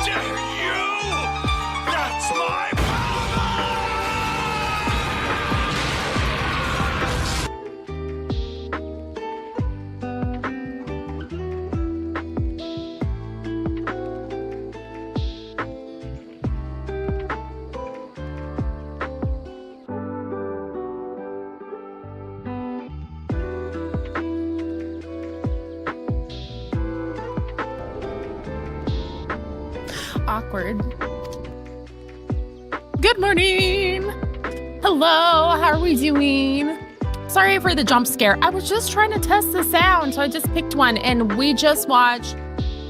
dare you? That's my Awkward. Good morning. Hello, how are we doing? Sorry for the jump scare. I was just trying to test the sound, so I just picked one, and we just watched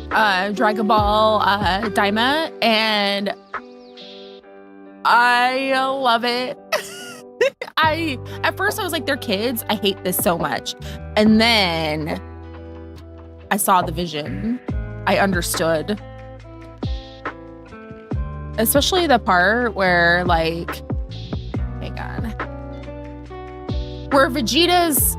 Dragon Ball Daima, and I love it. At first I was like, they're kids. I hate this so much. And then I saw the vision. I understood. Especially the part where, like, hang on, where Vegeta's,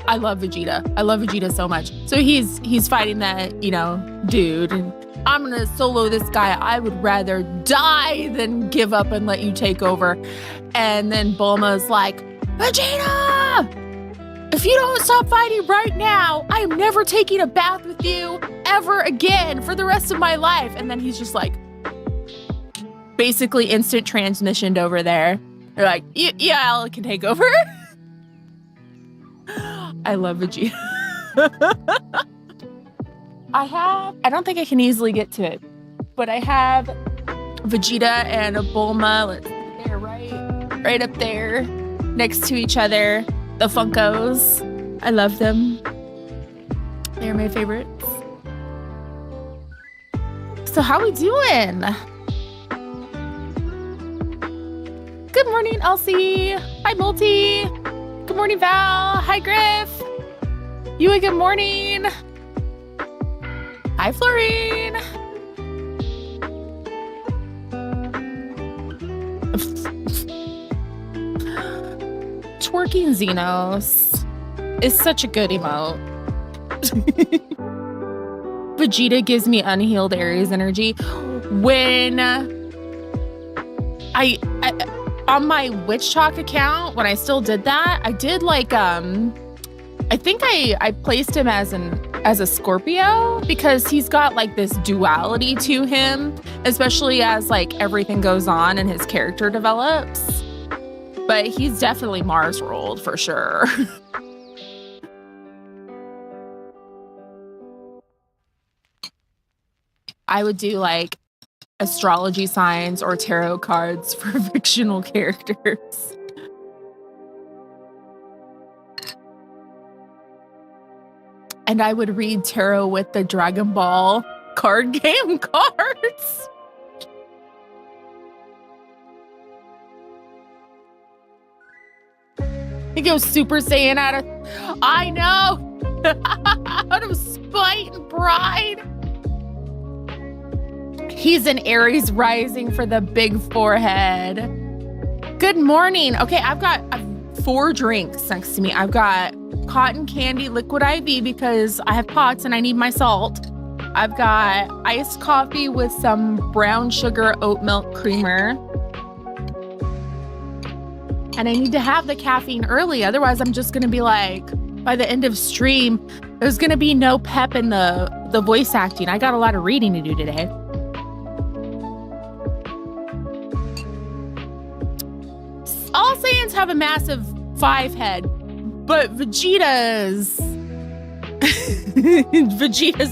I love Vegeta. I love Vegeta so much. So he's fighting that, you know, dude, and I'm gonna solo this guy. I would rather die than give up and let you take over. And then Bulma's like, Vegeta, if you don't stop fighting right now, I am never taking a bath with you ever again for the rest of my life. And then he's just like, basically instant transmissioned over there. They're like, yeah, I can take over. I love Vegeta. I don't think I can easily get to it, but I have Vegeta and a Bulma. Let's see, they're right up there next to each other. The Funkos. I love them. They're my favorites. So how we doing? Good morning, Elsie. Hi, Multi. Good morning, Val. Hi, Griff. Yui, good morning. Hi, Florine. Twerking Xenos is such a good emote. Vegeta gives me unhealed Aries energy. When I on my Witch Talk account, when I still did that, I did like I think I placed him as a Scorpio because he's got like this duality to him, especially as like everything goes on and his character develops. But he's definitely Mars ruled for sure. I would do like astrology signs or tarot cards for fictional characters. And I would read tarot with the Dragon Ball card game cards. He goes Super Saiyan I know, out of spite and pride. He's an Aries rising for the big forehead. Good morning. Okay, I've 4 drinks next to me. I've got cotton candy liquid IV because I have POTS and I need my salt. I've got iced coffee with some brown sugar oat milk creamer. And I need to have the caffeine early. Otherwise, I'm just going to be like, by the end of stream, there's going to be no pep in the voice acting. I got a lot of reading to do today. All Saiyans have a massive 5 head, but Vegeta's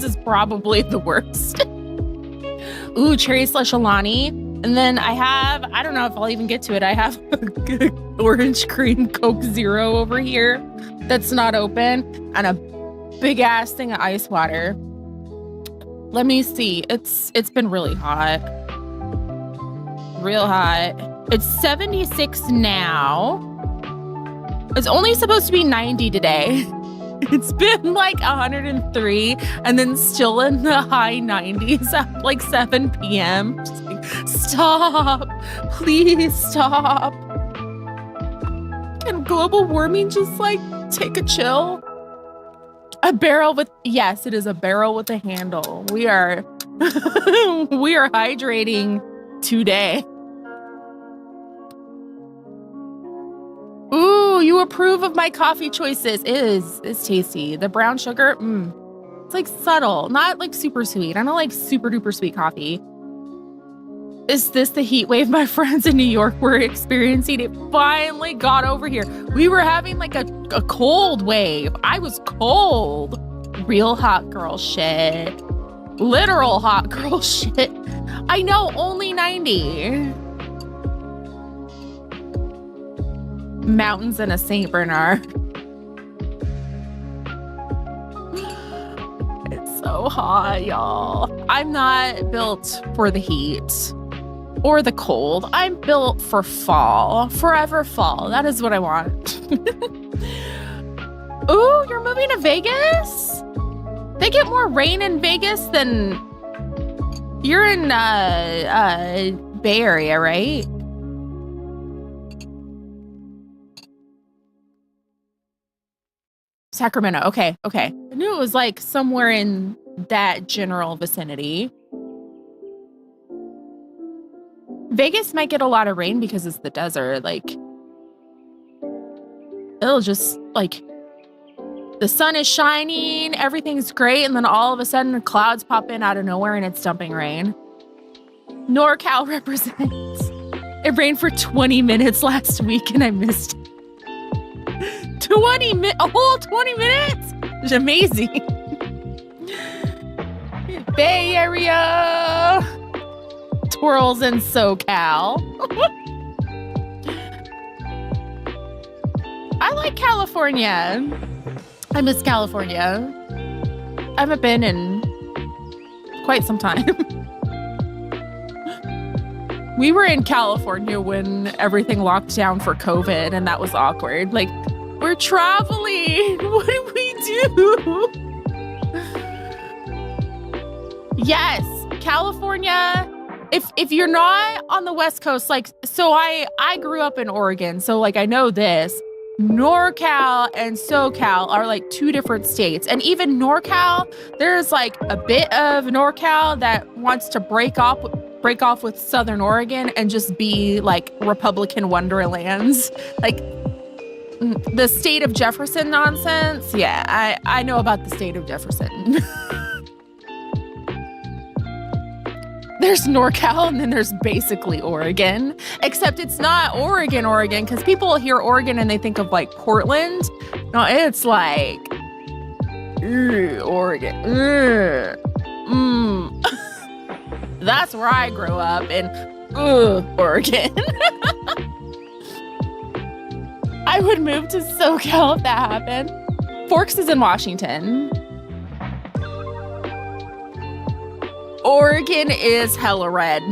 is probably the worst. Ooh, cherry slush Alani. And then I don't know if I'll even get to it. I have orange cream Coke Zero over here that's not open and a big ass thing of ice water. Let me see. It's been really hot. Real hot. It's 76 now. It's only supposed to be 90 today. It's been like 103 and then still in the high 90s at like 7 p.m. Just like, stop. Please stop. Can global warming just like take a chill? A barrel with, yes, it is a barrel with a handle. We are We are hydrating today. Ooh, you approve of my coffee choices. It's tasty. The brown sugar, it's like subtle, not like super sweet. I don't like super duper sweet coffee. Is this the heat wave my friends in New York were experiencing? It finally got over here. We were having like a cold wave. I was cold. Real hot girl shit. Literal hot girl shit. I know, only 90. Mountains and a Saint Bernard. It's so hot, y'all. I'm not built for the heat or the cold. I'm built for fall. Forever fall. That is what I want. Ooh, you're moving to Vegas? They get more rain in Vegas than... You're in Bay Area, right? Sacramento. Okay. I knew it was like somewhere in that general vicinity. Vegas might get a lot of rain because it's the desert. Like, it'll just like, the sun is shining, everything's great, and then all of a sudden clouds pop in out of nowhere and it's dumping rain. NorCal represents. It rained for 20 minutes last week and I missed it. A whole 20 minutes? It's amazing. Bay Area. Twirls in SoCal. I like California. I miss California. I haven't been in quite some time. We were in California when everything locked down for COVID, and that was awkward. Like, we're traveling. What do we do? Yes, California. If you're not on the West Coast, like, so I grew up in Oregon, so like I know this. NorCal and SoCal are like two different states. And even NorCal, there's like a bit of NorCal that wants to break off with Southern Oregon and just be like Republican wonderlands. Like the state of Jefferson nonsense. Yeah, I know about the state of Jefferson. There's NorCal and then there's basically Oregon, except it's not Oregon, because people hear Oregon and they think of like Portland. No, it's like, Oregon. That's where I grew up in Oregon. I would move to SoCal if that happened. Forks is in Washington. Oregon is hella red.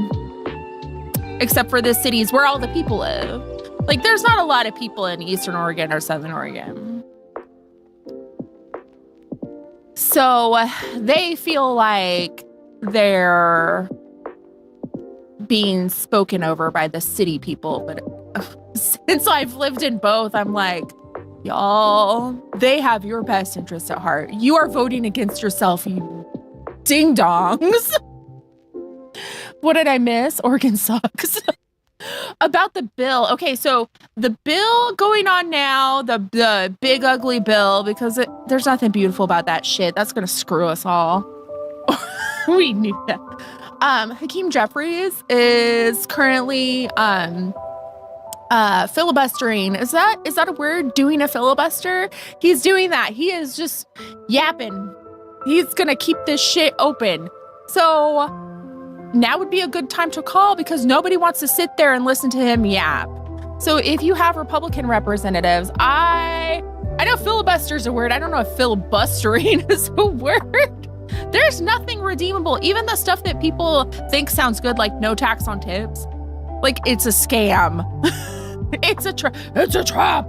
Except for the cities where all the people live. Like, there's not a lot of people in Eastern Oregon or Southern Oregon. So they feel like they're being spoken over by the city people. But since I've lived in both, I'm like, y'all, they have your best interests at heart. You are voting against yourself, you ding dongs. What did I miss? Oregon sucks. About the bill. Okay, so the bill going on now, the big ugly bill, because there's nothing beautiful about that shit. That's gonna screw us all. We knew that. Hakeem Jeffries is currently filibustering. Is that a word? Doing a filibuster? He's doing that. He is just yapping. He's gonna keep this shit open. So now would be a good time to call because nobody wants to sit there and listen to him yap. So if you have Republican representatives, I know filibuster's a word. I don't know if filibustering is a word. There's nothing redeemable. Even the stuff that people think sounds good, like no tax on tips, like it's a scam. It's a trap.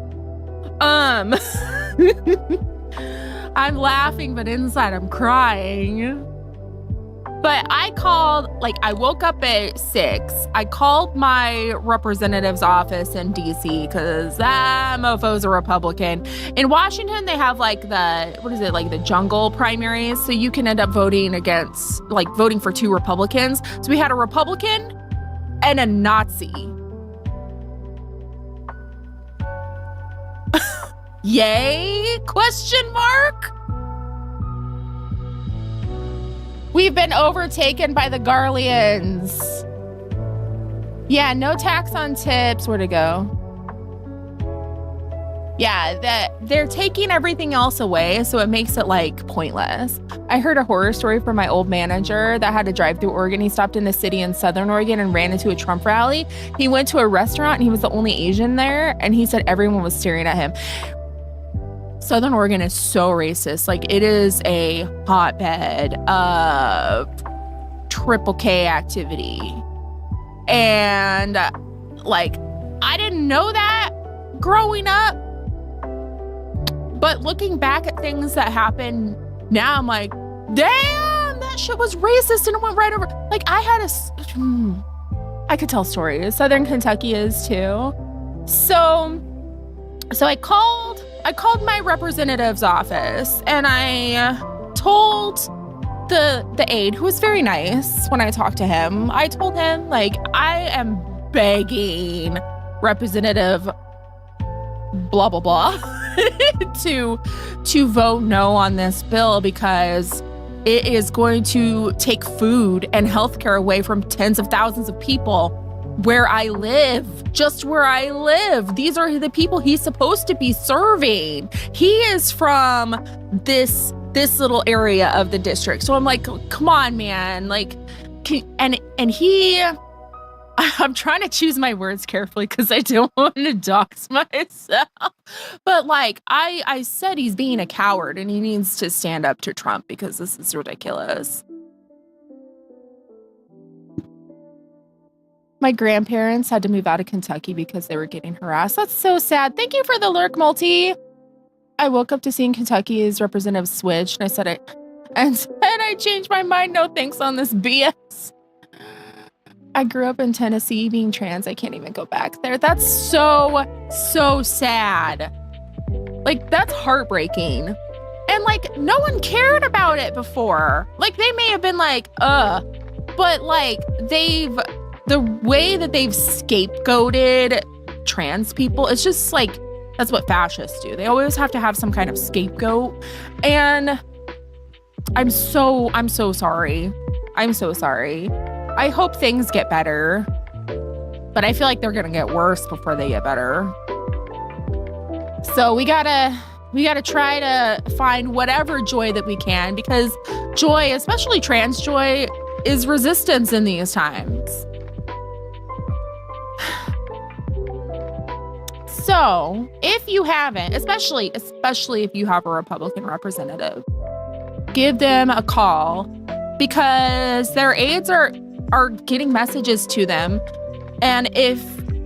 I'm laughing, but inside I'm crying. But I called, like, I woke up at 6. I called my representative's office in DC because that mofo's a Republican. In Washington, they have like the jungle primaries. So you can end up voting for 2 Republicans. So we had a Republican and a Nazi. Yay? Question mark? We've been overtaken by the Garleans. Yeah, no tax on tips. Where'd it go? Yeah, they're taking everything else away, so it makes it like pointless. I heard a horror story from my old manager that had to drive through Oregon. He stopped in a city in Southern Oregon and ran into a Trump rally. He went to a restaurant and he was the only Asian there, and he said everyone was staring at him. Southern Oregon is so racist. Like, it is a hotbed of triple K activity. And like, I didn't know that growing up. But looking back at things that happened now, I'm like, damn, that shit was racist and it went right over. Like, I could tell stories. Southern Kentucky is too. So I called my representative's office and I told the aide, who was very nice when I talked to him, I told him, like, I am begging Representative blah, blah, blah to vote no on this bill because it is going to take food and healthcare away from tens of thousands of people where I live, just where I live. These are the people he's supposed to be serving. He is from this little area of the district. So I'm like, come on, man. Like, I'm trying to choose my words carefully because I don't want to dox myself. But like, I said he's being a coward and he needs to stand up to Trump because this is ridiculous. My grandparents had to move out of Kentucky because they were getting harassed. That's so sad. Thank you for the lurk, Multi. I woke up to seeing Kentucky's representative switch and I said it. And I changed my mind. No thanks on this BS. I grew up in Tennessee being trans. I can't even go back there. That's so sad. Like, that's heartbreaking. And like, no one cared about it before. Like, they may have been like, but like, the way that they've scapegoated trans people, it's just like, that's what fascists do. They always have to have some kind of scapegoat. And I'm so sorry. I'm so sorry. I hope things get better, but I feel like they're gonna get worse before they get better. So we gotta try to find whatever joy that we can, because joy, especially trans joy, is resistance in these times. So if you haven't, especially if you have a Republican representative, give them a call, because their aides are getting messages to them. And if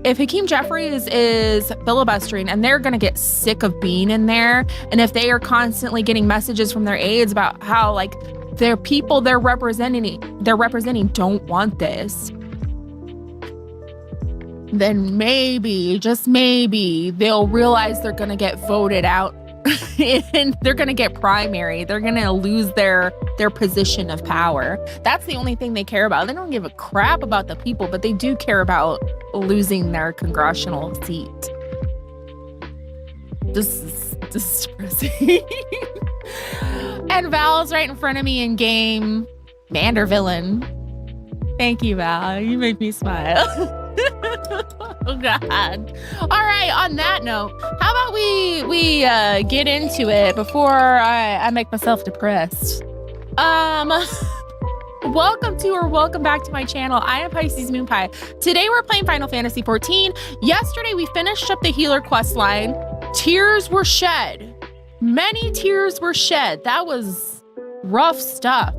Hakeem Jeffries is filibustering and they're going to get sick of being in there, and if they are constantly getting messages from their aides about how like their people they're representing don't want this, then maybe, just maybe, they'll realize they're going to get voted out and they're going to get primary. They're going to lose their position of power. That's the only thing they care about. They don't give a crap about the people, but they do care about losing their congressional seat. This is depressing. And Val's right in front of me in game. Mandervillain. Thank you, Val. You make me smile. Oh God. All right, on that note, how about we get into it before I make myself depressed. Welcome back to my channel. I am Pisces Moon Pie. Today we're playing Final Fantasy XIV. Yesterday we finished up the healer quest line. Tears were shed. Many tears were shed. That was rough stuff.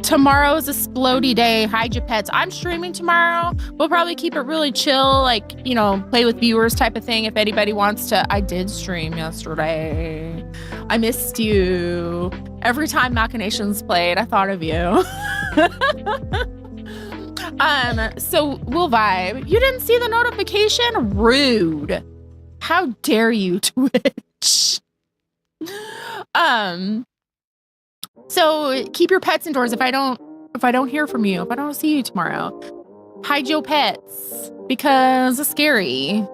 Tomorrow is a splody day. Hide your pets. I'm streaming tomorrow. We'll probably keep it really chill, like, you know, play with viewers type of thing. If anybody wants to, I did stream yesterday. I missed you. Every time Machinations played, I thought of you. So we'll vibe. You didn't see the notification? Rude. How dare you, Twitch? So keep your pets indoors if I don't hear from you, if I don't see you tomorrow. Hide your pets because it's scary.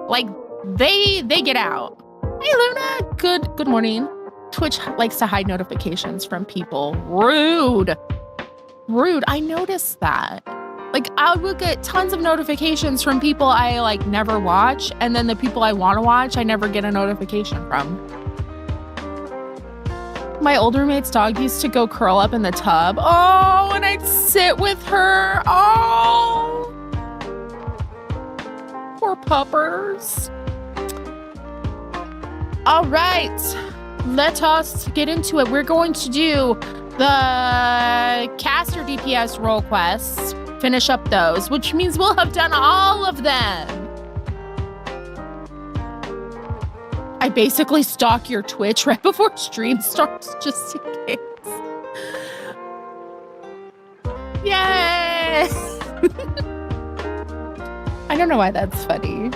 Like they get out. Hey Luna, good morning. Twitch likes to hide notifications from people. Rude. I noticed that. Like I would get tons of notifications from people I like never watch, and then the people I want to watch, I never get a notification from. My old roommate's dog used to go curl up in the tub. Oh, and I'd sit with her. Oh, poor puppers. All right, let us get into it. We're going to do the caster DPS role quests, finish up those, which means we'll have done all of them. I basically stalk your Twitch right before stream starts, just in case. Yay! I don't know why that's funny.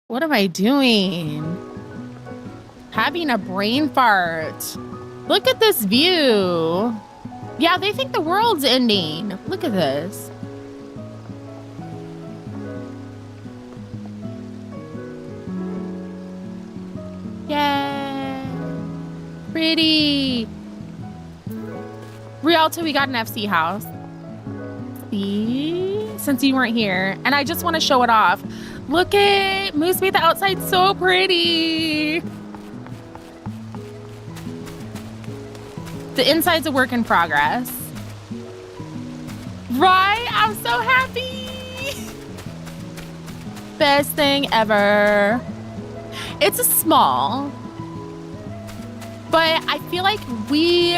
What am I doing? Having a brain fart. Look at this view. Yeah, they think the world's ending. Look at this. Yay. Pretty. Rialto, we got an FC house. See? Since you weren't here. And I just want to show it off. Look at Moose made the outside so pretty. The inside's a work in progress. Right? I'm so happy. Best thing ever. It's a small, but I feel like we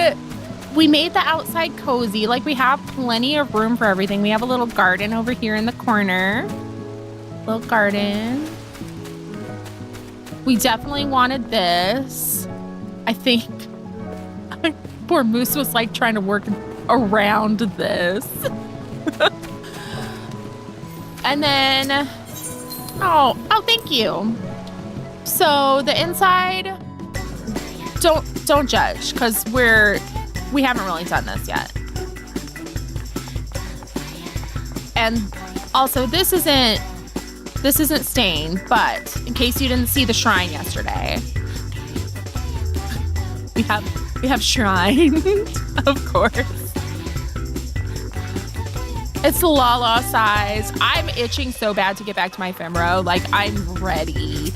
made the outside cozy. Like we have plenty of room for everything. We have a little garden over here in the corner. Little garden. We definitely wanted this. I think poor Moose was like trying to work around this. And then, oh, thank you. So the inside, don't judge, because we haven't really done this yet. And also this isn't stained, but in case you didn't see the shrine yesterday, we have shrine, of course. It's the Lala size. I'm itching so bad to get back to my Femro. Like I'm ready.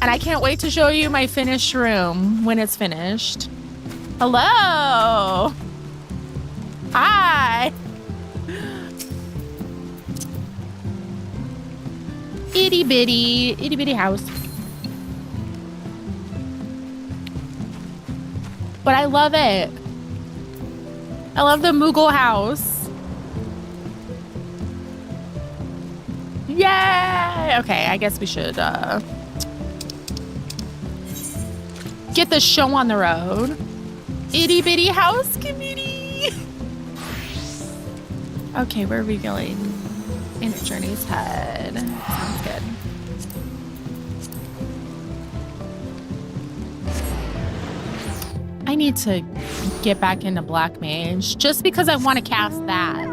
And I can't wait to show you my finished room when it's finished. Hello. Hi. Itty bitty house. But I love it. I love the Moogle house. Yay! Okay, I guess we should get the show on the road. Itty bitty house committee. Okay, where are we going? Into Journey's Head. Sounds good. I need to get back into Black Mage just because I want to cast that.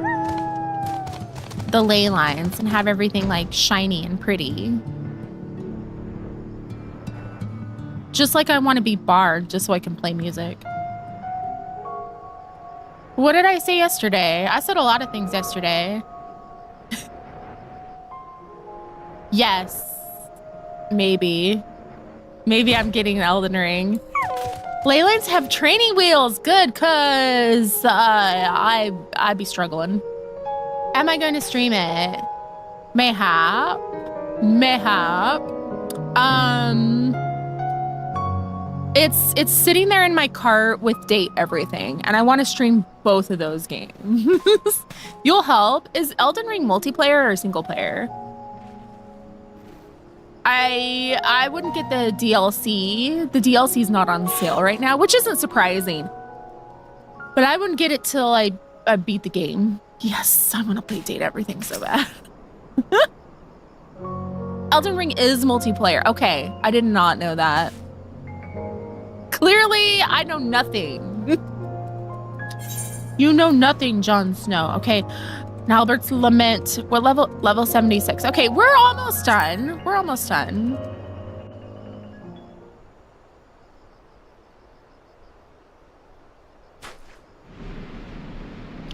The ley lines and have everything like shiny and pretty. Just like I want to be Bard just so I can play music. What did I say yesterday? I said a lot of things yesterday. Yes. Maybe I'm getting Elden Ring. Leylines have training wheels. Good, cause I'd be struggling. Am I going to stream it? Mayhap. It's sitting there in my cart with date everything, and I want to stream both of those games. You'll help. Is Elden Ring multiplayer or single player? I wouldn't get the DLC. The DLC is not on sale right now, which isn't surprising. But I wouldn't get it till I beat the game. Yes, I want to play date everything so bad. Elden Ring is multiplayer. Okay, I did not know that. Clearly, I know nothing. You know nothing, Jon Snow. Okay, Albert's Lament. What level? Level 76. Okay, we're almost done. We're almost done.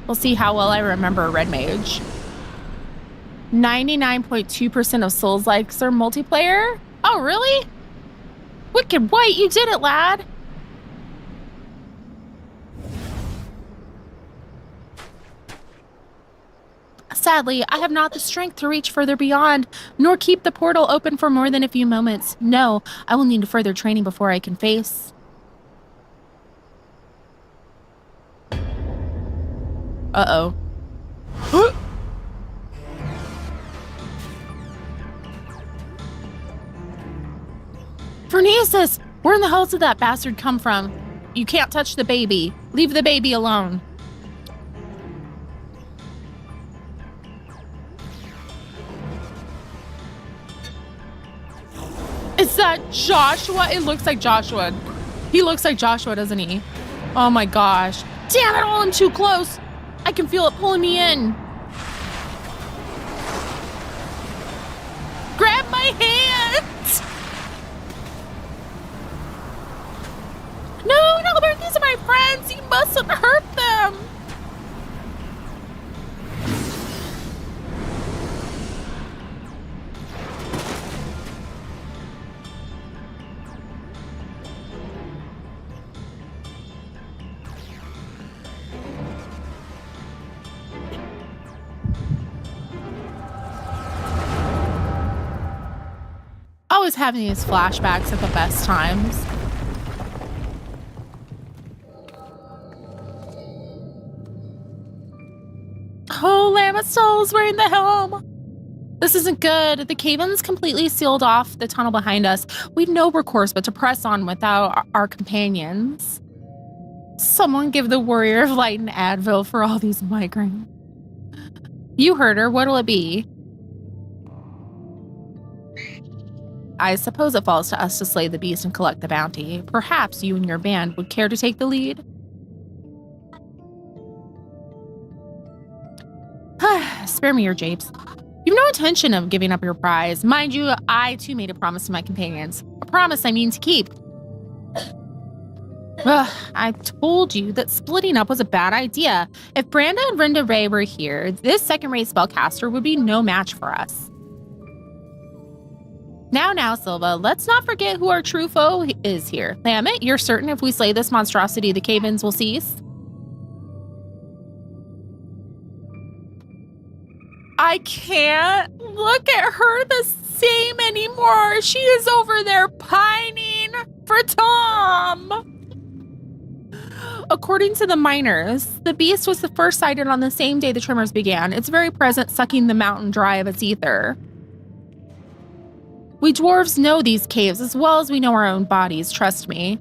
We'll see how well I remember Red Mage. 99.2% of Souls likes are multiplayer. Oh, really? Wicked White, you did it, lad. Sadly, I have not the strength to reach further beyond, nor keep the portal open for more than a few moments. No, I will need further training before I can face. Uh-oh. Vernesis! Where in the hell did that bastard come from? You can't touch the baby. Leave the baby alone. Is that Joshua? It looks like Joshua. He looks like Joshua, doesn't he? Oh my gosh. Damn it, I'm too close. I can feel it pulling me in. Grab my hand. No, Albert, these are my friends. You mustn't hurt them. Always having these flashbacks at the best times. Oh, Lamastol's wearing the helm. This isn't good. The cave-in's completely sealed off the tunnel behind us. We've no recourse but to press on without our companions. Someone give the Warrior of Light an Advil for all these migraines. You heard her. What'll it be? I suppose it falls to us to slay the beast and collect the bounty. Perhaps you and your band would care to take the lead? Spare me your japes. You've no intention of giving up your prize. Mind you, I too made a promise to my companions. A promise I mean to keep. I told you that splitting up was a bad idea. If Branda and Renda Ray were here, this second-rate spellcaster would be no match for us. Now, Silva, let's not forget who our true foe is here. Lamet, you're certain if we slay this monstrosity, the cave-ins will cease? I can't look at her the same anymore. She is over there pining for Tom. According to the miners, the beast was the first sighted on the same day the tremors began. It's very present, sucking the mountain dry of its ether. We dwarves know these caves as well as we know our own bodies, trust me.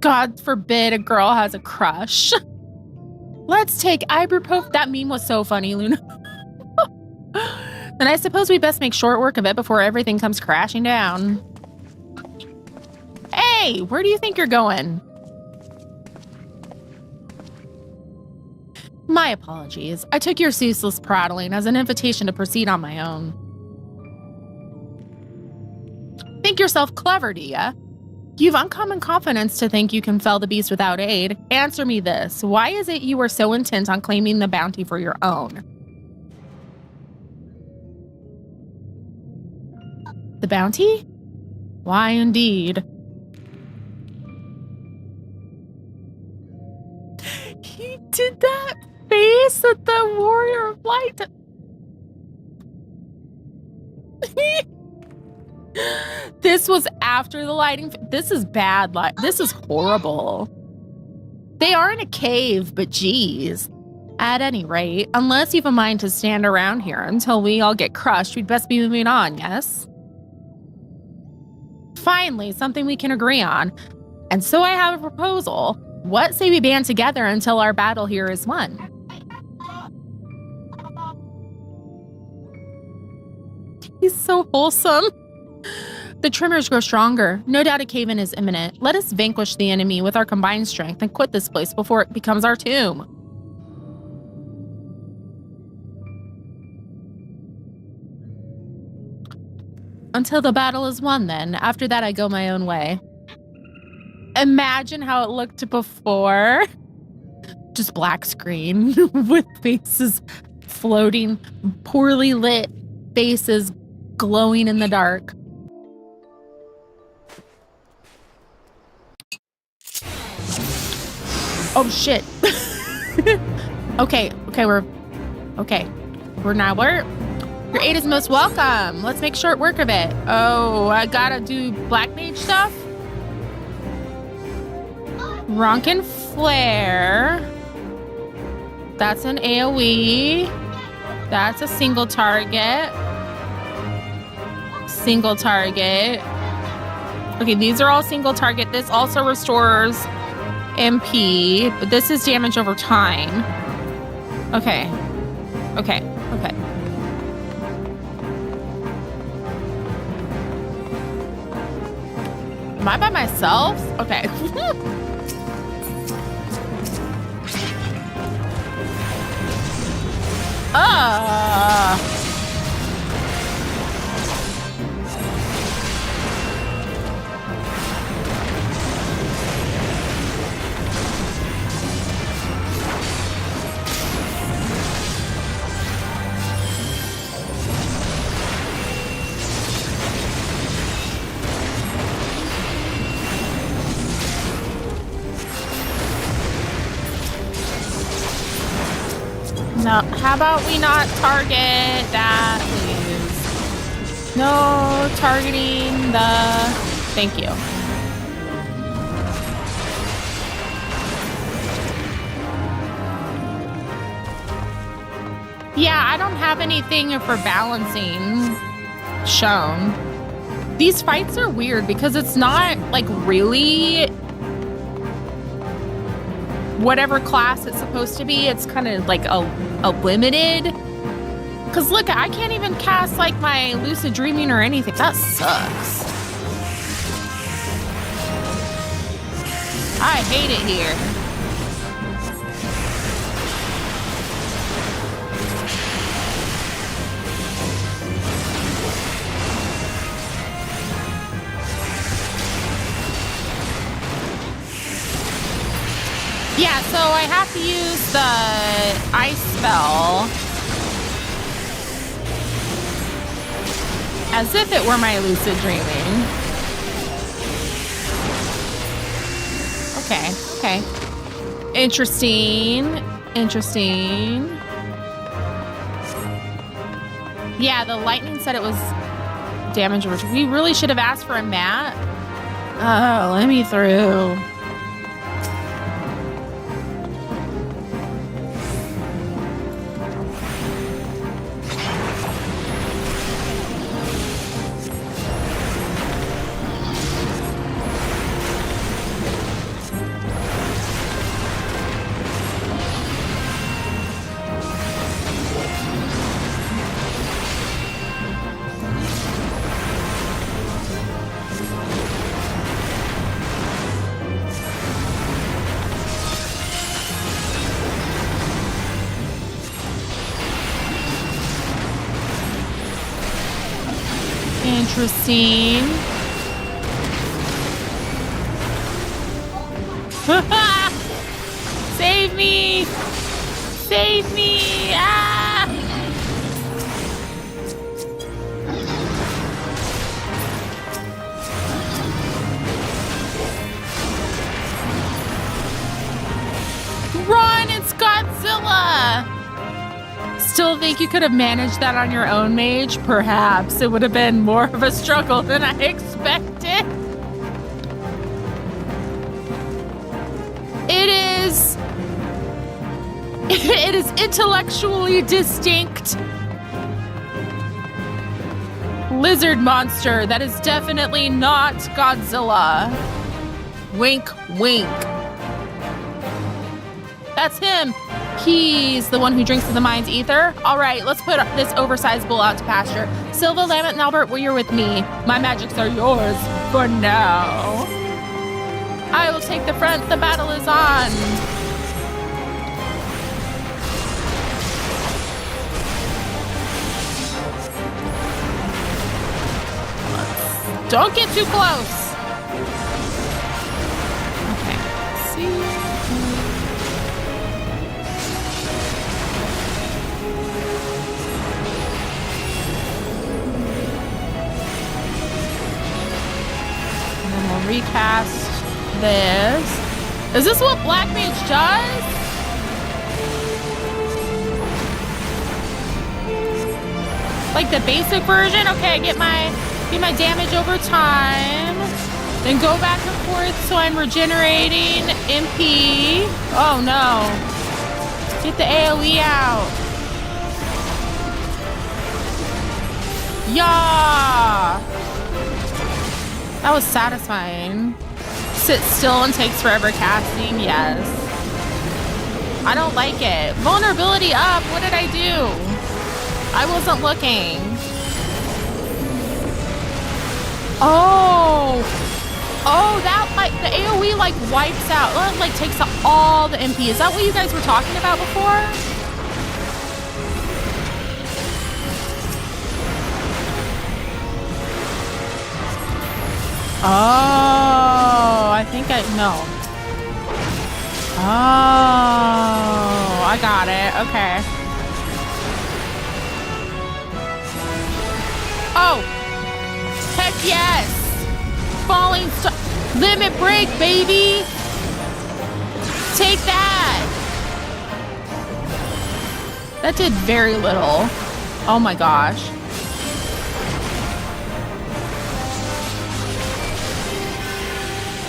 God forbid a girl has a crush. Let's take ibuprofen. That meme was so funny, Luna. Then I suppose we best make short work of it before everything comes crashing down. Hey, where do you think you're going? My apologies. I took your ceaseless prattling as an invitation to proceed on my own. Think yourself clever, do ya? You've uncommon confidence to think you can fell the beast without aid. Answer me this. Why is it you are so intent on claiming the bounty for your own? The bounty? Why indeed? He did that face at the Warrior of Light. This was after the lighting. This is bad. This is horrible. They are in a cave, but geez. At any rate, unless you've a mind to stand around here until we all get crushed, we'd best be moving on, yes? Finally, something we can agree on. And so I have a proposal. What say we band together until our battle here is won? He's so wholesome. The tremors grow stronger. No doubt a cave-in is imminent. Let us vanquish the enemy with our combined strength and quit this place before it becomes our tomb. Until the battle is won, then. After that, I go my own way. Imagine how it looked before. Just black screen with faces floating, poorly lit faces glowing in the dark. Oh shit. Okay, your aid is most welcome. Let's make short work of it. Oh, I gotta do black mage stuff. Ronkin Flare. That's an AoE. That's a single target. Single target. Okay, these are all single target. This also restores MP, but this is damage over time. Okay. Am I by myself? Okay. No, how about we not target that, please? No targeting the... Thank you. Yeah, I don't have anything for balancing shown. These fights are weird because it's not, like, really... whatever class it's supposed to be. It's kind of like a limited, because look, I can't even cast like my lucid dreaming or anything. That sucks. I hate it here. Yeah, so I have to use the ice spell as if it were my lucid dreaming. Okay. Interesting. Yeah, the lightning said it was damage over. We really should have asked for a mat. Oh, let me through. Interesting. Save me! Save me! Ah! Run! It's Godzilla! Still think you could have managed that on your own, mage? Perhaps. It would have been more of a struggle than I expected. It is intellectually distinct. lizard monster. That is definitely not Godzilla. Wink, wink. That's him. He's the one who drinks of the mind's ether. All right, let's put this oversized bull out to pasture. Silva, Lamet, and Albert, well, you're with me. My magics are yours for now. I will take the front. The battle is on. Don't get too close. Okay, let's see. And then we'll recast this. Is this what Black Mage does? Like the basic version? Okay, get my damage over time. Then go back and forth so I'm regenerating MP. Oh no. Get the AoE out. Yeah. That was satisfying. Sit still and takes forever casting. Yes. I don't like it. Vulnerability up. What did I do? I wasn't looking. Oh, that like the AoE like wipes out, like takes out all the MP. Is that what you guys were talking about before? Oh, I think no. Oh, I got it. Okay. Oh, heck yes. Falling star. Limit break, baby. Take that. That did very little. Oh my gosh.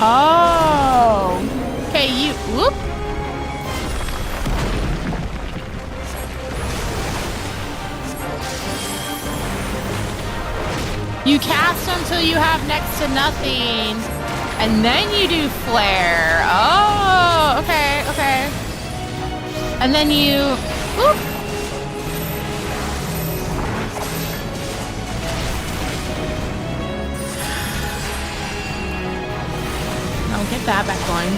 Oh. Okay, you. Whoop. You cast until you have next to nothing, and then you do flare. Oh, okay, okay. And then you, whoop. No, get that back going.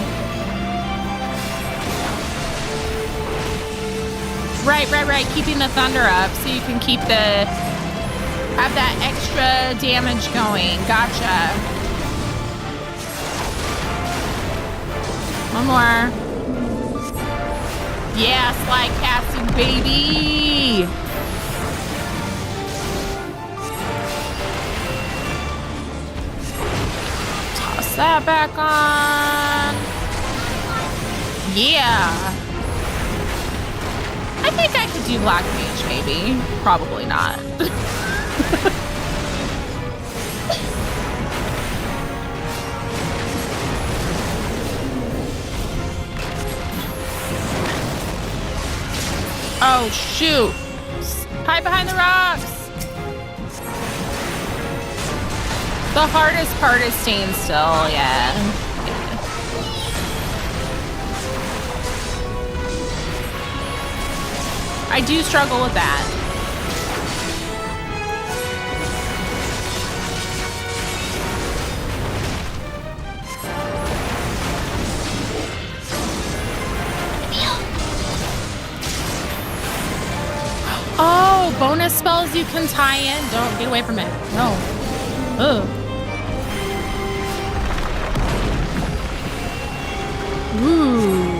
Right. Keeping the thunder up so you can keep have that extra damage going. Gotcha. One more. Yeah, slide casting, baby. Toss that back on. Yeah. I think I could do Black Mage, maybe. Probably not. Oh, shoot. Hide behind the rocks. The hardest part is staying still, yeah. I do struggle with that. Oh, bonus spells you can tie in. Don't get away from it. No. Ugh. Ooh.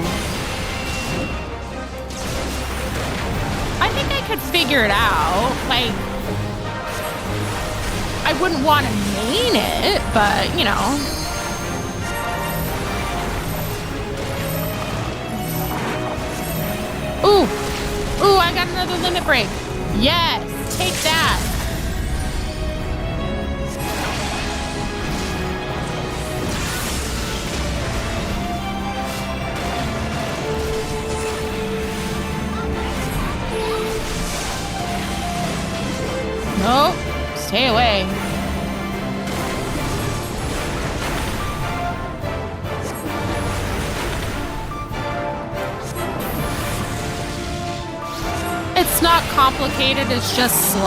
I think I could figure it out. Like, I wouldn't want to main it, but, you know. Ooh. Ooh, I got another limit break. Yes, take that. Nope. Stay away. It's not complicated, it's just slow.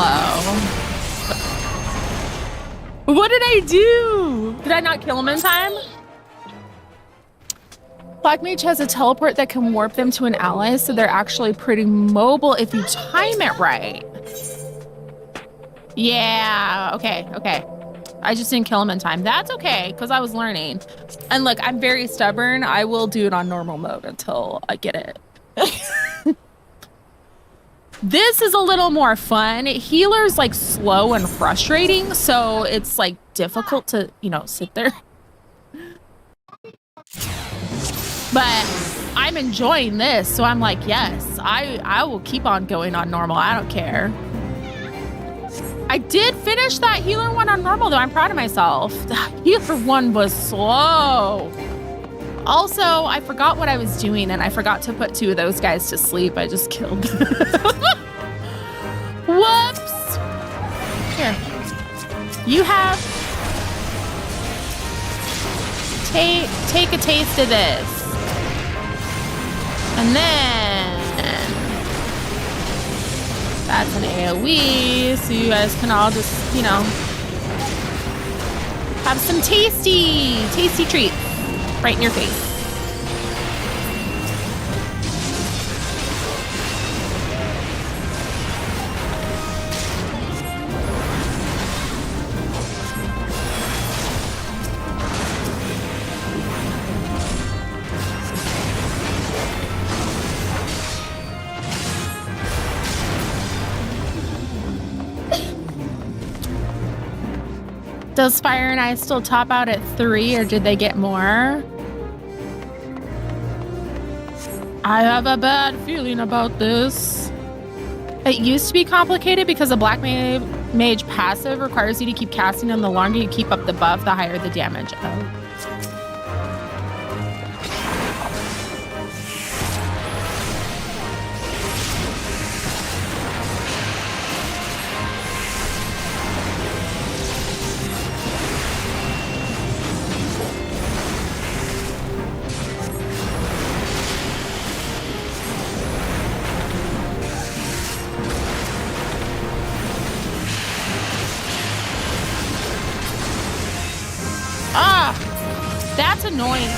What did I do? Did I not kill him in time? Black Mage has a teleport that can warp them to an ally, so they're actually pretty mobile if you time it right. Yeah, okay. I just didn't kill him in time. That's okay, because I was learning. And look, I'm very stubborn. I will do it on normal mode until I get it. This is a little more fun. Healer's like slow and frustrating, so it's like difficult to, sit there. But I'm enjoying this, so I'm like, yes, I will keep on going on normal. I don't care. I did finish that healer one on normal, though. I'm proud of myself. The healer one was slow. Also, I forgot what I was doing, and I forgot to put 2 of those guys to sleep. I just killed them. Whoops. Here. You have... Take a taste of this. And then... That's an AoE, so you guys can all just, have some tasty treats right in your face. Does Fire and Ice still top out at 3, or did they get more? I have a bad feeling about this. It used to be complicated because the Black Mage passive requires you to keep casting, and the longer you keep up the buff, the higher the damage. Oh. That's annoying.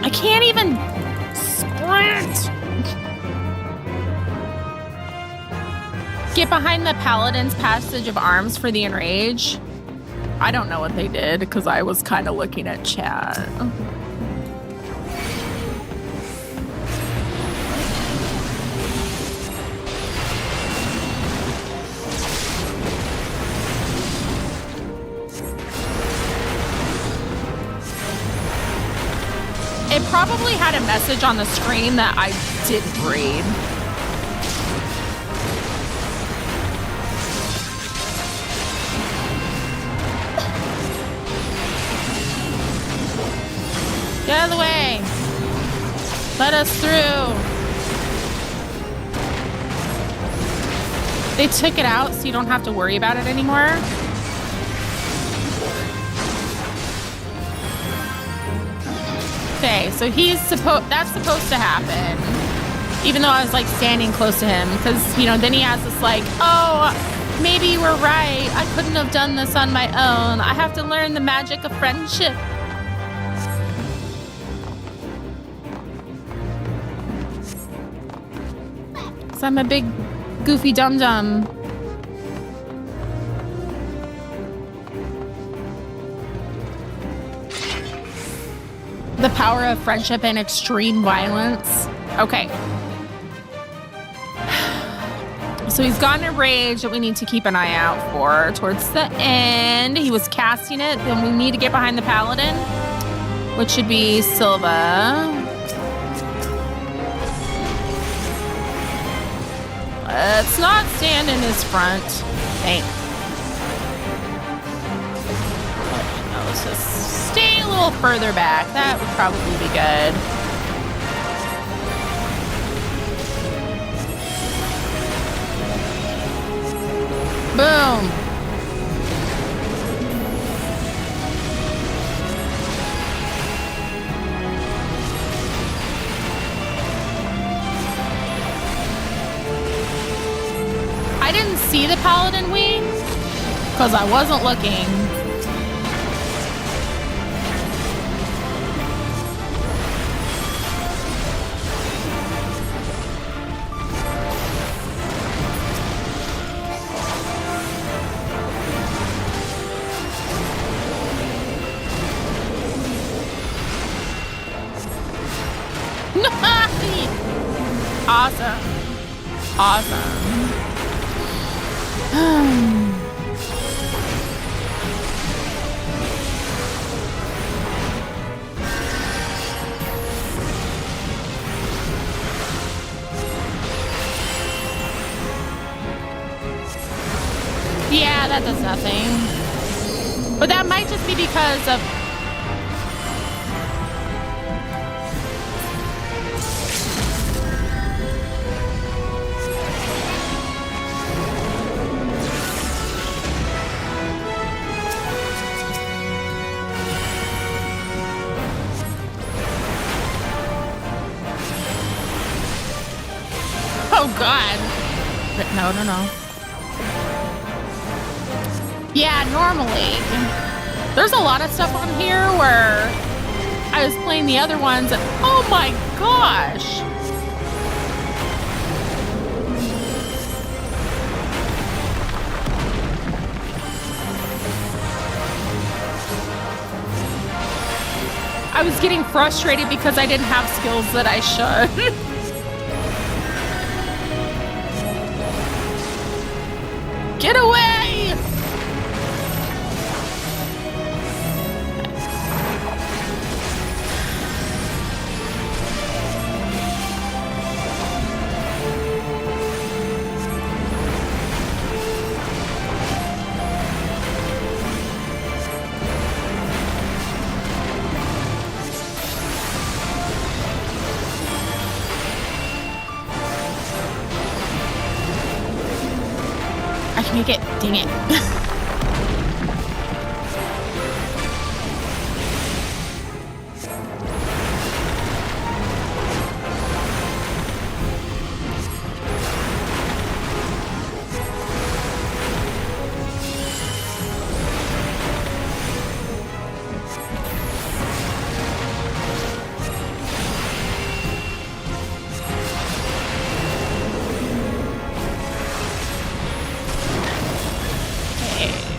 I can't even sprint. Get behind the Paladin's Passage of Arms for the Enrage. I don't know what they did because I was kind of looking at chat. It probably had a message on the screen that I didn't read. Get out of the way. Let us through. They took it out so you don't have to worry about it anymore. Okay, so that's supposed to happen. Even though I was like standing close to him, because then he has this like, oh, maybe you were right. I couldn't have done this on my own. I have to learn the magic of friendship. So I'm a big goofy dum-dum. The power of friendship and extreme violence. Okay. So he's gotten a rage that we need to keep an eye out for. Towards the end, he was casting it. Then we need to get behind the Paladin, which should be Silva. Let's not stand in his front. Thanks. Let's just stay a little further back. That would probably be good. Boom. I didn't see the paladin wings because I wasn't looking. Awesome. Awesome. Yeah, that does nothing. But that might just be because of... Oh, God. But no. Yeah, normally. There's a lot of stuff on here where I was playing the other ones and oh my gosh. I was getting frustrated because I didn't have skills that I should. Get away! I can make it. Dang it.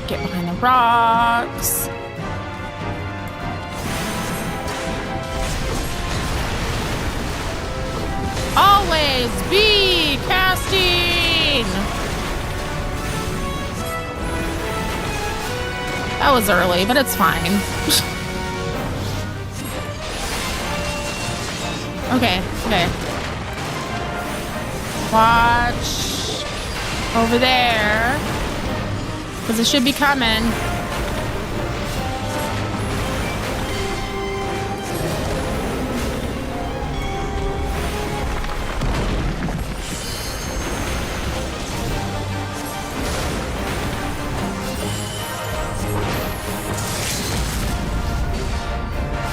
Get behind the rocks. Always be casting. That was early, but it's fine. Okay. Watch over there. Because it should be coming.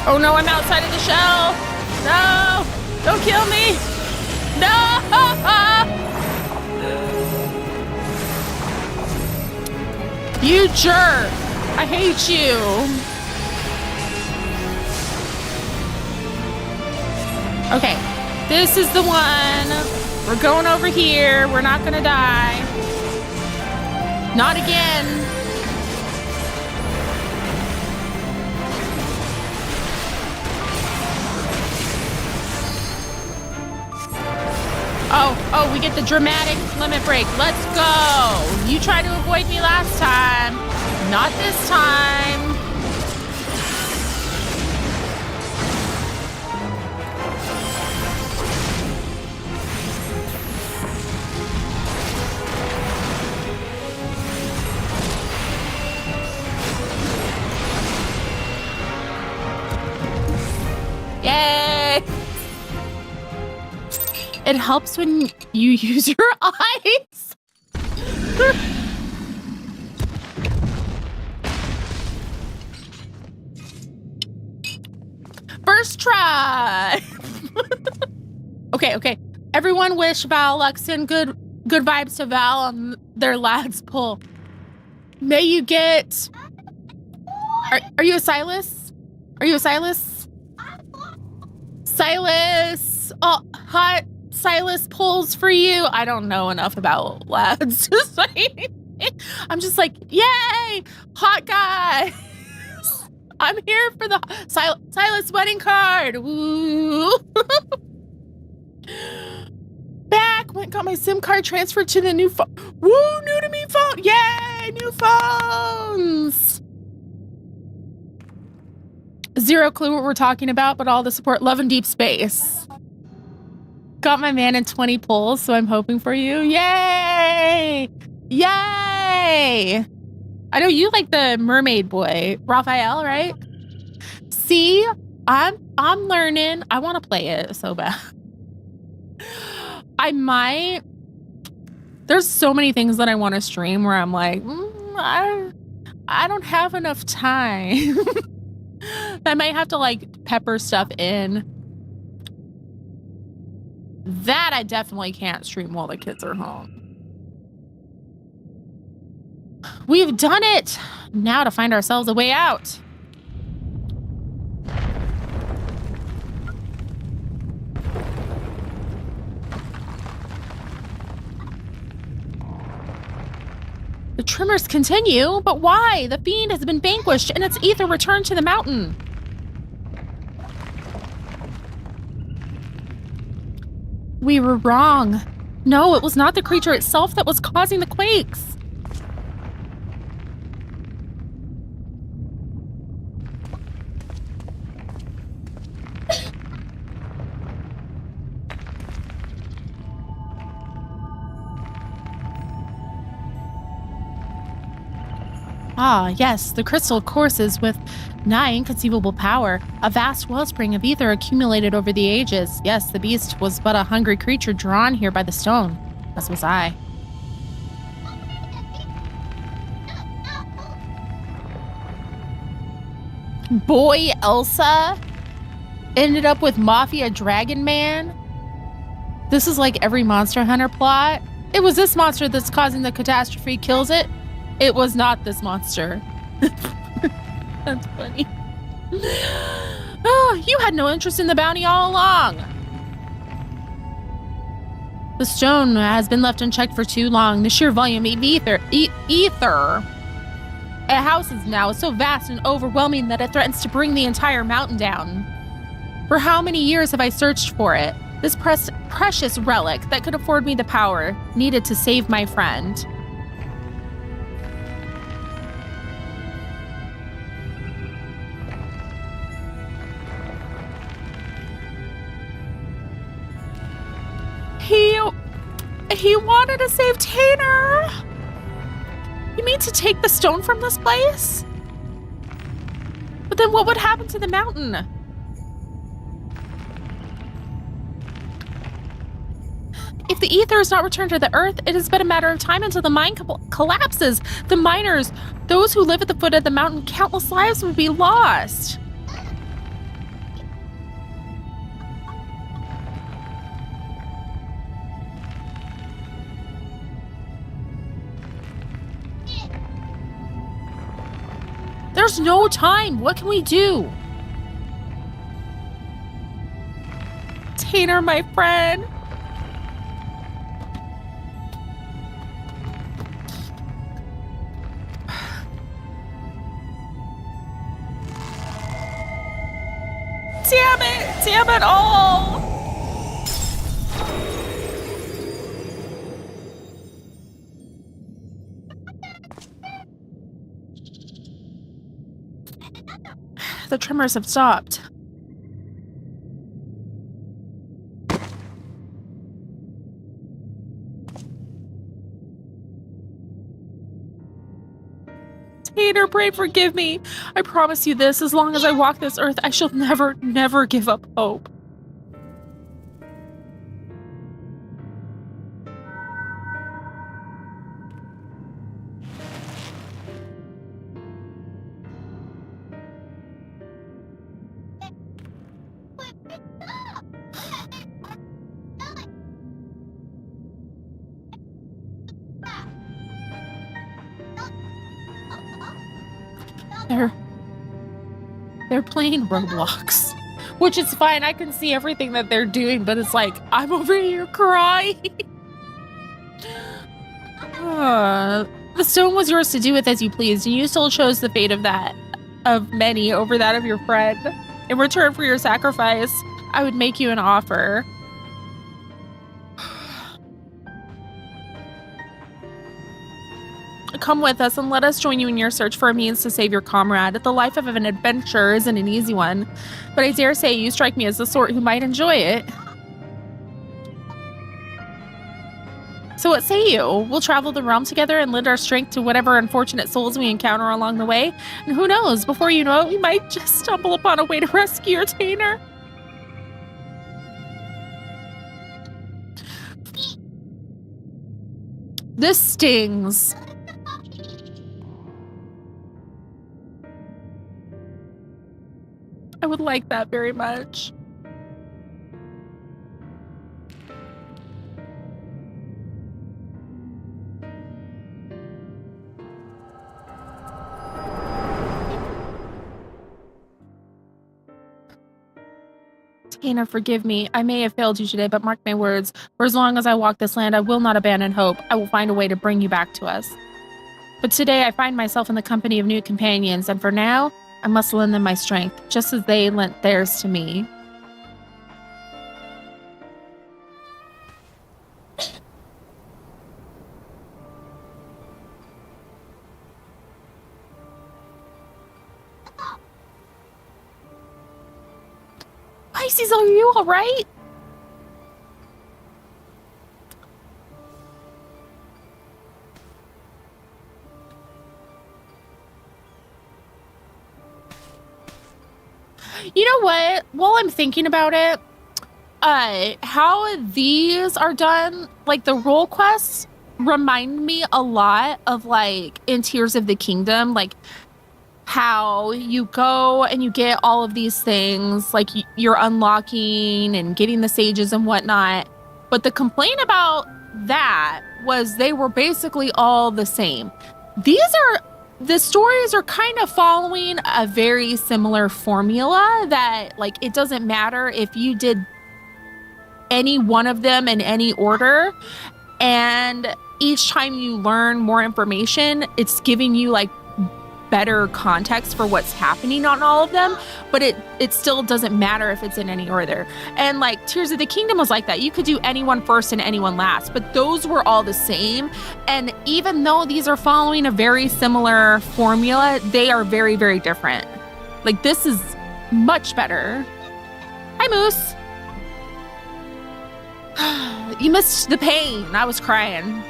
Oh no, I'm outside of the shell. No, don't kill me. No. You jerk! I hate you! Okay, this is the one. We're going over here. We're not gonna die. Not again. Oh, we get the dramatic limit break. Let's go. You tried to avoid me last time. Not this time. Yay! It helps when you use your eyes. First try. Okay. Everyone wish Val Luxon good vibes to Val on their lads pull. May you get... Are you a Silas? Are you a Silas? Silas! Oh, hot Silas pulls for you. I don't know enough about lads to say anything. I'm just like, yay! Hot guy! I'm here for the Silas wedding card. Woo! Back, went got my SIM card transferred to the new phone. Woo, new to me phone. Yay, new phones. Zero clue what we're talking about, but all the support. Love and deep space. Got my man in 20 pulls, so I'm hoping for you. Yay! Yay! I know you like the mermaid boy, Raphael, right? See, I'm learning. I want to play it so bad. I might. There's so many things that I want to stream where I'm like, I don't have enough time. I might have to like pepper stuff in. That I definitely can't stream while the kids are home. We've done it! Now to find ourselves a way out. The tremors continue, but why? The fiend has been vanquished and its ether returned to the mountain. We were wrong. No, it was not the creature itself that was causing the quakes. Ah, yes, the crystal courses with nigh inconceivable power. A vast wellspring of ether accumulated over the ages. Yes, the beast was but a hungry creature drawn here by the stone, as was I. Boy Elsa ended up with Mafia Dragon Man. This is like every Monster Hunter plot. It was this monster that's causing the catastrophe, kills it. It was not this monster. That's funny. Oh, you had no interest in the bounty all along. The stone has been left unchecked for too long. The sheer volume of ether. A house is now so vast and overwhelming that it threatens to bring the entire mountain down. For how many years have I searched for it? This precious relic that could afford me the power needed to save my friend. He wanted to save Tanner. You mean to take the stone from this place? But then what would happen to the mountain? If the ether is not returned to the earth, it is but a matter of time until the mine collapses. The miners, those who live at the foot of the mountain, countless lives would be lost. There's no time. What can we do? Tanner, my friend. Damn it! Damn it all! The tremors have stopped. Tanner, pray forgive me. I promise you this, as long as I walk this earth, I shall never, never give up hope. They're playing Roblox, which is fine. I can see everything that they're doing, but it's like, I'm over here crying. The stone was yours to do with as you pleased, and you still chose the fate of many over that of your friend. In return for your sacrifice, I would make you an offer. Come with us and let us join you in your search for a means to save your comrade. The life of an adventurer isn't an easy one, but I dare say you strike me as the sort who might enjoy it. So what say you? We'll travel the realm together and lend our strength to whatever unfortunate souls we encounter along the way. And who knows, before you know it, we might just stumble upon a way to rescue your Tainer. This stings. I would like that very much. Tainer, forgive me. I may have failed you today, but mark my words. For as long as I walk this land, I will not abandon hope. I will find a way to bring you back to us. But today I find myself in the company of new companions, and for now, I must lend them my strength, just as they lent theirs to me. Pisces, are you all right? You know what? While I'm thinking about it, how these are done, like the role quests remind me a lot of like in Tears of the Kingdom, like how you go and you get all of these things, like you're unlocking and getting the sages and whatnot. But the complaint about that was they were basically all the same. The stories are kind of following a very similar formula that, like, it doesn't matter if you did any one of them in any order, and each time you learn more information, it's giving you, like, better context for what's happening on all of them, but it still doesn't matter if it's in any order. And like Tears of the Kingdom was like that. You could do anyone first and anyone last, but those were all the same. And even though these are following a very similar formula, they are very, very different. Like this is much better. Hi, Moose. You missed the pain. I was crying.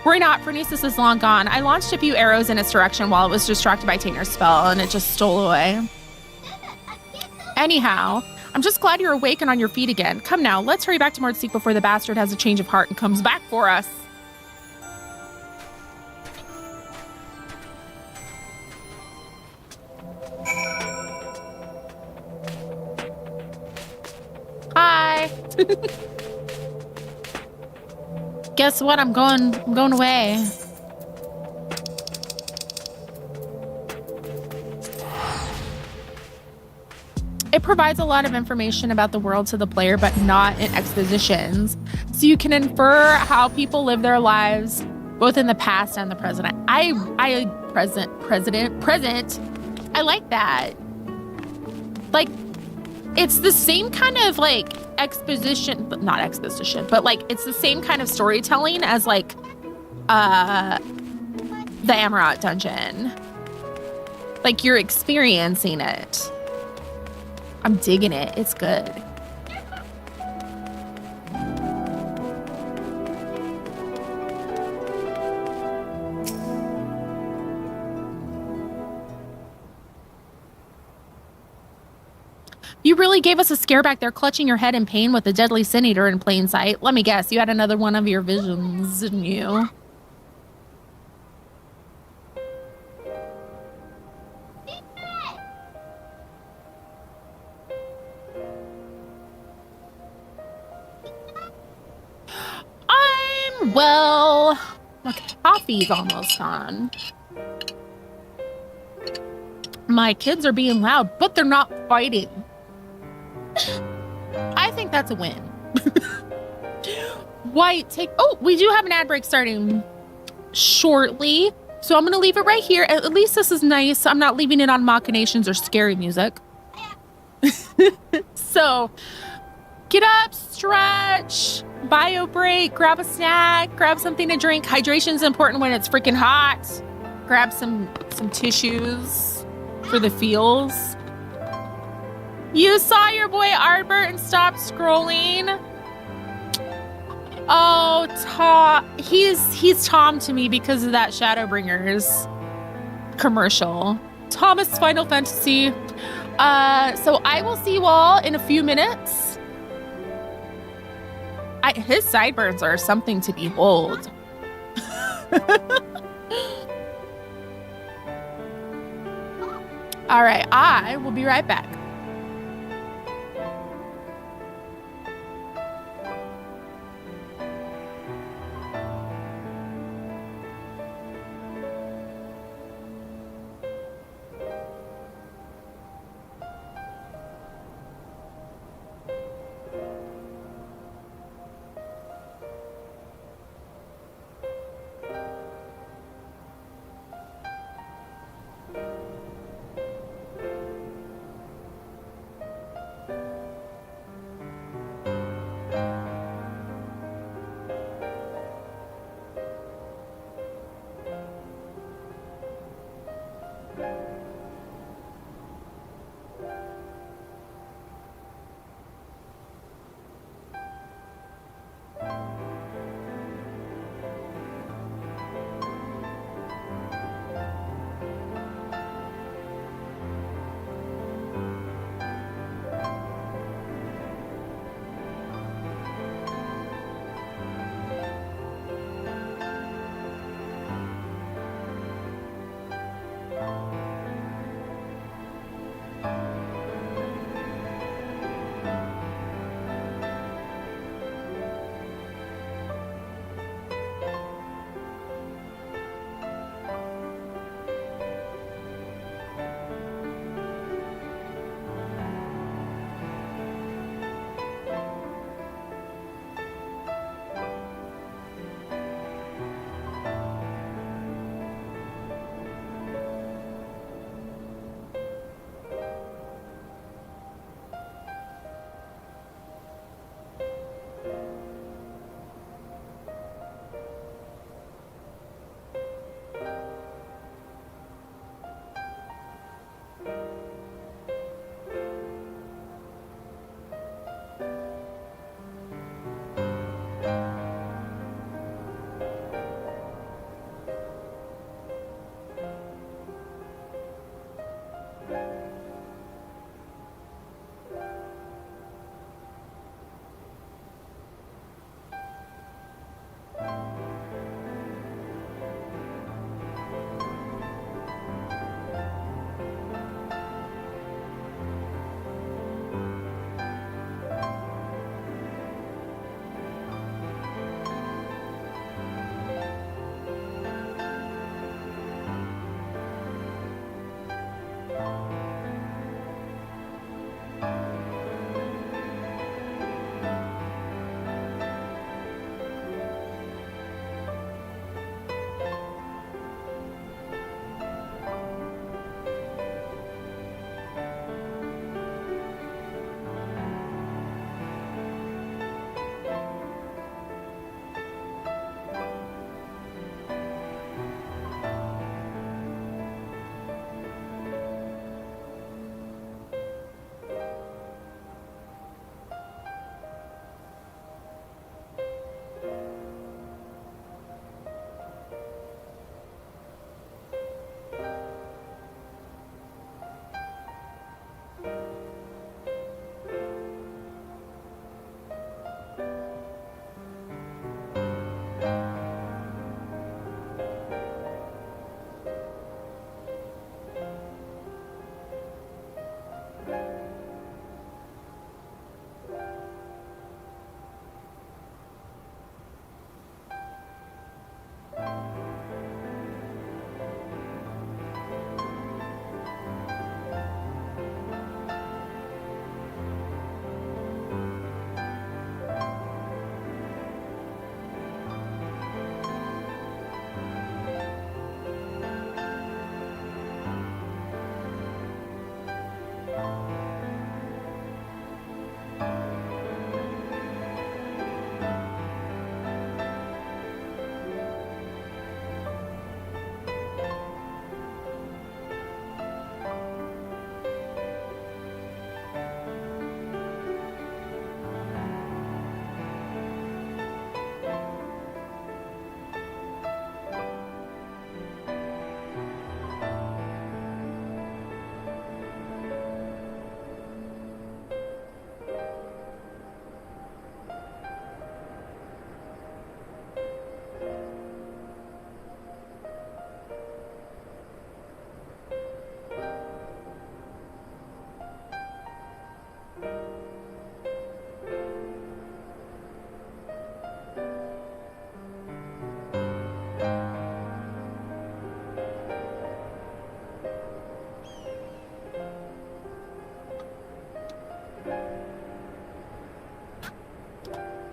Worry not, Phronesis is long gone. I launched a few arrows in its direction while it was distracted by Tainer's spell, and it just stole away. Anyhow, I'm just glad you're awake and on your feet again. Come now, let's hurry back to Mordseek before the bastard has a change of heart and comes back for us. Hi. Guess what? I'm going away. It provides a lot of information about the world to the player, but not in expositions. So you can infer how people live their lives, both in the past and the present. Present. I like that. Like, it's the same kind of like exposition, but not exposition, but like it's the same kind of storytelling as like the Amarat dungeon. Like you're experiencing it. I'm digging it. It's good. You really gave us a scare back there, clutching your head in pain with the deadly sin eater in plain sight. Let me guess, you had another one of your visions, didn't you? Well, my coffee's almost gone. my kids are being loud, but they're not fighting. I think that's a win. White, take... Oh, we do have an ad break starting shortly. So I'm going to leave it right here. At least this is nice. I'm not leaving it on machinations or scary music. So get up, stretch, bio break, grab a snack, grab something to drink. Hydration is important when it's freaking hot. Grab some tissues for the feels. You saw your boy Arbert and stopped scrolling. Oh, Tom. He's Tom to me because of that Shadowbringers commercial. Thomas Final Fantasy. So I will see you all in a few minutes. His sideburns are something to behold. All right, I will be right back.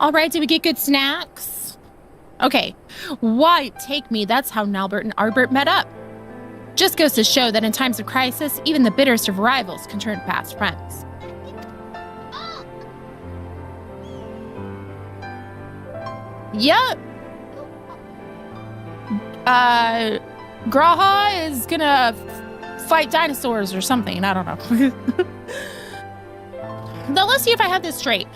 All right, did we get good snacks? Okay, why take me? That's how Nalbert and Arbert met up. Just goes to show that in times of crisis, even the bitterest of rivals can turn fast friends. Yep. Graha is gonna fight dinosaurs or something. I don't know. Now let's see if I have this straight.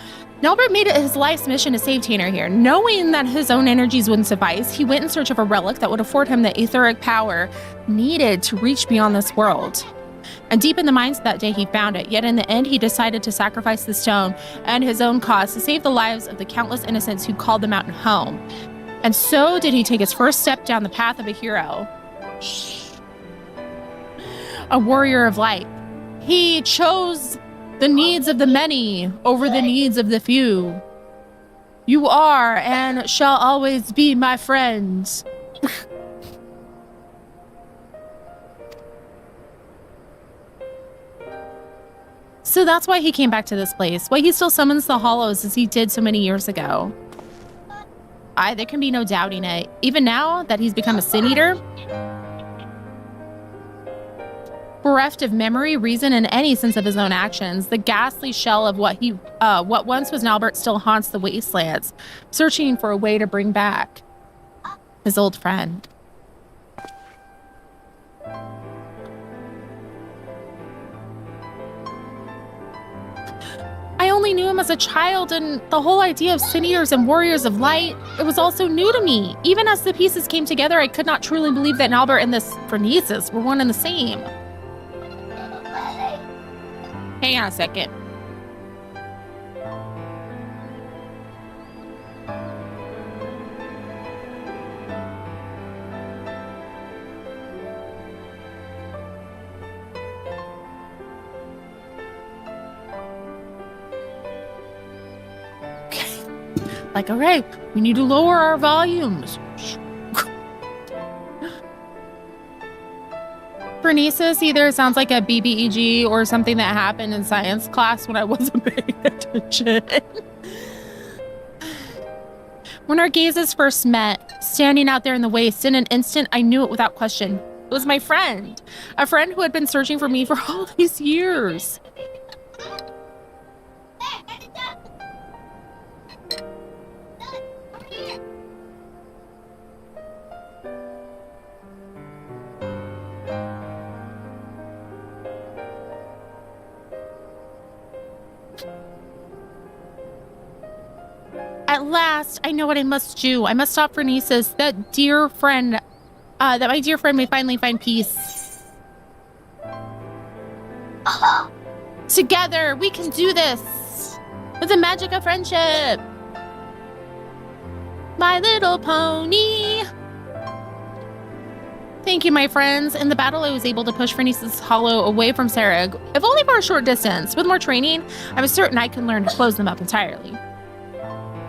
Nalbert made it his life's mission to save Tanner here. Knowing that his own energies wouldn't suffice, he went in search of a relic that would afford him the etheric power needed to reach beyond this world. And deep in the mines that day, he found it. Yet in the end, he decided to sacrifice the stone and his own cause to save the lives of the countless innocents who called the mountain home. And so did he take his first step down the path of a hero. A warrior of light. He chose the needs of the many over the needs of the few. You are and shall always be my friend. So that's why he came back to this place, why he still summons the hollows as he did so many years ago. There can be no doubting it. Even now that he's become a sin eater, bereft of memory, reason, and any sense of his own actions, the ghastly shell of what once was Nalbert still haunts the wastelands, searching for a way to bring back his old friend. I only knew him as a child, and the whole idea of sin eaters and warriors of light, it was also new to me. Even as the pieces came together, I could not truly believe that Nalbert and this Phronesis were one and the same. Hang on a second. Like, all right, we need to lower our volumes. Phronesis either sounds like a BBEG or something that happened in science class when I wasn't paying attention. When our gazes first met, standing out there in the waste, in an instant, I knew it without question. It was my friend. A friend who had been searching for me for all these years. At last, I know what I must do. I must stop Phronesis, that my dear friend may finally find peace. Together, we can do this with the magic of friendship. My Little Pony. Thank you, my friends. In the battle, I was able to push Phronesis Hollow away from Sereg, if only for a short distance. With more training, I was certain I could learn to close them up entirely.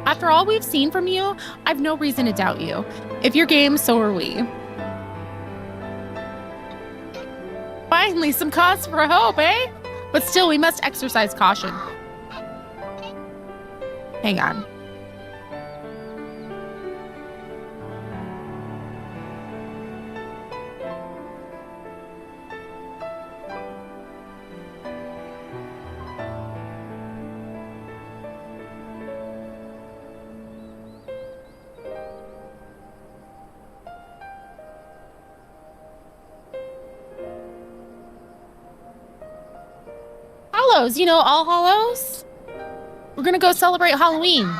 After all we've seen from you, I've no reason to doubt you. If you're game, so are we. Finally, some cause for hope, eh? But still, we must exercise caution. Hang on. Hallows, you know, All Hallows? We're gonna go celebrate Halloween.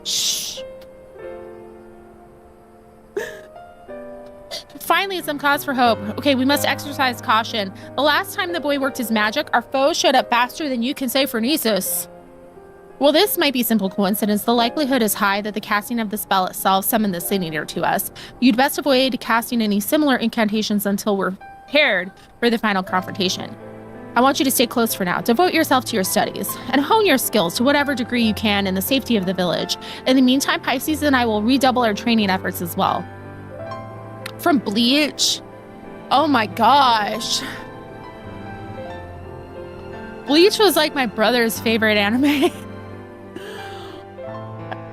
Shh. Finally, some cause for hope. Okay, we must exercise caution. The last time the boy worked his magic, our foe showed up faster than you can say Phronesis. Well, this might be simple coincidence. The likelihood is high that the casting of the spell itself summoned the Sin Eater to us. You'd best avoid casting any similar incantations until we're prepared for the final confrontation. I want you to stay close for now. Devote yourself to your studies and hone your skills to whatever degree you can in the safety of the village. In the meantime, Pisces and I will redouble our training efforts as well. From Bleach? Oh my gosh. Bleach was like my brother's favorite anime.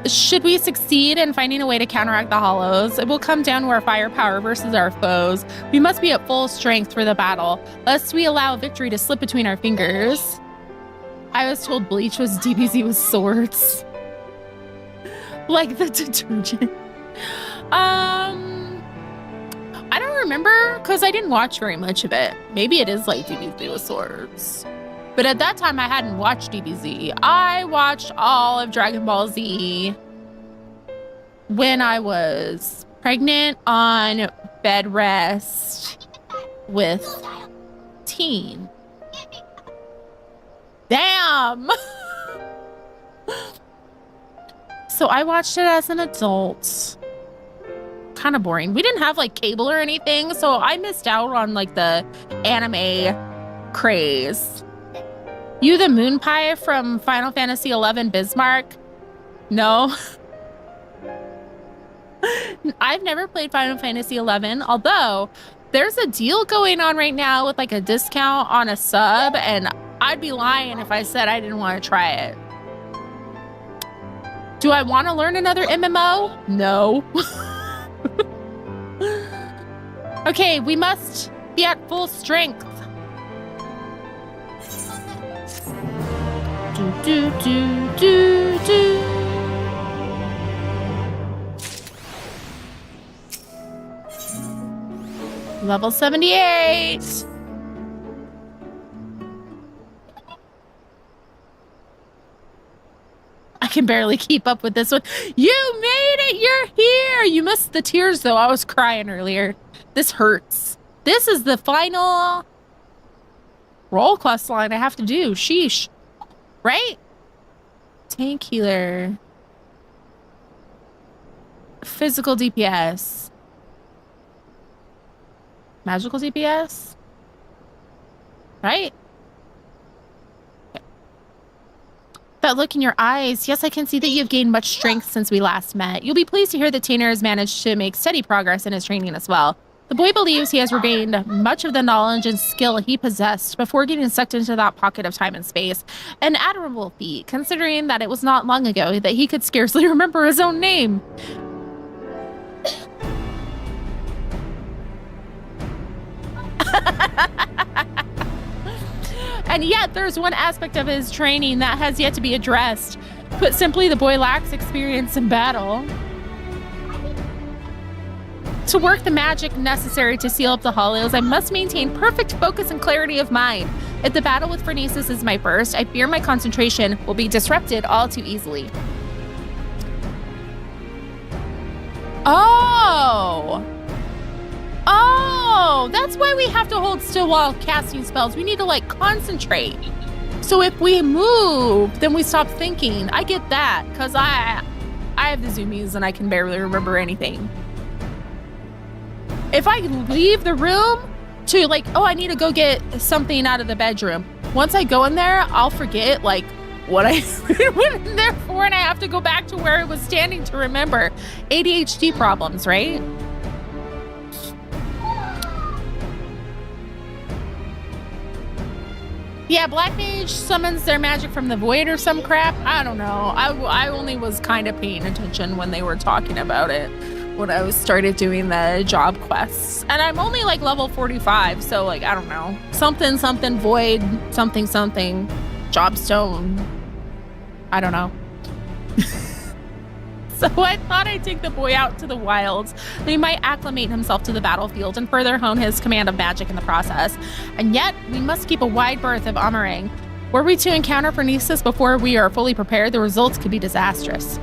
Should we succeed in finding a way to counteract the hollows, it will come down to our firepower versus our foes. We must be at full strength for the battle, lest we allow victory to slip between our fingers. I was told bleach was DBZ with swords. Like the detergent. I don't remember, because I didn't watch very much of it. Maybe it is like DBZ with swords. But at that time, I hadn't watched DBZ. I watched all of Dragon Ball Z when I was pregnant on bed rest with teen. Damn! So I watched it as an adult. Kind of boring. We didn't have like cable or anything, so I missed out on like the anime craze. You the moon pie from Final Fantasy XI Bismarck? No. I've never played Final Fantasy XI, although there's a deal going on right now with like a discount on a sub, and I'd be lying if I said I didn't want to try it. Do I want to learn another MMO? No. Okay, we must be at full strength. Do, do, do, do. Level 78. I can barely keep up with this one. You made it! You're here! You missed the tears, though. I was crying earlier. This hurts. This is the final role quest line I have to do. Sheesh. Right? Tank healer. Physical DPS. Magical DPS? Right? Okay. That look in your eyes. Yes, I can see that you've gained much strength since we last met. You'll be pleased to hear that Tanner has managed to make steady progress in his training as well. The boy believes he has regained much of the knowledge and skill he possessed before getting sucked into that pocket of time and space. An admirable feat, considering that it was not long ago that he could scarcely remember his own name. And yet, there's one aspect of his training that has yet to be addressed. Put simply, the boy lacks experience in battle. To work the magic necessary to seal up the hollows, I must maintain perfect focus and clarity of mind. If the battle with Phronesis is my first, I fear my concentration will be disrupted all too easily. Oh! Oh, that's why we have to hold still while casting spells. We need to like concentrate. So if we move, then we stop thinking. I get that, because I have the zoomies and I can barely remember anything. If I leave the room to like, oh, I need to go get something out of the bedroom. Once I go in there, I'll forget like what I went in there for, and I have to go back to where I was standing to remember. ADHD problems, right? Yeah, Black Mage summons their magic from the void or some crap. I don't know. I only was kind of paying attention when they were talking about it when I started doing the job quests. And I'm only like level 45, so like, I don't know. Something, something, void, something, something, job stone. I don't know. So I thought I'd take the boy out to the wilds. He might acclimate himself to the battlefield and further hone his command of magic in the process. And yet, we must keep a wide berth of armoring. Were we to encounter Phronesis before we are fully prepared, the results could be disastrous.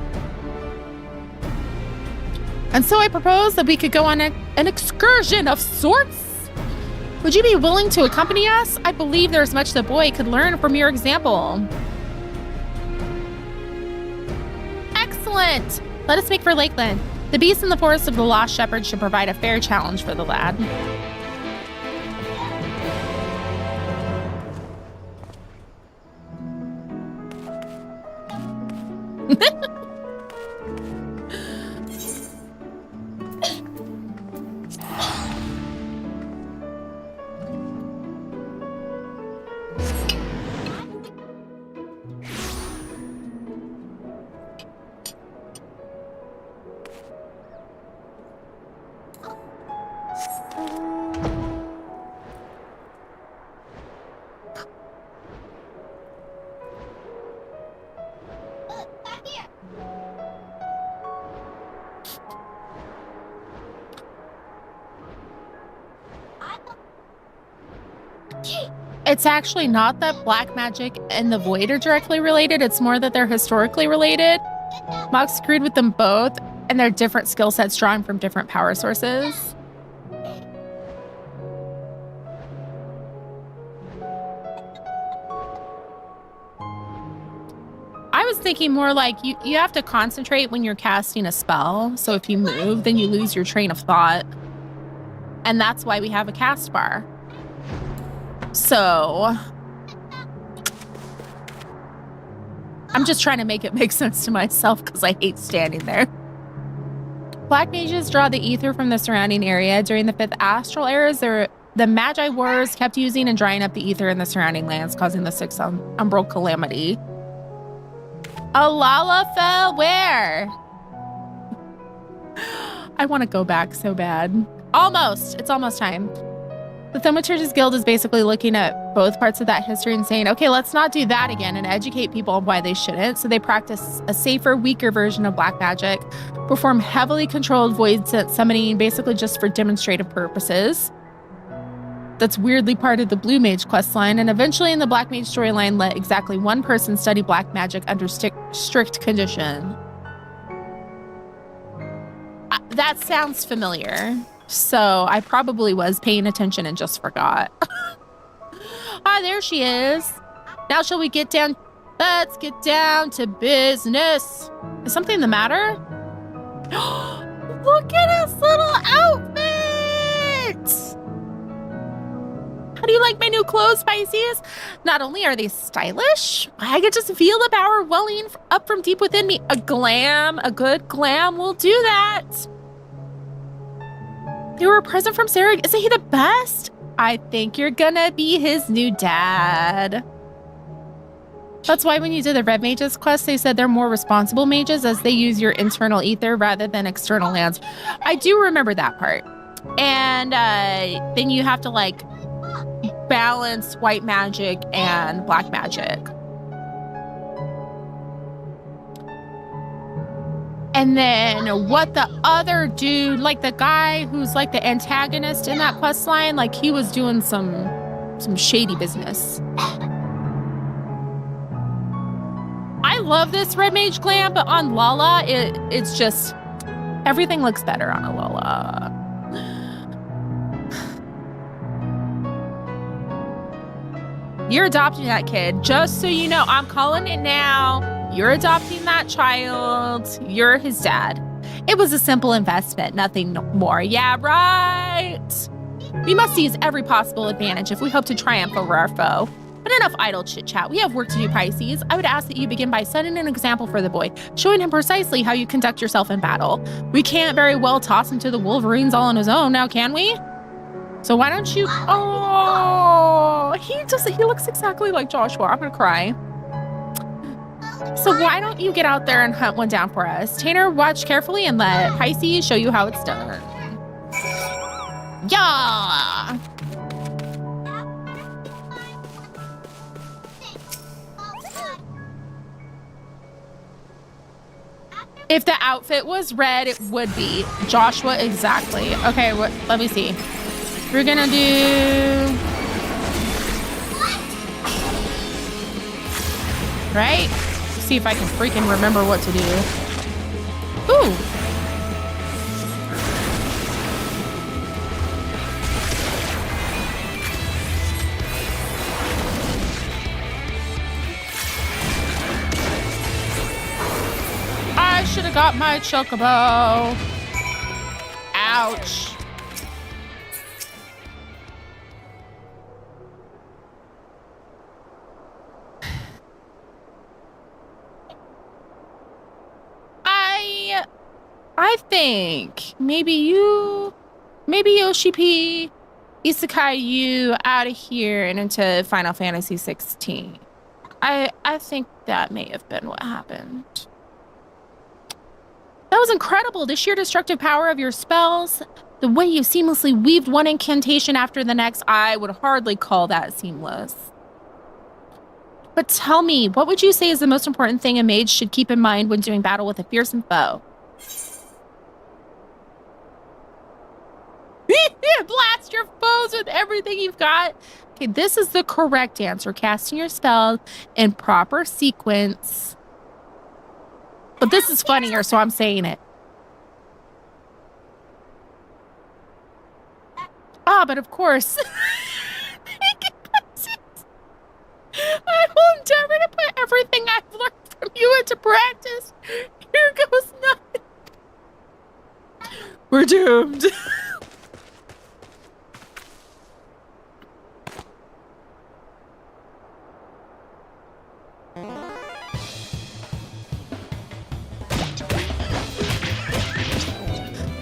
And so I propose that we could go on an excursion of sorts. Would you be willing to accompany us? I believe there's much the boy could learn from your example. Excellent! Let us make for Lakeland. The beasts in the forest of the Lost Shepherd should provide a fair challenge for the lad. It's actually not that black magic and the void are directly related. It's more that they're historically related. Mox agreed with them both, and they're different skill sets drawn from different power sources. I was thinking more like you have to concentrate when you're casting a spell. So if you move, then you lose your train of thought. And that's why we have a cast bar. So I'm just trying to make it make sense to myself because I hate standing there. Black mages draw the ether from the surrounding area. During the 5th astral eras, the Magi Warriors kept using and drying up the ether in the surrounding lands, causing the 6th umbral calamity. Alala fell where? I want to go back so bad. Almost. It's almost time. The Thaumaturge's Guild is basically looking at both parts of that history and saying, okay, let's not do that again and educate people on why they shouldn't. So they practice a safer, weaker version of black magic, perform heavily controlled void summoning basically just for demonstrative purposes. That's weirdly part of the Blue Mage questline, and eventually in the Black Mage storyline let exactly one person study black magic under strict condition. That sounds familiar. So I probably was paying attention and just forgot. Ah, there she is. Now shall we get down? Let's get down to business. Is something the matter? Look at his little outfit. How do you like my new clothes, Pisces? Not only are they stylish, I could just feel the power welling up from deep within me. A good glam will do that. You were a present from Sarah. Isn't he the best? I think you're gonna be his new dad. That's why when you did the Red Mages quest, they said they're more responsible mages as they use your internal ether rather than external lands. I do remember that part. And then you have to like balance white magic and black magic. And then what the other dude, like the guy who's like the antagonist in that quest line, like he was doing some shady business. I love this Red Mage glam, but on Lala, it's just, everything looks better on a Lala. You're adopting that kid. Just so you know, I'm calling it now. You're adopting that child. You're his dad. It was a simple investment, nothing more. Yeah, right. We must seize every possible advantage if we hope to triumph over our foe. But enough idle chit-chat. We have work to do, Pisces. I would ask that you begin by setting an example for the boy, showing him precisely how you conduct yourself in battle. We can't very well toss him to the Wolverines all on his own now, can we? So why don't you... Oh, he looks exactly like Joshua. I'm gonna cry. So why don't you get out there and hunt one down for us? Tanner, watch carefully and let Pisces show you how it's done. Yeah! If the outfit was red, it would be. Joshua, exactly. Okay, let me see. We're gonna do... Right? See if I can freaking remember what to do. Ooh. I should have got my chocobo. Ouch. I think maybe Yoshi P, Isekai you out of here and into Final Fantasy 16. I think that may have been what happened. That was incredible. The sheer destructive power of your spells, the way you seamlessly weaved one incantation after the next, I would hardly call that seamless. But tell me, what would you say is the most important thing a mage should keep in mind when doing battle with a fearsome foe? Blast your foes with everything you've got. Okay, this is the correct answer. Casting your spell in proper sequence. But this is funnier, so I'm saying it. Ah, but of course. I will endeavor to put everything I've learned from you into practice. Here goes nothing. We're doomed.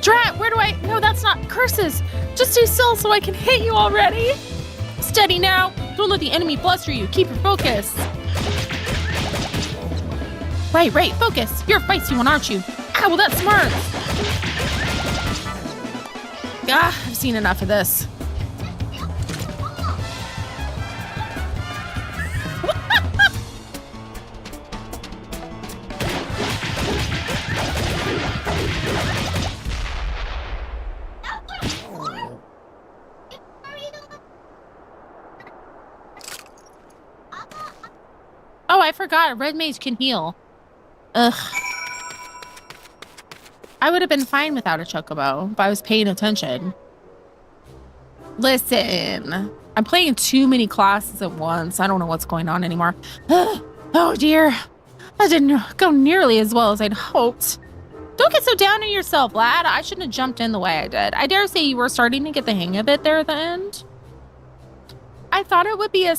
Drat, where do I? No, that's not curses. Just stay still so I can hit you already. Steady now. Don't let the enemy bluster you. Keep your focus. Right, focus. You're a feisty one, aren't you? Ah, well, that's smart. Ah, I've seen enough of this. Oh, I forgot. A red mage can heal. Ugh. I would have been fine without a chocobo if I was paying attention. Listen, I'm playing too many classes at once. I don't know what's going on anymore. Oh dear. That didn't go nearly as well as I'd hoped. Don't get so down on yourself, lad. I shouldn't have jumped in the way I did. I dare say you were starting to get the hang of it there at the end. I thought it would be a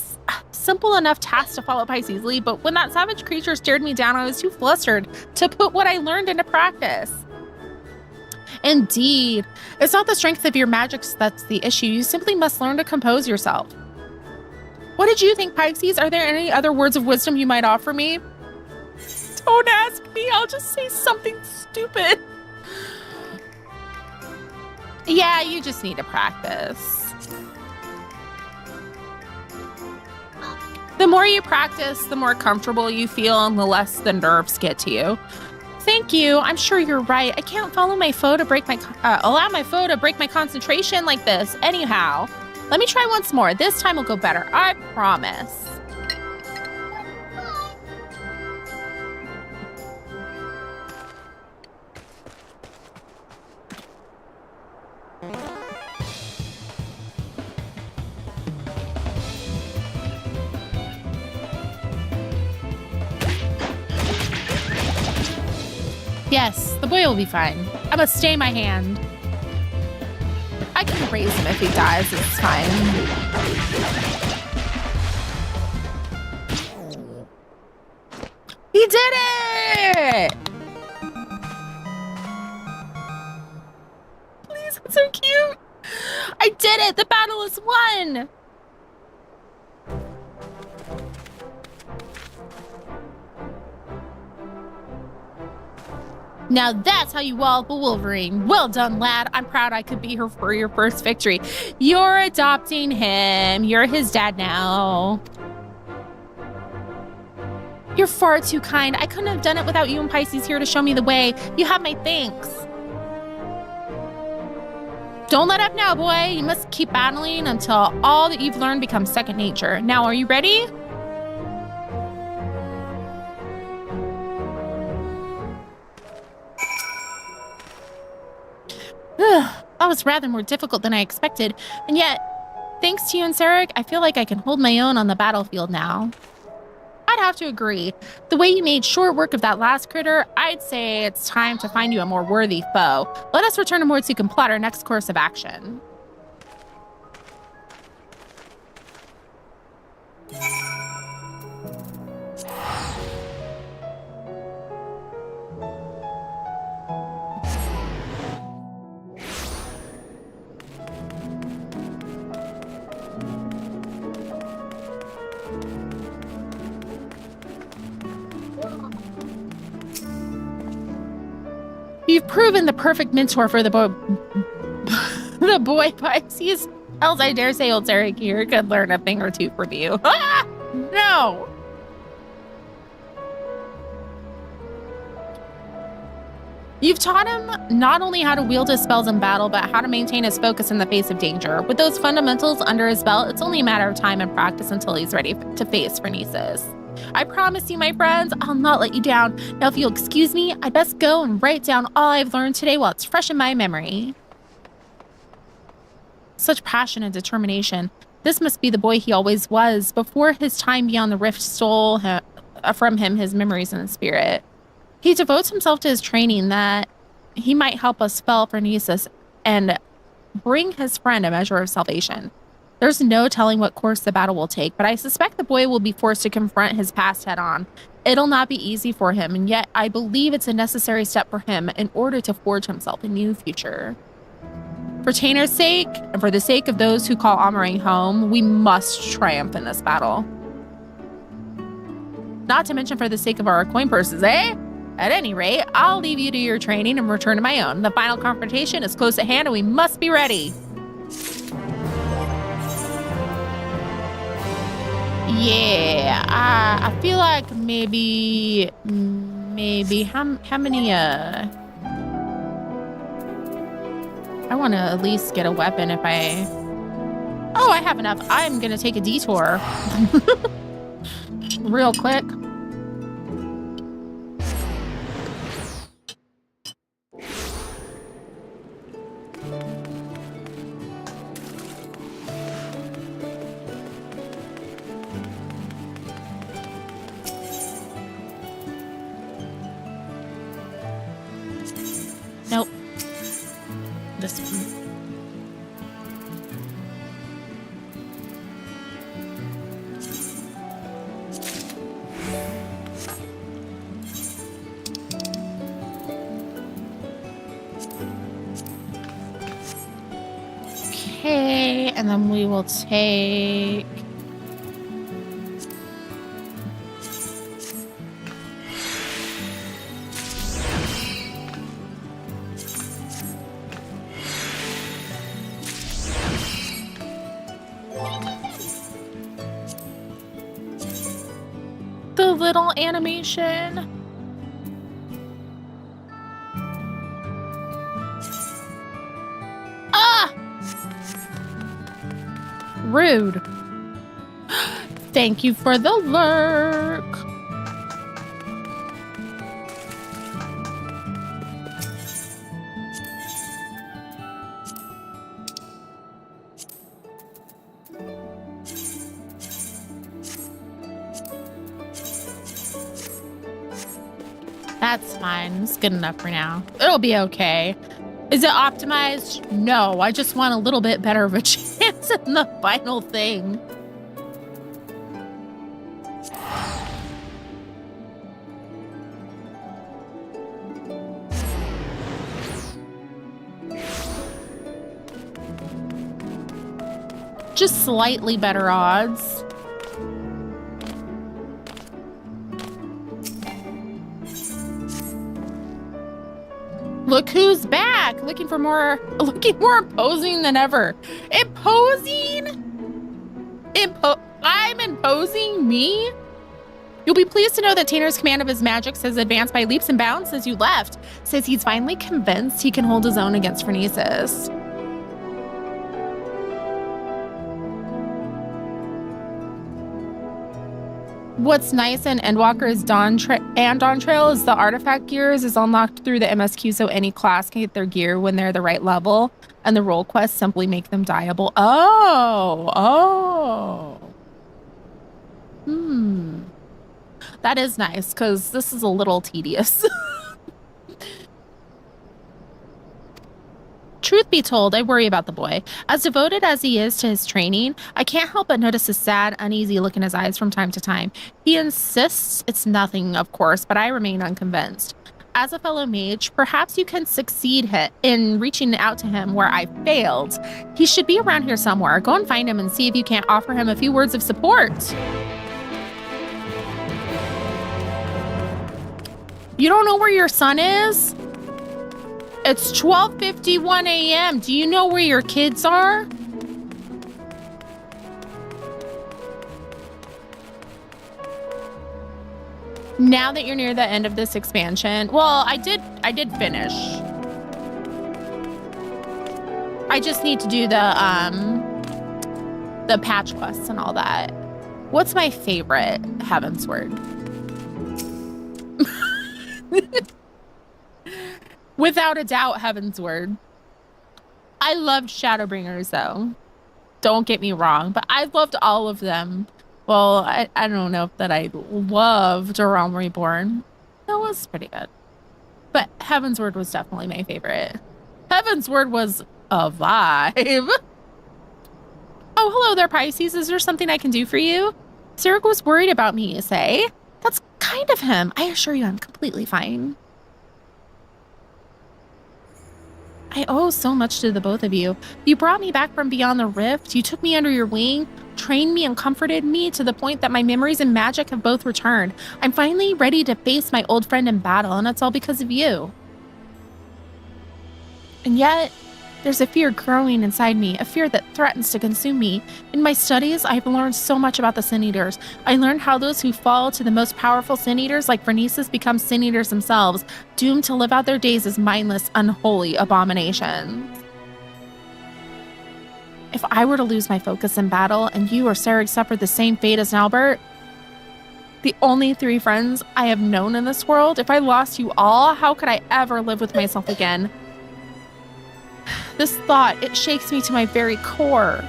simple enough task to follow Pisces' lead, but when that savage creature stared me down, I was too flustered to put what I learned into practice. Indeed. It's not the strength of your magics that's the issue. You simply must learn to compose yourself. What did you think, Pisces? Are there any other words of wisdom you might offer me? Don't ask me. I'll just say something stupid. Yeah, you just need to practice. The more you practice, the more comfortable you feel and the less the nerves get to you. Thank you. I'm sure you're right. I can't follow my foe to break my allow my foe to break my concentration like this. Anyhow, let me try once more. This time will go better. I promise. Yes, the boy will be fine. I must stay my hand. I can raise him if he dies, it's fine. He did it! Please, it's so cute. I did it! The battle is won! Now that's how you wall up a Wolverine. Well done, lad. I'm proud I could be here for your first victory. You're adopting him. You're his dad now. You're far too kind. I couldn't have done it without you and Pisces here to show me the way. You have my thanks. Don't let up now, boy. You must keep battling until all that you've learned becomes second nature. Now, are you ready? That was rather more difficult than I expected, and yet, thanks to you and Sarek, I feel like I can hold my own on the battlefield now. I'd have to agree. The way you made short work of that last critter, I'd say it's time to find you a more worthy foe. Let us return to Mord so you can plot our next course of action. You've proven the perfect mentor for the boy Pisces. Else I dare say old Sarek here could learn a thing or two from you. Ah! No! You've taught him not only how to wield his spells in battle, but how to maintain his focus in the face of danger. With those fundamentals under his belt, it's only a matter of time and practice until he's ready to face Phronesis. I promise you, my friends, I'll not let you down. Now, if you'll excuse me, I'd best go and write down all I've learned today while it's fresh in my memory. Such passion and determination. This must be the boy he always was, before his time beyond the rift stole from him his memories and spirit. He devotes himself to his training that he might help us spell Phronesis and bring his friend a measure of salvation. There's no telling what course the battle will take, but I suspect the boy will be forced to confront his past head-on. It'll not be easy for him, and yet I believe it's a necessary step for him in order to forge himself a new future. For Tainer's sake, and for the sake of those who call Amarang home, we must triumph in this battle. Not to mention for the sake of our coin purses, eh? At any rate, I'll leave you to your training and return to my own. The final confrontation is close at hand, and we must be ready. Yeah, I feel like maybe how many I want to at least get a weapon if I... Oh, I have enough. I'm gonna take a detour real quick. Nope. This one. Okay, and then we will take... the little animation. Ah! Rude. Thank you for the lurk. That's fine. It's good enough for now. It'll be okay. Is it optimized? No, I just want a little bit better of a chance in the final thing. Just slightly better odds. Look who's back! Looking more imposing than ever. Imposing? I'm imposing me? You'll be pleased to know that Tainer's command of his magics has advanced by leaps and bounds since you left. Says he's finally convinced he can hold his own against Phronesis. What's nice in Endwalker's Dawn Trail is the artifact gears is unlocked through the MSQ, so any class can get their gear when they're the right level, and the role quests simply make them dyeable. Oh. That is nice, because this is a little tedious. Truth be told, I worry about the boy. As devoted as he is to his training, I can't help but notice a sad, uneasy look in his eyes from time to time. He insists it's nothing, of course, but I remain unconvinced. As a fellow mage, perhaps you can succeed in reaching out to him where I failed. He should be around here somewhere. Go and find him and see if you can't offer him a few words of support. You don't know where your son is? It's 12:51 a.m. Do you know where your kids are? Now that you're near the end of this expansion, well, I did finish. I just need to do the patch quests and all that. What's my favorite Heavensward? Without a doubt, Heavensward. I loved Shadowbringers though. Don't get me wrong, but I loved all of them. Well, I don't know that I loved A Realm Reborn. That was pretty good. But Heavensward was definitely my favorite. Heavensward was a vibe. Oh, hello there, Pisces. Is there something I can do for you? Sarah was worried about me, you say? That's kind of him. I assure you I'm completely fine. I owe so much to the both of you. You brought me back from beyond the rift. You took me under your wing, trained me and comforted me to the point that my memories and magic have both returned. I'm finally ready to face my old friend in battle, and it's all because of you. And yet, there's a fear growing inside me, a fear that threatens to consume me. In my studies, I've learned so much about the Sin Eaters. I learned how those who fall to the most powerful Sin Eaters, like Vernesis, become Sin Eaters themselves, doomed to live out their days as mindless, unholy abominations. If I were to lose my focus in battle, and you or Sarah suffered the same fate as Albert, the only 3 friends I have known in this world, if I lost you all, how could I ever live with myself again? This thought, it shakes me to my very core.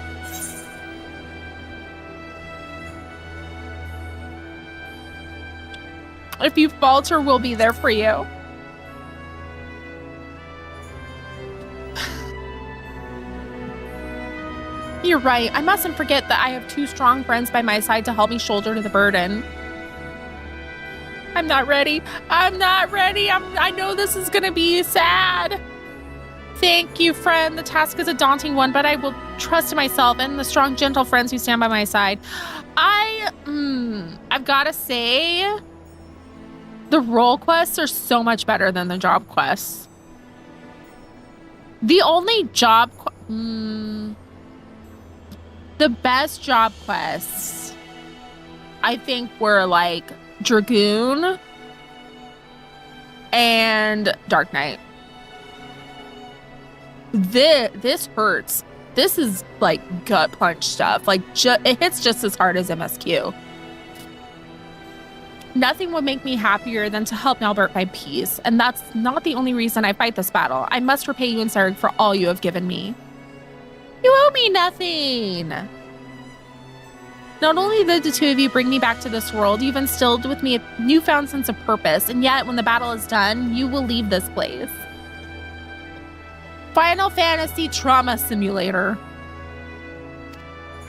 If you falter, we'll be there for you. You're right. I mustn't forget that I have 2 strong friends by my side to help me shoulder the burden. I'm not ready. I'm not ready. I know this is going to be sad. Thank you, friend. The task is a daunting one, but I will trust in myself and the strong, gentle friends who stand by my side. I've got to say, the role quests are so much better than the job quests. The only job... the best job quests, I think, were like Dragoon and Dark Knight. This hurts. This is like gut punch stuff. Like it hits just as hard as MSQ. Nothing would make me happier than to help Albert find peace, and that's not the only reason I fight this battle. I must repay you in Sarg for all you have given me. You owe me nothing. Not only did the 2 of you bring me back to this world, you've instilled with me a newfound sense of purpose, and yet when the battle is done, you will leave this place. Final Fantasy Trauma Simulator.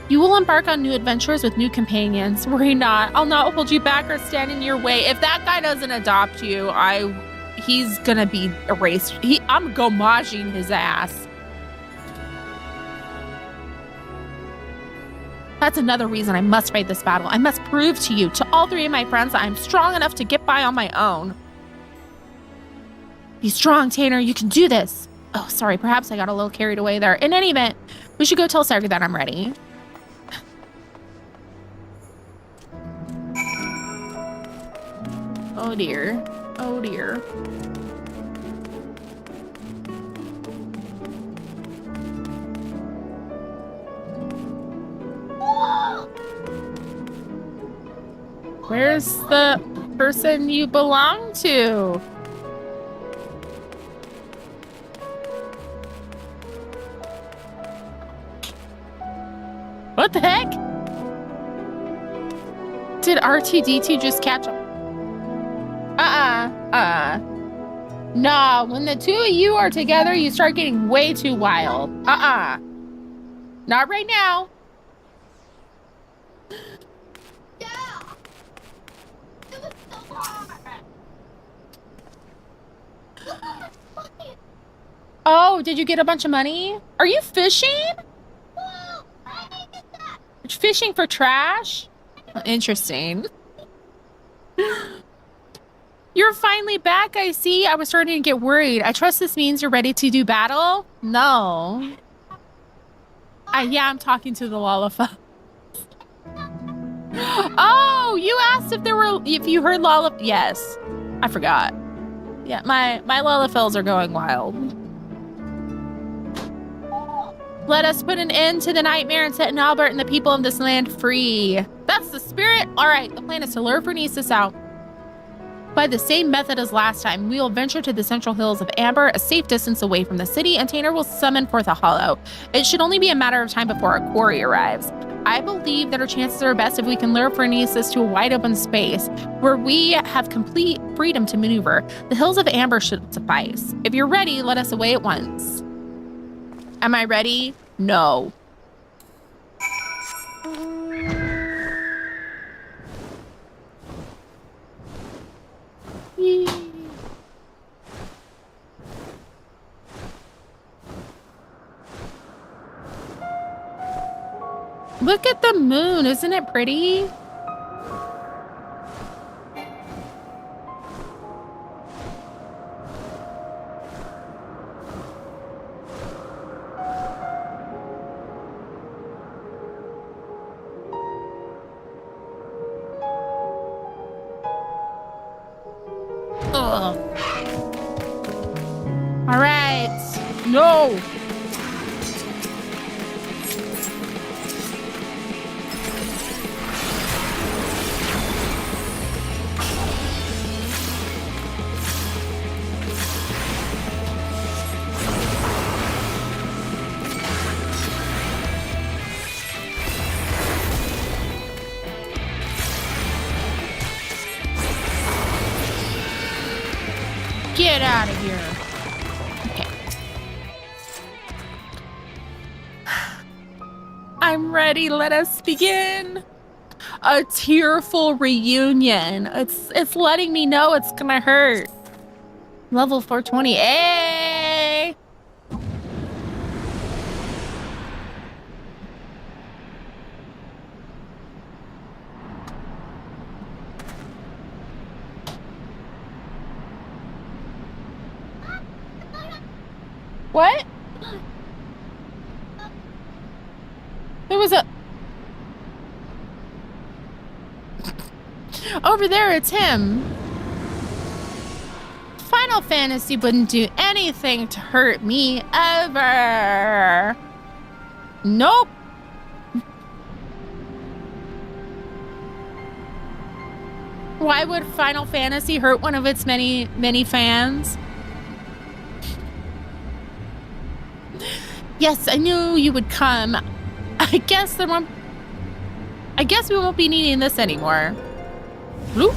You will embark on new adventures with new companions. Worry not. I'll not hold you back or stand in your way. If that guy doesn't adopt you, he's gonna be erased. I'm gomaging his ass. That's another reason I must fight this battle. I must prove to you, to all 3 of my friends, that I'm strong enough to get by on my own. Be strong, Tanner. You can do this. Oh, sorry. Perhaps I got a little carried away there. In any event, we should go tell Sarga that I'm ready. Oh, dear. Oh, dear. Where's the person you belong to? What the heck? Did R2D2 just catch him? No, when the 2 of you are together, you start getting way too wild. Not right now. Yeah. It was so hard. Oh, did you get a bunch of money? Are you fishing? Whoa, I didn't get that. Fishing for trash? Interesting. You're finally back, I see. I was starting to get worried. I trust this means you're ready to do battle? No. Yeah, I'm talking to the Lollipop. Oh, you asked if you heard Lollapalooza. Yes, I forgot. Yeah, my Lollapals are going wild. Let us put an end to the nightmare and set Albert and the people of this land free. That's the spirit. All right, the plan is to lure Bernices out by the same method as last time. We will venture to the central hills of Amber, a safe distance away from the city, and Tanner will summon forth a hollow. It should only be a matter of time before our quarry arrives. I believe that our chances are best if we can lure Bernices to a wide open space where we have complete freedom to maneuver. The hills of Amber should suffice. If you're ready, let us away at once. Am I ready? No. Look at the moon. Isn't it pretty? Ugh. All right. No. Get out of here. Okay. I'm ready. Let us begin. A tearful reunion. It's letting me know it's gonna hurt. Level 420. Hey! What? There was a... Over there, it's him. Final Fantasy wouldn't do anything to hurt me ever. Nope. Why would Final Fantasy hurt one of its many fans? Yes, I knew you would come. I guess we won't be needing this anymore. Bloop.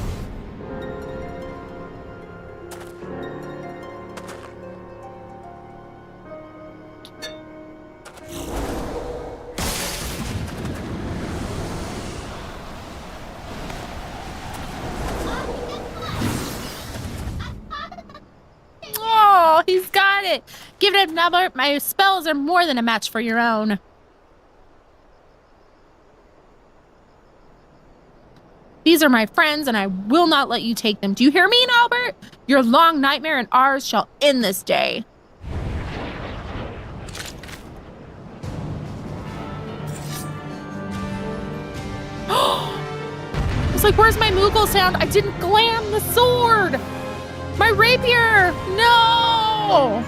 Oh, he's got it. Give it another. My spells are more than a match for your own. These are my friends, and I will not let you take them. Do you hear me, Albert? Your long nightmare and ours shall end this day. It's like, where's my Moogle sound? I didn't glam the sword. My rapier. No.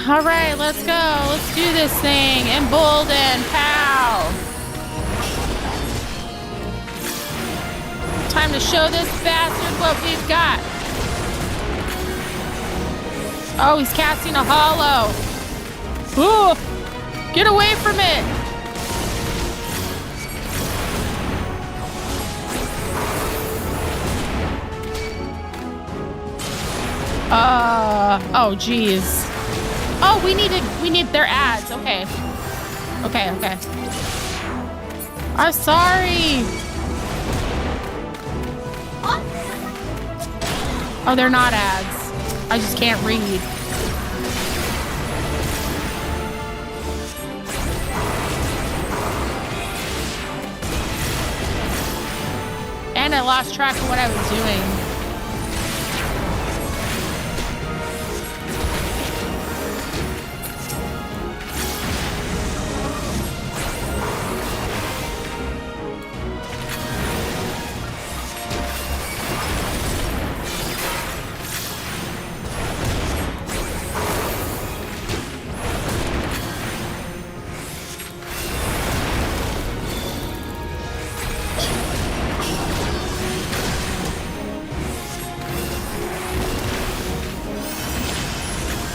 All right, let's go. Let's do this thing. Embolden, pow. Time to show this bastard what we've got. Oh, he's casting a hollow. Ooh, get away from it. Oh, geez. Oh, we need their ads. Okay. Okay. I'm sorry. Oh, they're not ads. I just can't read. And I lost track of what I was doing.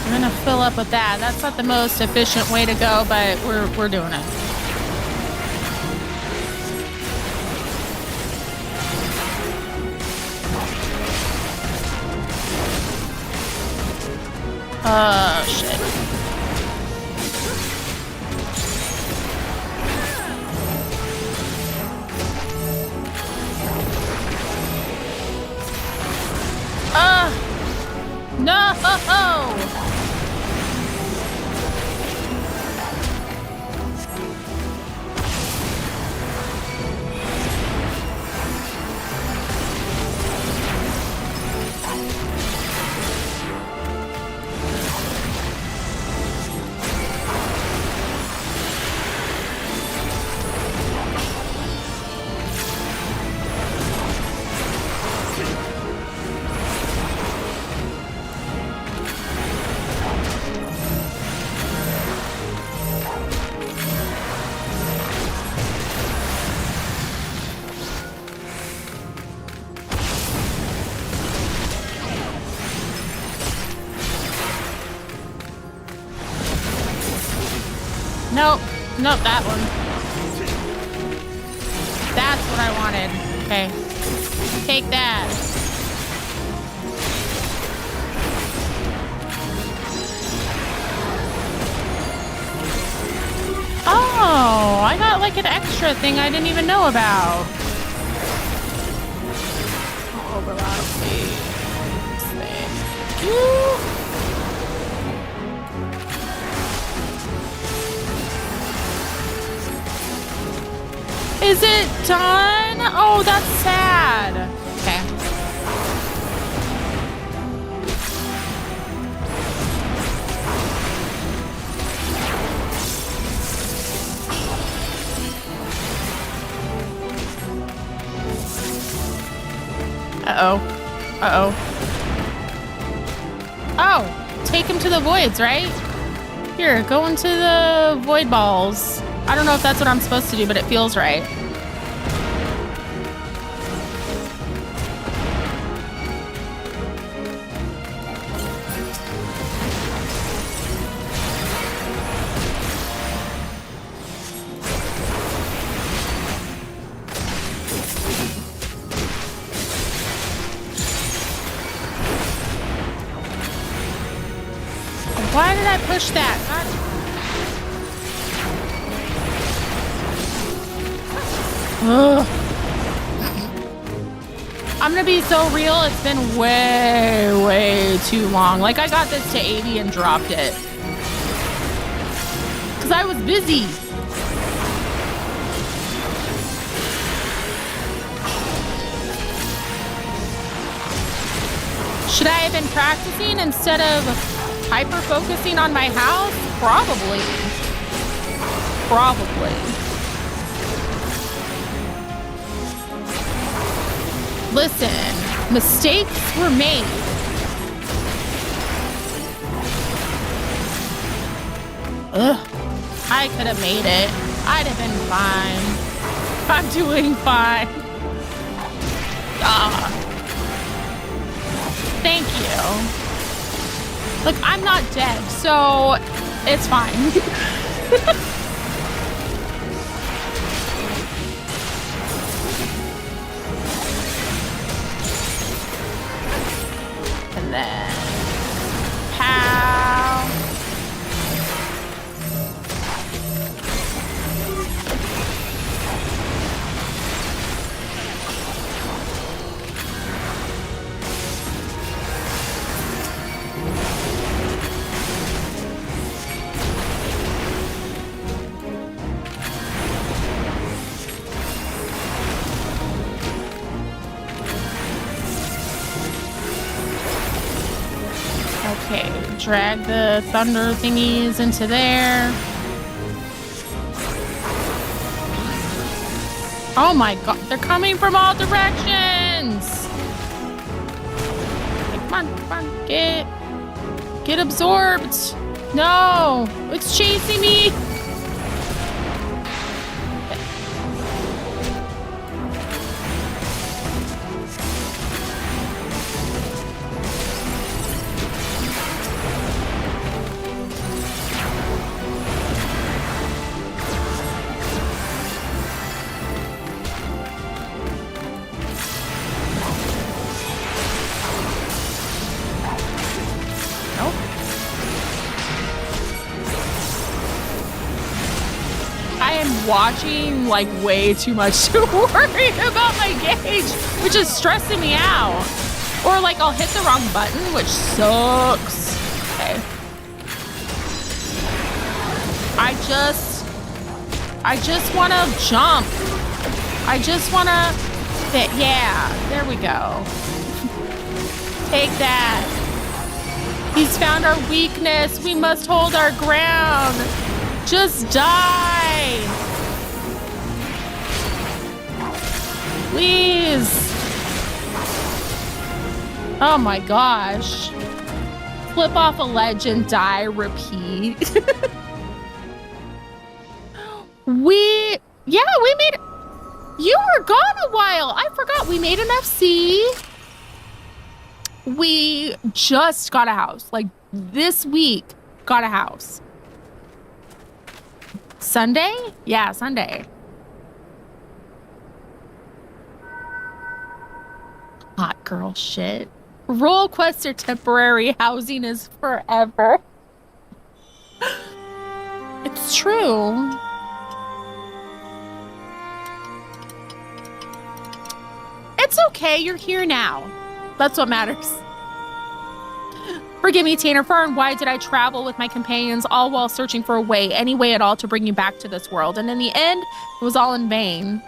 I'm gonna fill up with that. That's not the most efficient way to go, but we're doing it. Oh, shit. No! Nope. Nope, that one. That's what I wanted. Okay. Take that. Oh, I got like an extra thing I didn't even know about. Overlap, please. Thank you. Is it done? Oh, that's sad. Okay. Uh-oh. Uh-oh. Oh, take him to the voids, right? Here, go into the void balls. I don't know if that's what I'm supposed to do, but it feels right. Why did I push that? God. Ugh. I'm gonna be so real, it's been way too long. Like, I got this to 80 and dropped it. Because I was busy. Should I have been practicing instead of hyper-focusing on my house? Probably. Listen, mistakes were made. Ugh, I could have made it. I'd have been fine. I'm doing fine. Ah. Thank you. Look, I'm not dead, so it's fine. And then, pow. Okay, drag the thunder thingies into there. Oh my god, they're coming from all directions! Okay, come on, get absorbed! No, it's chasing me! watching like way too much to worry about my gauge, which is stressing me out. Or like I'll hit the wrong button, which sucks. Okay. I just want to jump. I just want to fit. Yeah, there we go. Take that. He's found our weakness. We must hold our ground. Just die. Please. Oh my gosh. Flip off a ledge and die, repeat. we made, you were gone a while. I forgot we made an FC. We just got a house, like this week, got a house. Sunday? Yeah, Sunday. Hot girl shit. Role quests are temporary, housing is forever. It's true. It's okay, you're here now. That's what matters. Forgive me, Tanner Fern, why did I travel with my companions all while searching for a way, any way at all, to bring you back to this world? And in the end, it was all in vain.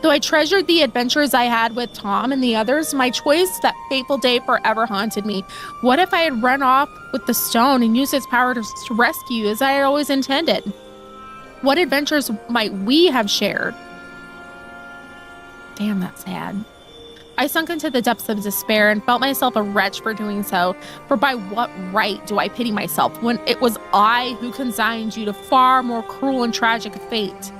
Though I treasured the adventures I had with Tom and the others, my choice that fateful day forever haunted me. What if I had run off with the stone and used its power to rescue you as I had always intended? What adventures might we have shared? Damn, that's sad. I sunk into the depths of despair and felt myself a wretch for doing so. For by what right do I pity myself when it was I who consigned you to far more cruel and tragic a fate?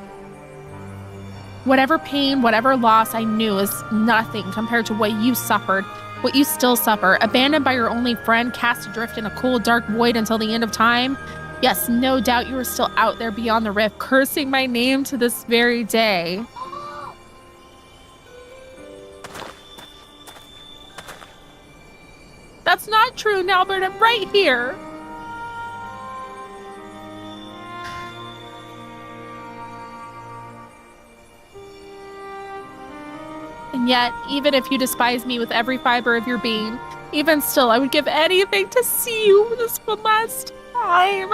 Whatever pain, whatever loss I knew is nothing compared to what you suffered, what you still suffer, abandoned by your only friend, cast adrift in a cold, dark void until the end of time. Yes, no doubt you are still out there beyond the rift, cursing my name to this very day. That's not true, Nalbert. I'm right here. And yet, even if you despise me with every fiber of your being, even still, I would give anything to see you this one last time.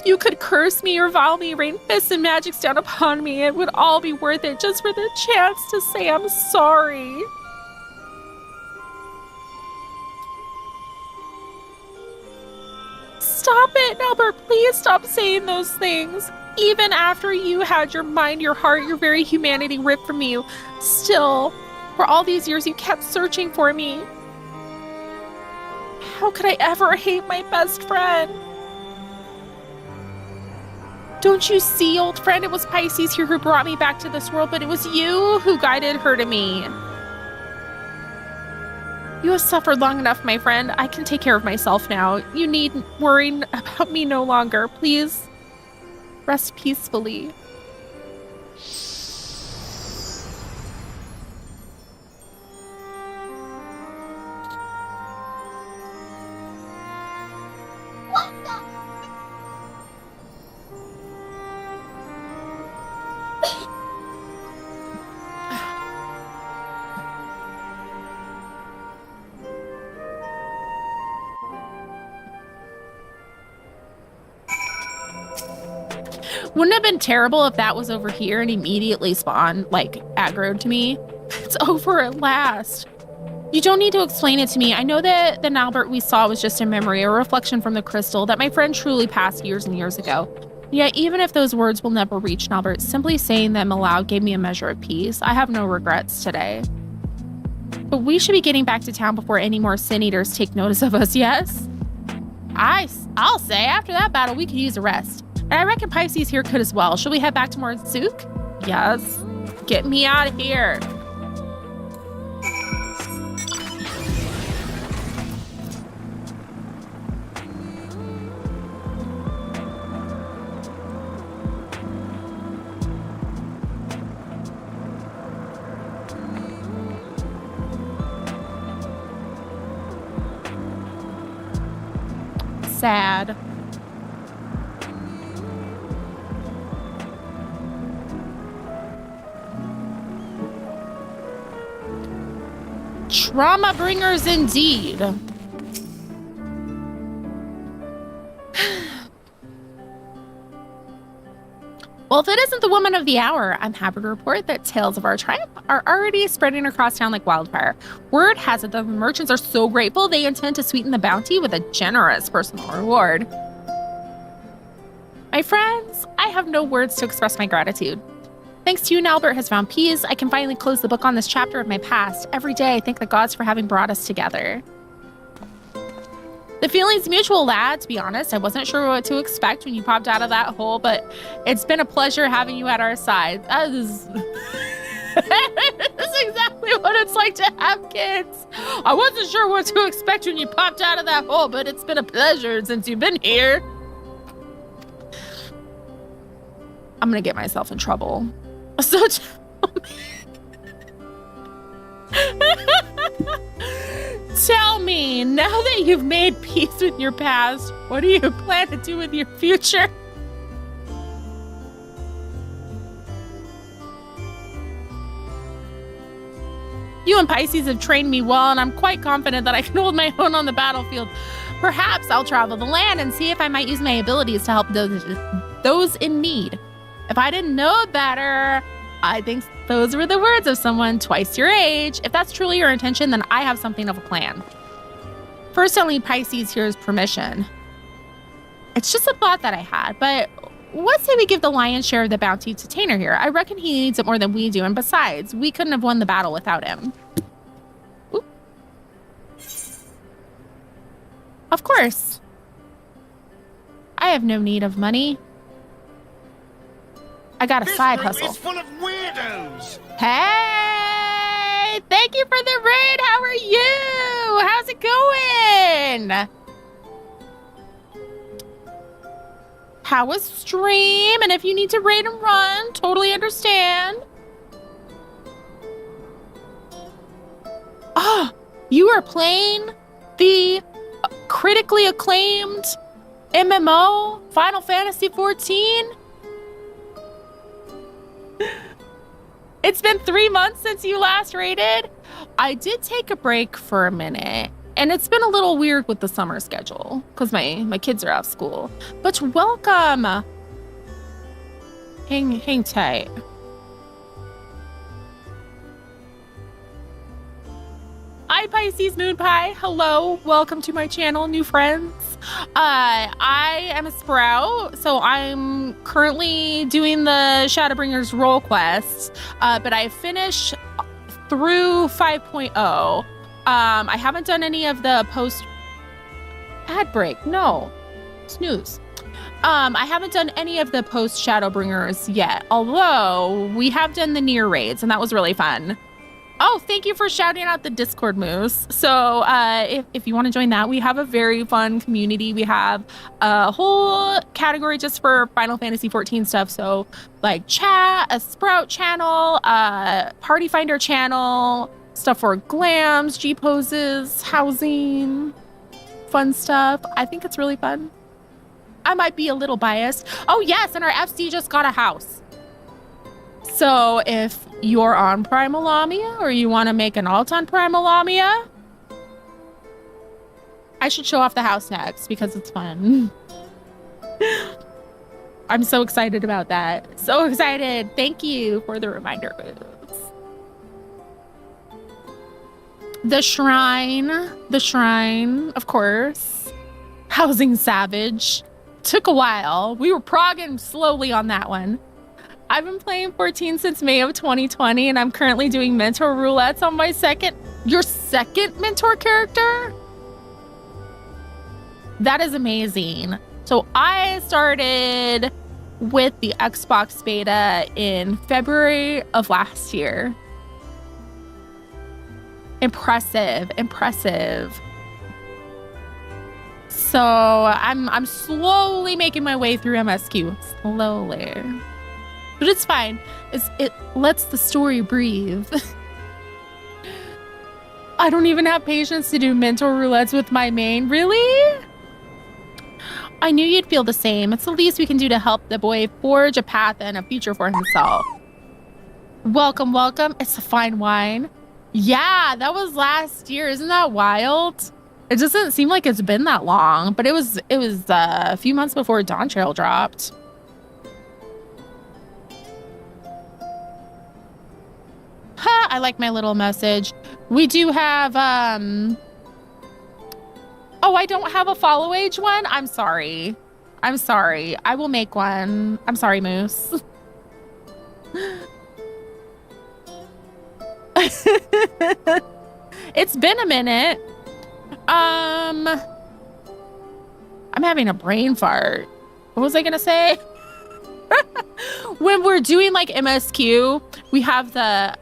You could curse me, revile me, rain fists and magics down upon me. It would all be worth it just for the chance to say I'm sorry. Stop it, Albert. Please stop saying those things. Even after you had your mind, your heart, your very humanity ripped from you, still, for all these years, you kept searching for me. How could I ever hate my best friend? Don't you see, old friend? It was Pisces here who brought me back to this world, but it was you who guided her to me. You have suffered long enough, my friend. I can take care of myself now. You need worry about me no longer. Please, rest peacefully. What the? Wouldn't it have been terrible if that was over here and immediately spawned, like, aggroed to me? It's over at last. You don't need to explain it to me. I know that the Nalbert we saw was just a memory, a reflection from the crystal, that my friend truly passed years and years ago. Yet, even if those words will never reach Nalbert, simply saying them aloud gave me a measure of peace. I have no regrets today. But we should be getting back to town before any more Sin Eaters take notice of us, yes? I'll say, after that battle, we could use a rest. And I reckon Pisces here could as well. Should we head back to Morzuk? Yes. Get me out of here. sad. Trauma bringers indeed. Well, if it isn't the woman of the hour, I'm happy to report that tales of our triumph are already spreading across town like wildfire. Word has it that the merchants are so grateful they intend to sweeten the bounty with a generous personal reward. My friends, I have no words to express my gratitude. Thanks to you, Albert has found peace. I can finally close the book on this chapter of my past. Every day, I thank the gods for having brought us together. The feeling's mutual, lad. To be honest, I wasn't sure what to expect when you popped out of that hole, but it's been a pleasure having you at our side. That is that's exactly what it's like to have kids. I wasn't sure what to expect when you popped out of that hole, but it's been a pleasure since you've been here. I'm gonna get myself in trouble. So tell me, now that you've made peace with your past, what do you plan to do with your future? You and Pisces have trained me well, and I'm quite confident that I can hold my own on the battlefield. Perhaps I'll travel the land and see if I might use my abilities to help those in need. If I didn't know better, I think those were the words of someone twice your age. If that's truly your intention, then I have something of a plan. First, I'll need Pisces here's permission. It's just a thought that I had, but let's say we give the lion's share of the bounty to Tainer here. I reckon he needs it more than we do, and besides, we couldn't have won the battle without him. Ooh. Of course. I have no need of money. I got a side hustle. This room is full of weirdos. Hey! Thank you for the raid! How are you? How's it going? How was stream? And if you need to raid and run, totally understand. Oh, you are playing the critically acclaimed MMO Final Fantasy XIV? It's been 3 months since you last raided. I did take a break for a minute, and it's been a little weird with the summer schedule because my kids are out of school. But welcome. Hang tight. Hi, Pisces Moon Pie. Hello. Welcome to my channel, new friends. I am a Sprout, so I'm currently doing the Shadowbringers role quests, but I finished through 5.0. I haven't done any of the post ad break. No, snooze. I haven't done any of the post Shadowbringers yet, although we have done the near raids, and that was really fun. Oh, thank you for shouting out the Discord, Moose. So if you want to join that, we have a very fun community. We have a whole category just for Final Fantasy XIV stuff. So like chat, a Sprout channel, Party Finder channel, stuff for glams, G-poses, housing, fun stuff. I think it's really fun. I might be a little biased. Oh, yes, and our FC just got a house. So if you're on Primal Lamia or you want to make an alt on Primal Lamia, I should show off the house next because it's fun. I'm so excited about that. So excited. Thank you for the reminder. The shrine, of course. Housing Savage. Took a while. We were progging slowly on that one. I've been playing 14 since May of 2020, and I'm currently doing mentor roulettes on my your second mentor character? That is amazing. So I started with the Xbox beta in February of last year. Impressive. So I'm slowly making my way through MSQ. Slowly. But it's fine. It lets the story breathe. I don't even have patience to do mentor roulettes with my main. Really? I knew you'd feel the same. It's the least we can do to help the boy forge a path and a future for himself. Welcome, welcome. It's a fine wine. Yeah, that was last year. Isn't that wild? It doesn't seem like it's been that long, but it was a few months before Dawn Trail dropped. Ha, I like my little message. We do have, oh, I don't have a follow age one? I'm sorry. I'm sorry. I will make one. I'm sorry, Moose. It's been a minute. I'm having a brain fart. What was I gonna say? When we're doing like MSQ, we have the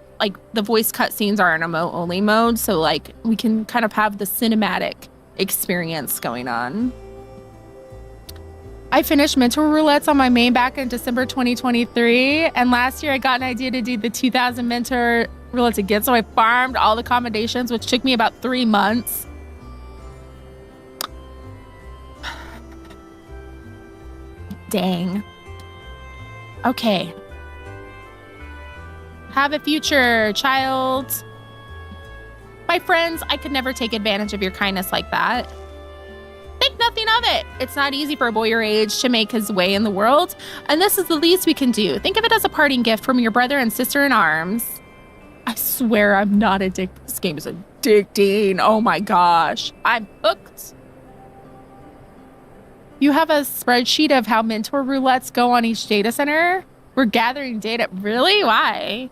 voice cutscenes are in emote only mode, so like we can kind of have the cinematic experience going on. I finished mentor roulettes on my main back in December 2023, and last year I got an idea to do the 2000 mentor roulettes again, so I farmed all the accommodations, which took me about 3 months. Dang. Okay. Have a future, child. My friends, I could never take advantage of your kindness like that. Think nothing of it. It's not easy for a boy your age to make his way in the world, and this is the least we can do. Think of it as a parting gift from your brother and sister in arms. I swear I'm not addicted. This game is addicting. Oh my gosh. I'm hooked. You have a spreadsheet of how mentor roulettes go on each data center? We're gathering data. Really? Why?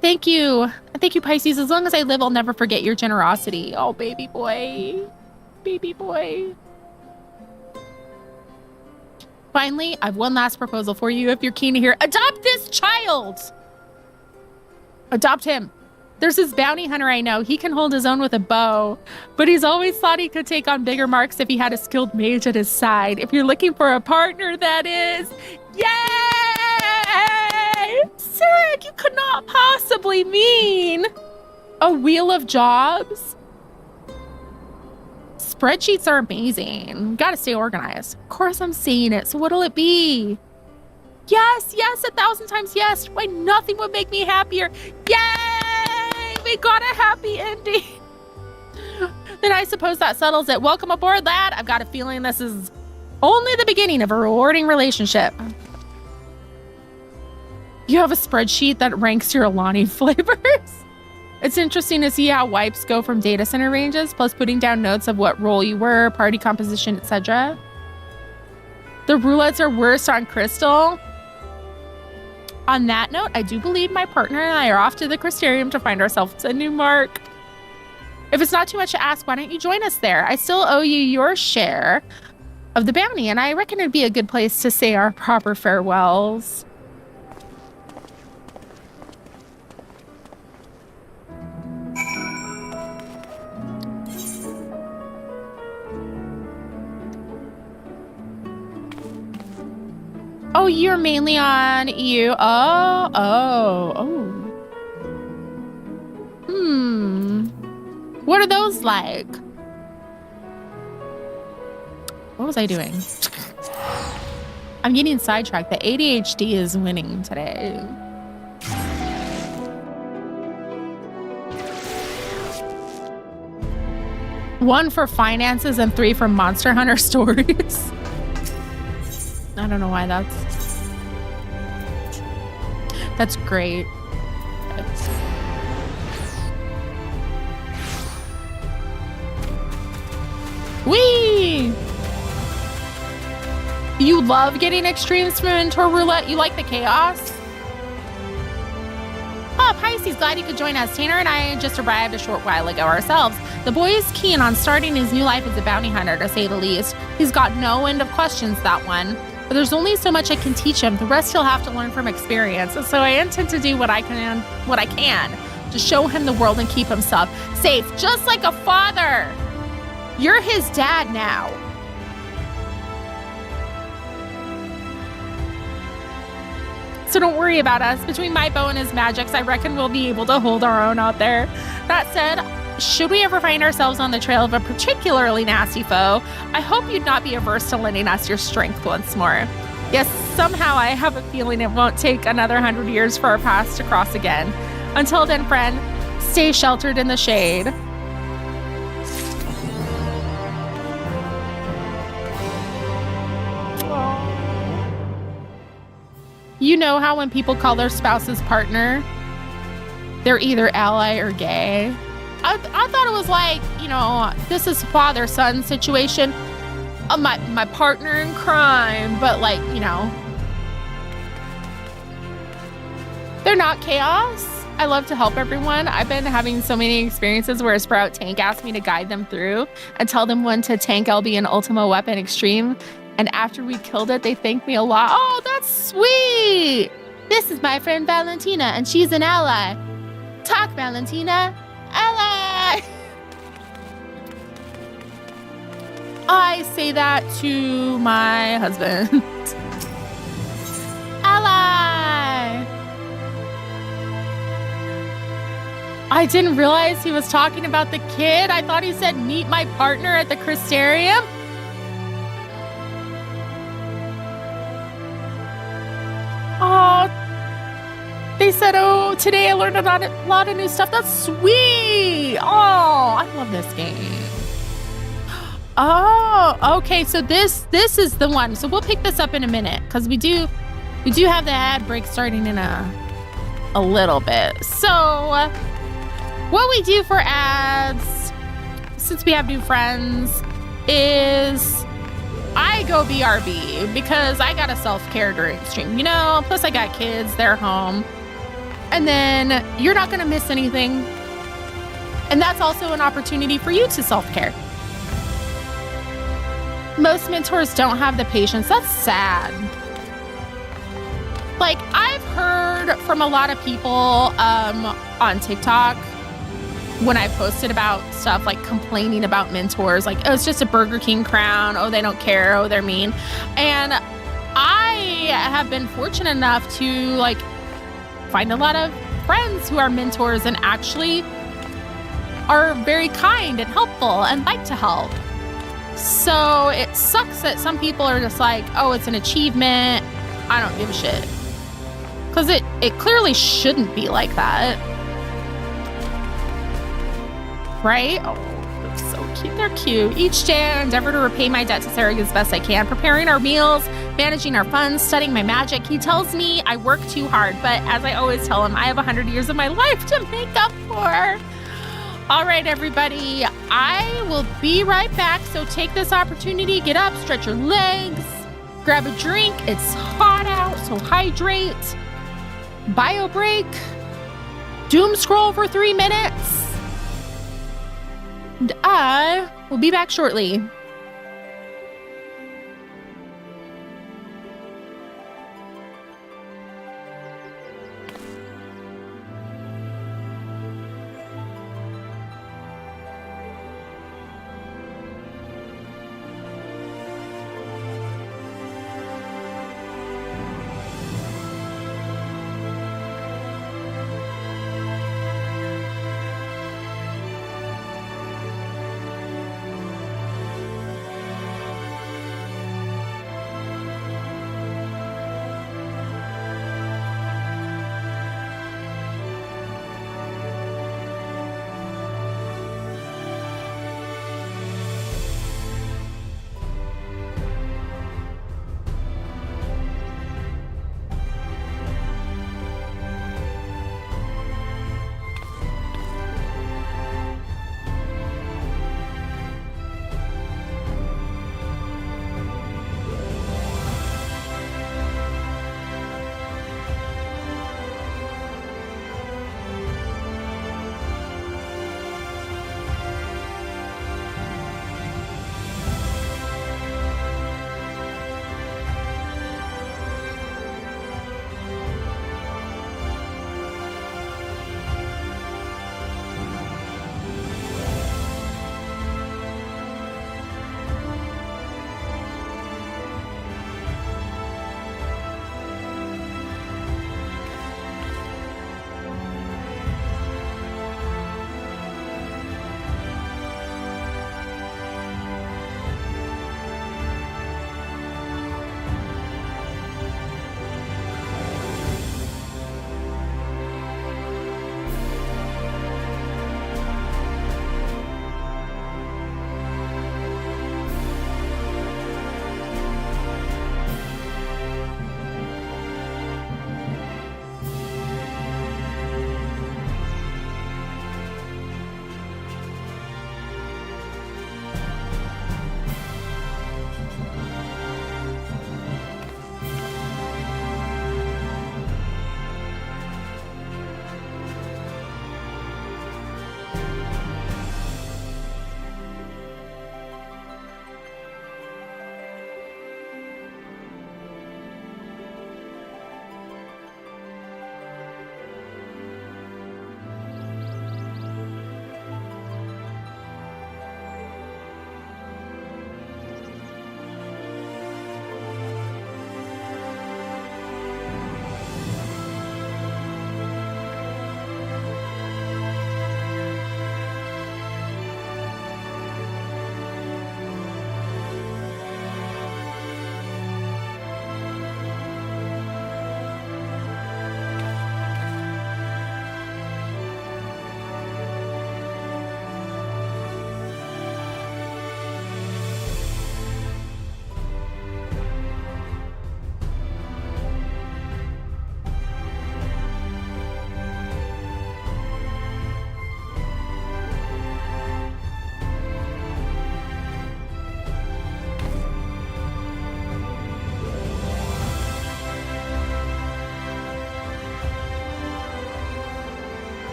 Thank you. Thank you, Pisces. As long as I live, I'll never forget your generosity. Oh, baby boy. Baby boy. Finally, I've one last proposal for you if you're keen to hear. Adopt this child! Adopt him. There's this bounty hunter I know. He can hold his own with a bow, but he's always thought he could take on bigger marks if he had a skilled mage at his side. If you're looking for a partner, that is. Yay! Sick, you could not possibly mean a wheel of jobs. Spreadsheets are amazing. Gotta stay organized. Of course I'm seeing it. So what'll it be? Yes, yes, 1,000 times yes. Why, nothing would make me happier. Yay! We got a happy ending. Then I suppose that settles it. Welcome aboard, lad. I've got a feeling this is only the beginning of a rewarding relationship. You have a spreadsheet that ranks your Alani flavors. It's interesting to see how wipes go from data center ranges, plus putting down notes of what role you were, party composition, etc. The roulettes are worse on Crystal. On that note, I do believe my partner and I are off to the Crystarium to find ourselves a new mark. If it's not too much to ask, why don't you join us there? I still owe you your share of the bounty, and I reckon it'd be a good place to say our proper farewells. Oh, you're mainly on EU. Oh. What are those like? What was I doing? I'm getting sidetracked. The ADHD is winning today. One for finances and 3 for Monster Hunter stories. I don't know why that's great. Whee! You love getting extremes from Mentor Roulette? You like the chaos? Oh, Pisces, glad you could join us. Tanner and I just arrived a short while ago ourselves. The boy is keen on starting his new life as a bounty hunter, to say the least. He's got no end of questions, that one. But there's only so much I can teach him. The rest he'll have to learn from experience. So I intend to do what I can to show him the world and keep himself safe, just like a father. You're his dad now. So don't worry about us. Between my bow and his magics, I reckon we'll be able to hold our own out there. That said, should we ever find ourselves on the trail of a particularly nasty foe, I hope you'd not be averse to lending us your strength once more. Yes, somehow I have a feeling it won't take another 100 years for our paths to cross again. Until then, friend, stay sheltered in the shade. You know how when people call their spouse's partner, they're either ally or gay? I thought it was like, you know, this is father-son situation. My partner in crime, but like, you know, they're not chaos. I love to help everyone. I've been having so many experiences where a Sprout tank asked me to guide them through and tell them when to tank LB and Ultimo Weapon Extreme. And after we killed it, they thanked me a lot. Oh, that's sweet. This is my friend Valentina, and she's an ally. Talk, Valentina. Ally. I say that to my husband. Ally. I didn't realize he was talking about the kid. I thought he said meet my partner at the Crystarium. Oh, they said, oh, today I learned a lot of new stuff. That's sweet. Oh, I love this game. Oh, okay. So this is the one. So we'll pick this up in a minute because we do have the ad break starting in a little bit. So what we do for ads, since we have new friends, is I go BRB because I got a self-care during stream, you know, plus I got kids, they're home. And then you're not going to miss anything. And that's also an opportunity for you to self-care. Most mentors don't have the patience. That's sad. Like, I've heard from a lot of people on TikTok when I posted about stuff like complaining about mentors, like, oh, it's just a Burger King crown. Oh, they don't care. Oh, they're mean. And I have been fortunate enough to like find a lot of friends who are mentors and actually are very kind and helpful and like to help. So it sucks that some people are just like, oh, it's an achievement. I don't give a shit. Because it clearly shouldn't be like that. Right? Oh, they're so cute. They're cute. Each day I endeavor to repay my debt to Sarah as best I can, preparing our meals, managing our funds, studying my magic. He tells me I work too hard, but as I always tell him, I have 100 years of my life to make up for. All right, everybody, I will be right back. So take this opportunity, get up, stretch your legs, grab a drink. It's hot out, so hydrate. Bio break. Doom scroll for 3 minutes. And I will be back shortly.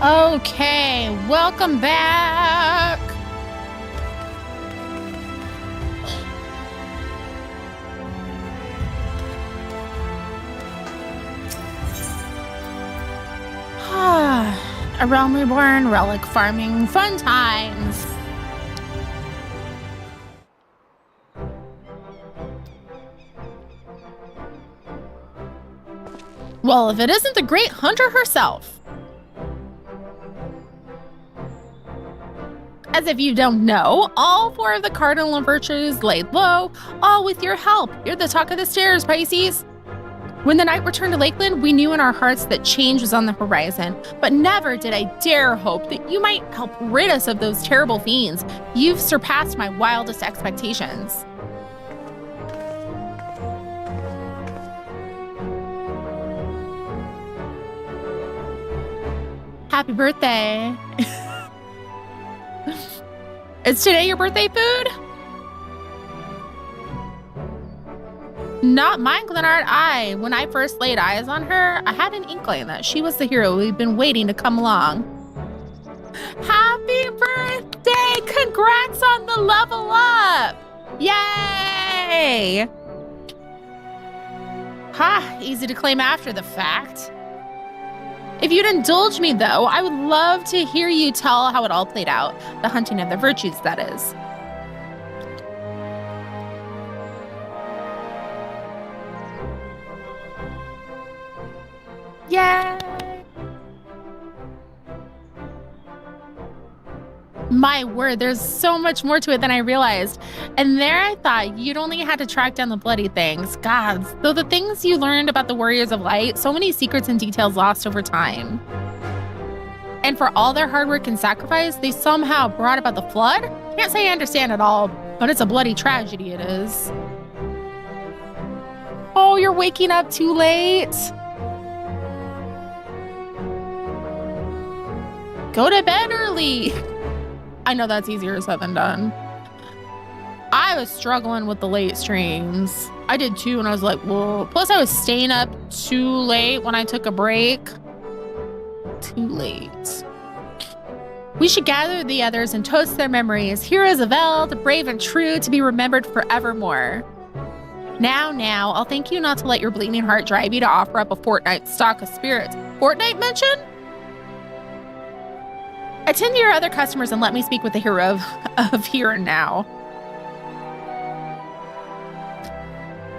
Okay, welcome back. A realm reborn, relic farming, fun times. Well, if it isn't the great hunter herself. As if you don't know, all 4 of the cardinal virtues laid low, all with your help. You're the talk of the stairs, Pisces. When the night returned to Lakeland, we knew in our hearts that change was on the horizon, but never did I dare hope that you might help rid us of those terrible fiends. You've surpassed my wildest expectations. Happy birthday. Is today your birthday food? Not mine, Glenard. When I first laid eyes on her, I had an inkling that she was the hero we've been waiting to come along. Happy birthday! Congrats on the level up! Yay! Ha! Easy to claim after the fact. If you'd indulge me, though, I would love to hear you tell how it all played out. The hunting of the virtues, that is. Yay! My word, there's so much more to it than I realized. And there I thought you'd only had to track down the bloody things. Gods, though the things you learned about the Warriors of Light, so many secrets and details lost over time. And for all their hard work and sacrifice, they somehow brought about the flood? Can't say I understand it all, but it's a bloody tragedy it is. Oh, you're waking up too late. Go to bed early. I know that's easier said than done. I was struggling with the late streams. I did too, and I was like, whoa. Plus, I was staying up too late when I took a break. Too late. We should gather the others and toast their memories. Heroes of Eld, brave and true, to be remembered forevermore. Now, I'll thank you not to let your bleeding heart drive you to offer up a fortnight's stock of spirits. Fortnight mention? Attend to your other customers and let me speak with the hero of here and now.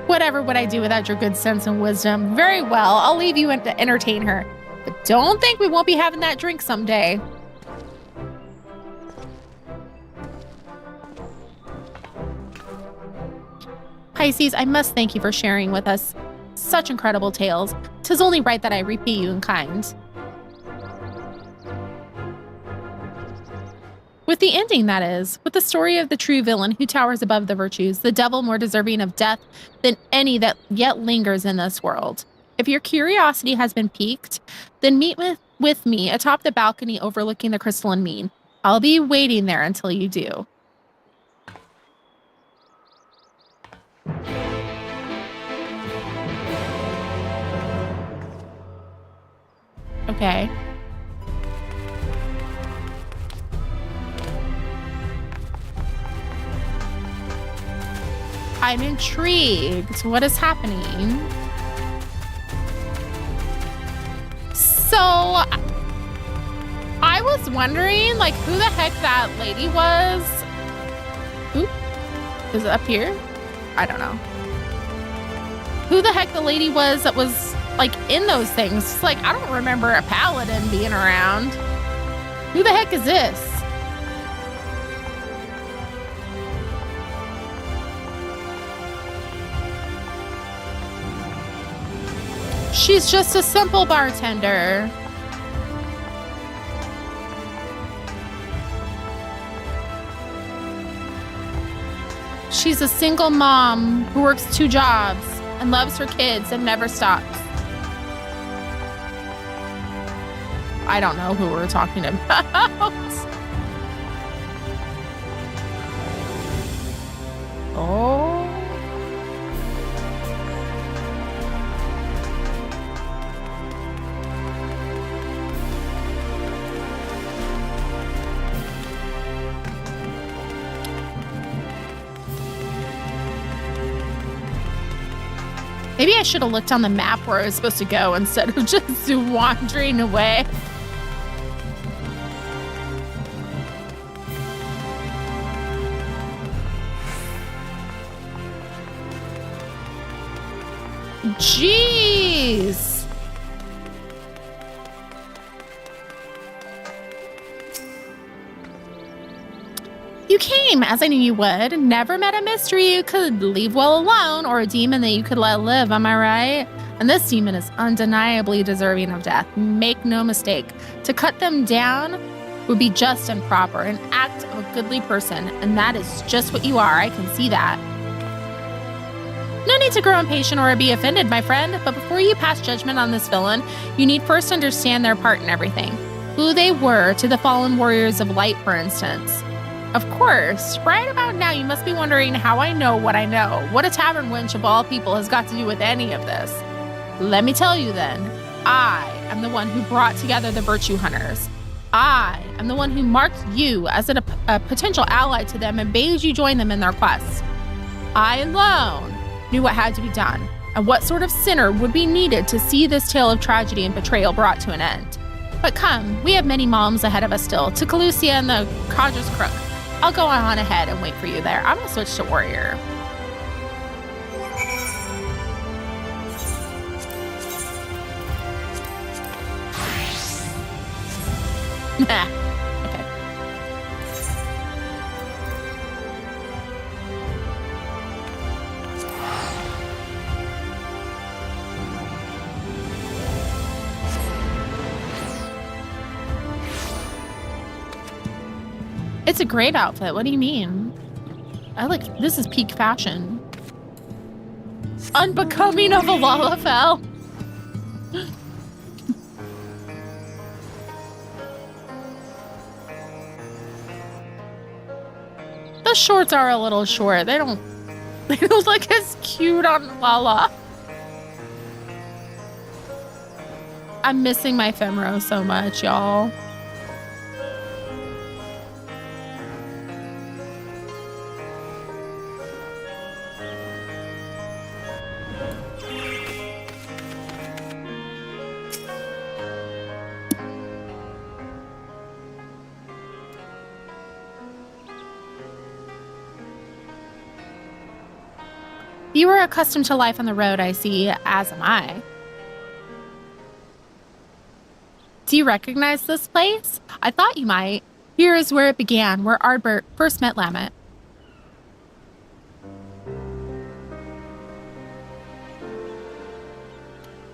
Whatever would I do without your good sense and wisdom? Very well, I'll leave you to entertain her. But don't think we won't be having that drink someday. Pisces, I must thank you for sharing with us such incredible tales. 'Tis only right that I repay you in kind. With the ending, that is, with the story of the true villain who towers above the virtues, the devil more deserving of death than any that yet lingers in this world. If your curiosity has been piqued, then meet with me atop the balcony overlooking the crystalline mean. I'll be waiting there until you do. Okay. I'm intrigued. What is happening? So, I was wondering, like, who the heck that lady was. Oop. Is it up here? I don't know. Who the heck the lady was that was, like, in those things. It's like, I don't remember a paladin being around. Who the heck is this? She's just a simple bartender. She's a single mom who works 2 jobs and loves her kids and never stops. I don't know who we're talking about. Oh. Maybe I should have looked on the map where I was supposed to go instead of just wandering away. Jeez. You came, as I knew you would. Never met a mystery you could leave well alone, or a demon that you could let live, am I right? And this demon is undeniably deserving of death. Make no mistake. To cut them down would be just and proper, an act of a goodly person, and that is just what you are, I can see that. No need to grow impatient or be offended, my friend, but before you pass judgment on this villain, you need first understand their part in everything. Who they were to the fallen warriors of light, for instance. Of course, right about now you must be wondering how I know what I know. What a tavern wench of all people has got to do with any of this. Let me tell you then, I am the one who brought together the virtue hunters. I am the one who marked you as a potential ally to them and bade you join them in their quest. I alone knew what had to be done and what sort of sinner would be needed to see this tale of tragedy and betrayal brought to an end. But come, we have many moms ahead of us still, to Calusia and the Codger's Crook. I'll go on ahead and wait for you there. I'm gonna switch to warrior. Okay. It's a great outfit. What do you mean? This is peak fashion. Unbecoming of a Lalafell. The shorts are a little short. They don't look as cute on Lala. I'm missing my Femro so much, y'all. You are accustomed to life on the road, I see, as am I. Do you recognize this place? I thought you might. Here is where it began, where Ardbert first met Lamet.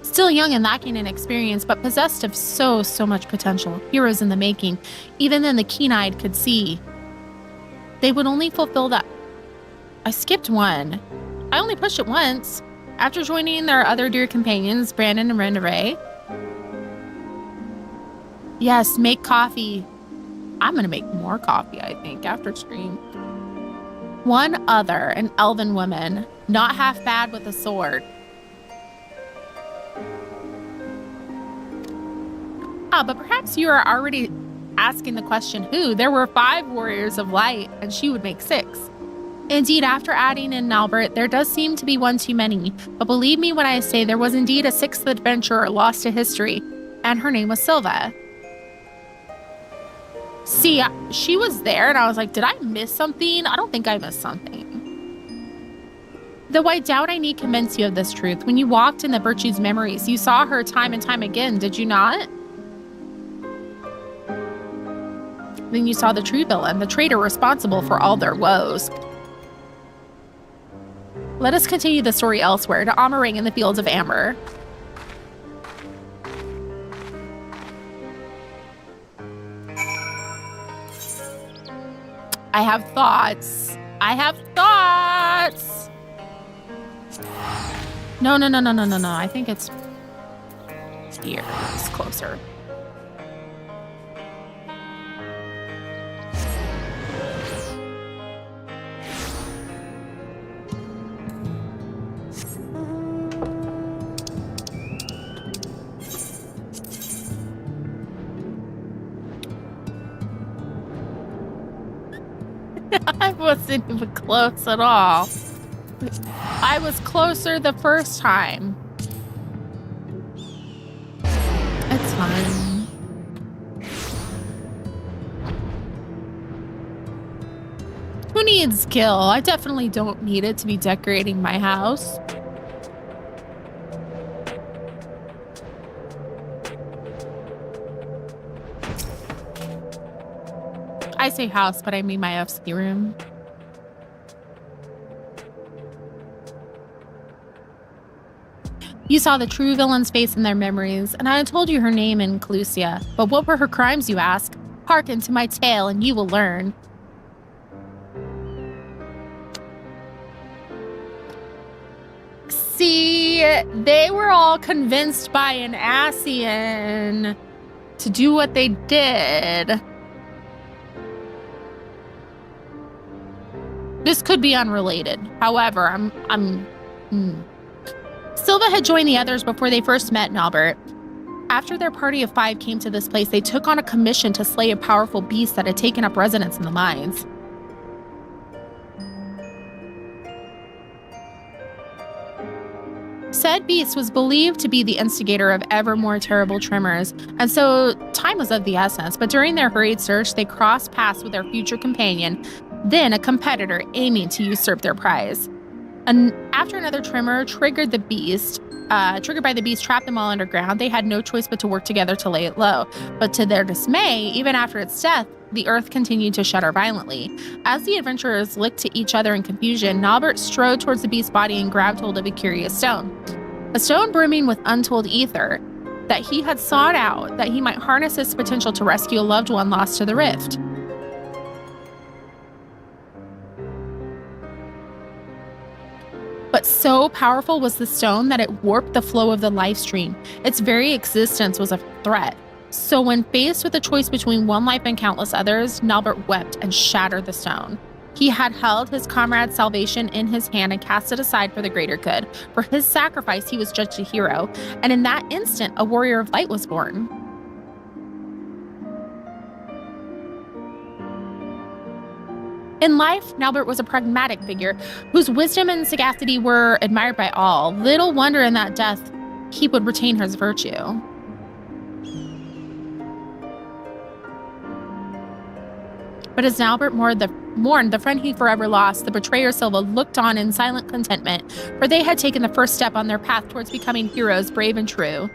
Still young and lacking in experience, but possessed of so much potential. Heroes in the making. Even then the keen-eyed could see. They would only fulfill that. I skipped one. I only pushed it once. After joining their other dear companions, Brandon and Renderay. Yes, make coffee. I'm gonna make more coffee, I think, after stream. One other, an elven woman, not half bad with a sword. But perhaps you are already asking the question who. There were 5 warriors of light, and she would make 6. Indeed, after adding in Albert, there does seem to be one too many. But believe me when I say there was indeed a 6th adventurer lost to history, and her name was Silva. See, she was there, and I was like, did I miss something? I don't think I missed something. Though I doubt I need convince you of this truth. When you walked in the Virtue's memories, you saw her time and time again, did you not? Then you saw the true villain, the traitor responsible for all their woes. Let us continue the story elsewhere, to Amarang in the fields of Amber. I have thoughts. I have thoughts. No. I think it's here. It's closer. I wasn't even close at all. I was closer the first time. It's fine. Who needs skill? I definitely don't need it to be decorating my house. I say house, but I mean my FC room. You saw the true villain's face in their memories, and I had told you her name in Clusia. But what were her crimes, you ask? Hearken to my tale, and you will learn. See, they were all convinced by an Asian to do what they did. This could be unrelated. However, Silva had joined the others before they first met Nalbert. After their party of 5 came to this place, they took on a commission to slay a powerful beast that had taken up residence in the mines. Said beast was believed to be the instigator of ever more terrible tremors, and so time was of the essence. But during their hurried search, they crossed paths with their future companion, then a competitor aiming to usurp their prize. And after another tremor triggered by the beast trapped them all underground, they had no choice but to work together to lay it low. But to their dismay, even after its death, the earth continued to shudder violently. As the adventurers looked to each other in confusion, Nalbert strode towards the beast's body and grabbed hold of a curious stone. A stone brimming with untold ether that he had sought out, that he might harness his potential to rescue a loved one lost to the rift. But so powerful was the stone that it warped the flow of the life stream. Its very existence was a threat. So when faced with a choice between one life and countless others, Nalbert wept and shattered the stone. He had held his comrade's salvation in his hand and cast it aside for the greater good. For his sacrifice, he was judged a hero. And in that instant, a warrior of light was born. In life, Nalbert was a pragmatic figure whose wisdom and sagacity were admired by all. Little wonder in that death he would retain his virtue. But as Nalbert mourned the friend he forever lost, the betrayer Silva looked on in silent contentment, for they had taken the first step on their path towards becoming heroes, brave and true.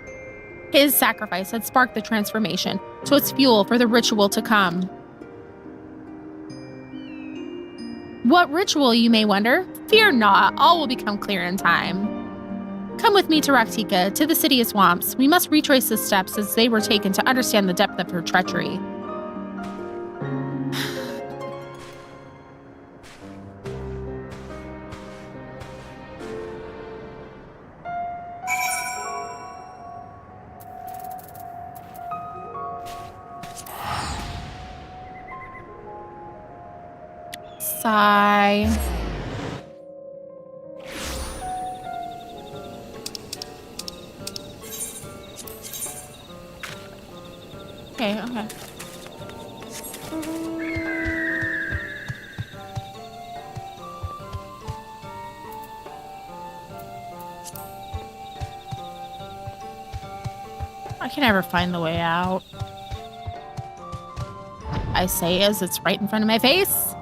His sacrifice had sparked the transformation, so it's fuel for the ritual to come. What ritual, you may wonder? Fear not, all will become clear in time. Come with me to Raktika, to the city of swamps. We must retrace the steps as they were taken to understand the depth of her treachery. Sigh. Okay. I can never find the way out. I say as it's right in front of my face.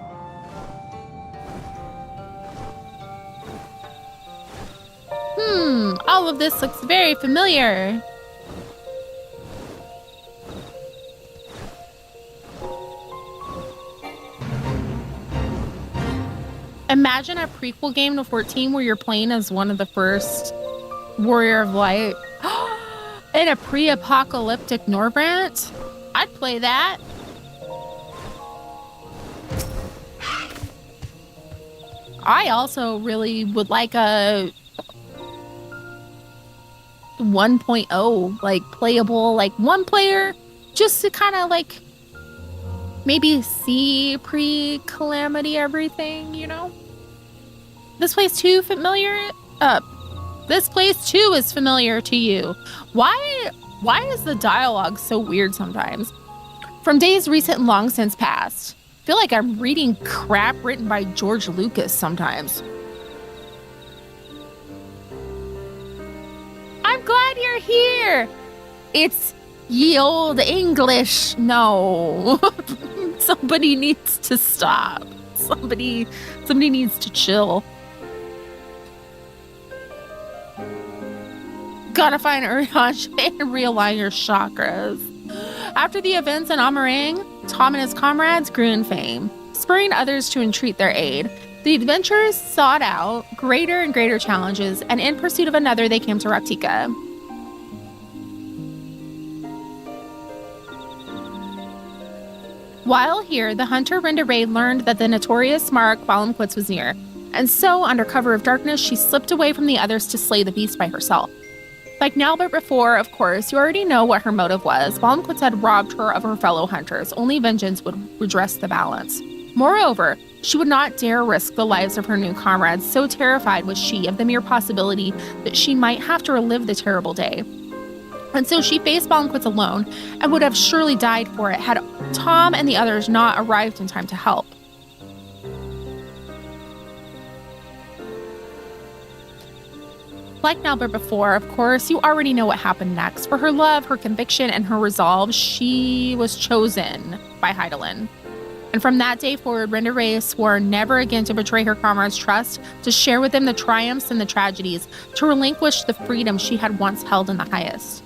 All of this looks very familiar. Imagine a prequel game to 14 where you're playing as one of the first Warrior of Light in a pre-apocalyptic Norbrant. I'd play that. I also really would like a 1.0, like playable, like one player, just to kind of like maybe see pre-calamity everything, you know? This place too familiar? This place too is familiar to you. Why is the dialogue so weird sometimes? From days recent and long since past. I feel like I'm reading crap written by George Lucas sometimes. glad you're here. It's ye old English. No. Somebody needs to stop. Somebody needs to chill. Gotta find Urianger and realign your chakras. After the events in Amarang, Tom and his comrades grew in fame, spurring others to entreat their aid. The adventurers sought out greater and greater challenges, and in pursuit of another, they came to Raktika. While here, the hunter Rindaray learned that the notorious Mark Balamquitz was near, and so, under cover of darkness, she slipped away from the others to slay the beast by herself. Like now but before, of course, you already know what her motive was. Balamquitz had robbed her of her fellow hunters. Only vengeance would redress the balance. Moreover, she would not dare risk the lives of her new comrades, so terrified was she of the mere possibility that she might have to relive the terrible day. And so she faced Balamquitz alone and would have surely died for it had Tom and the others not arrived in time to help. Like now but before, of course, you already know what happened next. For her love, her conviction, and her resolve, she was chosen by Hydaelyn. And from that day forward, Rindaray swore never again to betray her comrades' trust, to share with them the triumphs and the tragedies, to relinquish the freedom she had once held in the highest.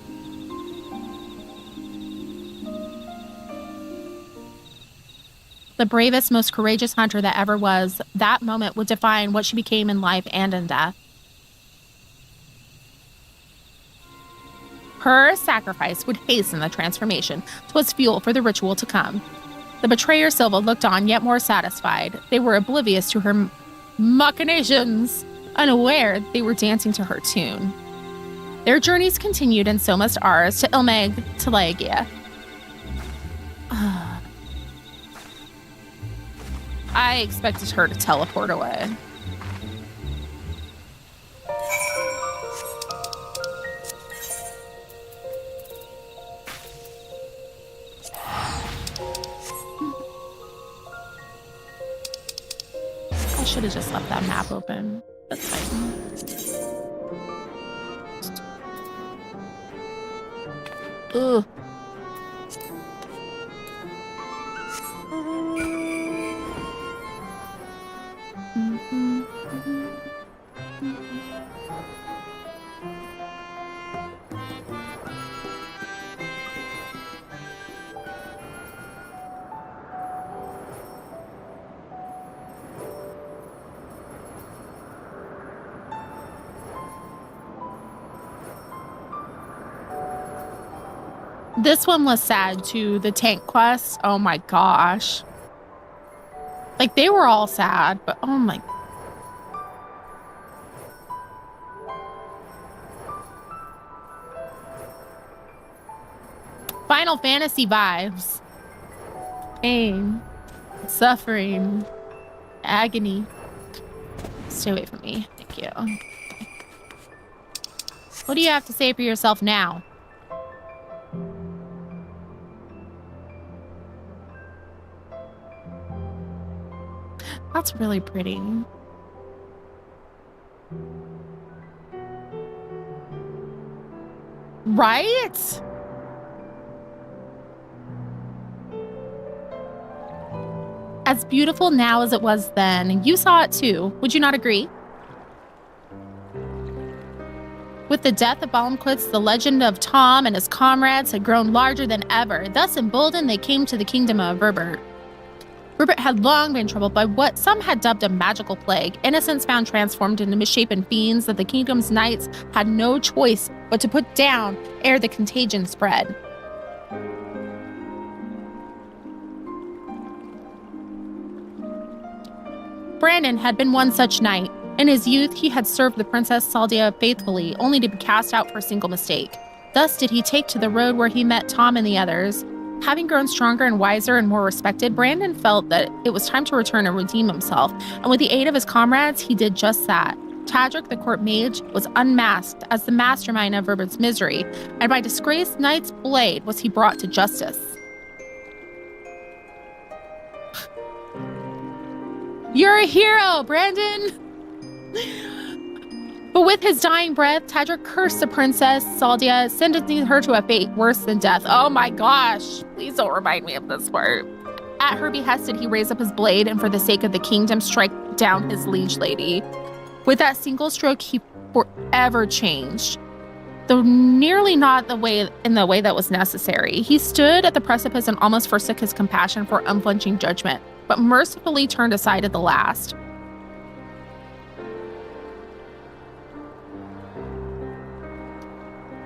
The bravest, most courageous hunter that ever was, that moment would define what she became in life and in death. Her sacrifice would hasten the transformation. 'Twas fuel for the ritual to come. The betrayer Silva looked on, yet more satisfied. They were oblivious to her machinations, unaware they were dancing to her tune. Their journeys continued, and so must ours, to Ilmeg, to Laegia. I expected her to teleport away. I should have just left that map open. That's fine. Ugh. This one was sad too, the tank quest. Oh my gosh. Like, they were all sad, but oh my. Final Fantasy vibes. Pain. Suffering. Agony. Stay away from me. Thank you. What do you have to say for yourself now? That's really pretty. Right? As beautiful now as it was then, you saw it too. Would you not agree? With the death of Balamquitz, the legend of Tom and his comrades had grown larger than ever. Thus emboldened, they came to the kingdom of Rupert. Rupert had long been troubled by what some had dubbed a magical plague, innocents found transformed into misshapen fiends that the kingdom's knights had no choice but to put down ere the contagion spread. Brandon had been one such knight. In his youth, he had served the Princess Saldia faithfully, only to be cast out for a single mistake. Thus did he take to the road where he met Tom and the others. Having grown stronger and wiser and more respected, Brandon felt that it was time to return and redeem himself, and with the aid of his comrades, he did just that. Tadric, the court mage, was unmasked as the mastermind of Rupert's misery, and by disgraced knight's blade was he brought to justice. You're a hero, Brandon! But with his dying breath, Tadric cursed the princess, Saldia, sentencing her to a fate worse than death. Oh my gosh. Please don't remind me of this part. At her behest did he raise up his blade and for the sake of the kingdom strike down his liege lady. With that single stroke, he forever changed, though nearly not in the way that was necessary. He stood at the precipice and almost forsook his compassion for unflinching judgment, but mercifully turned aside at the last.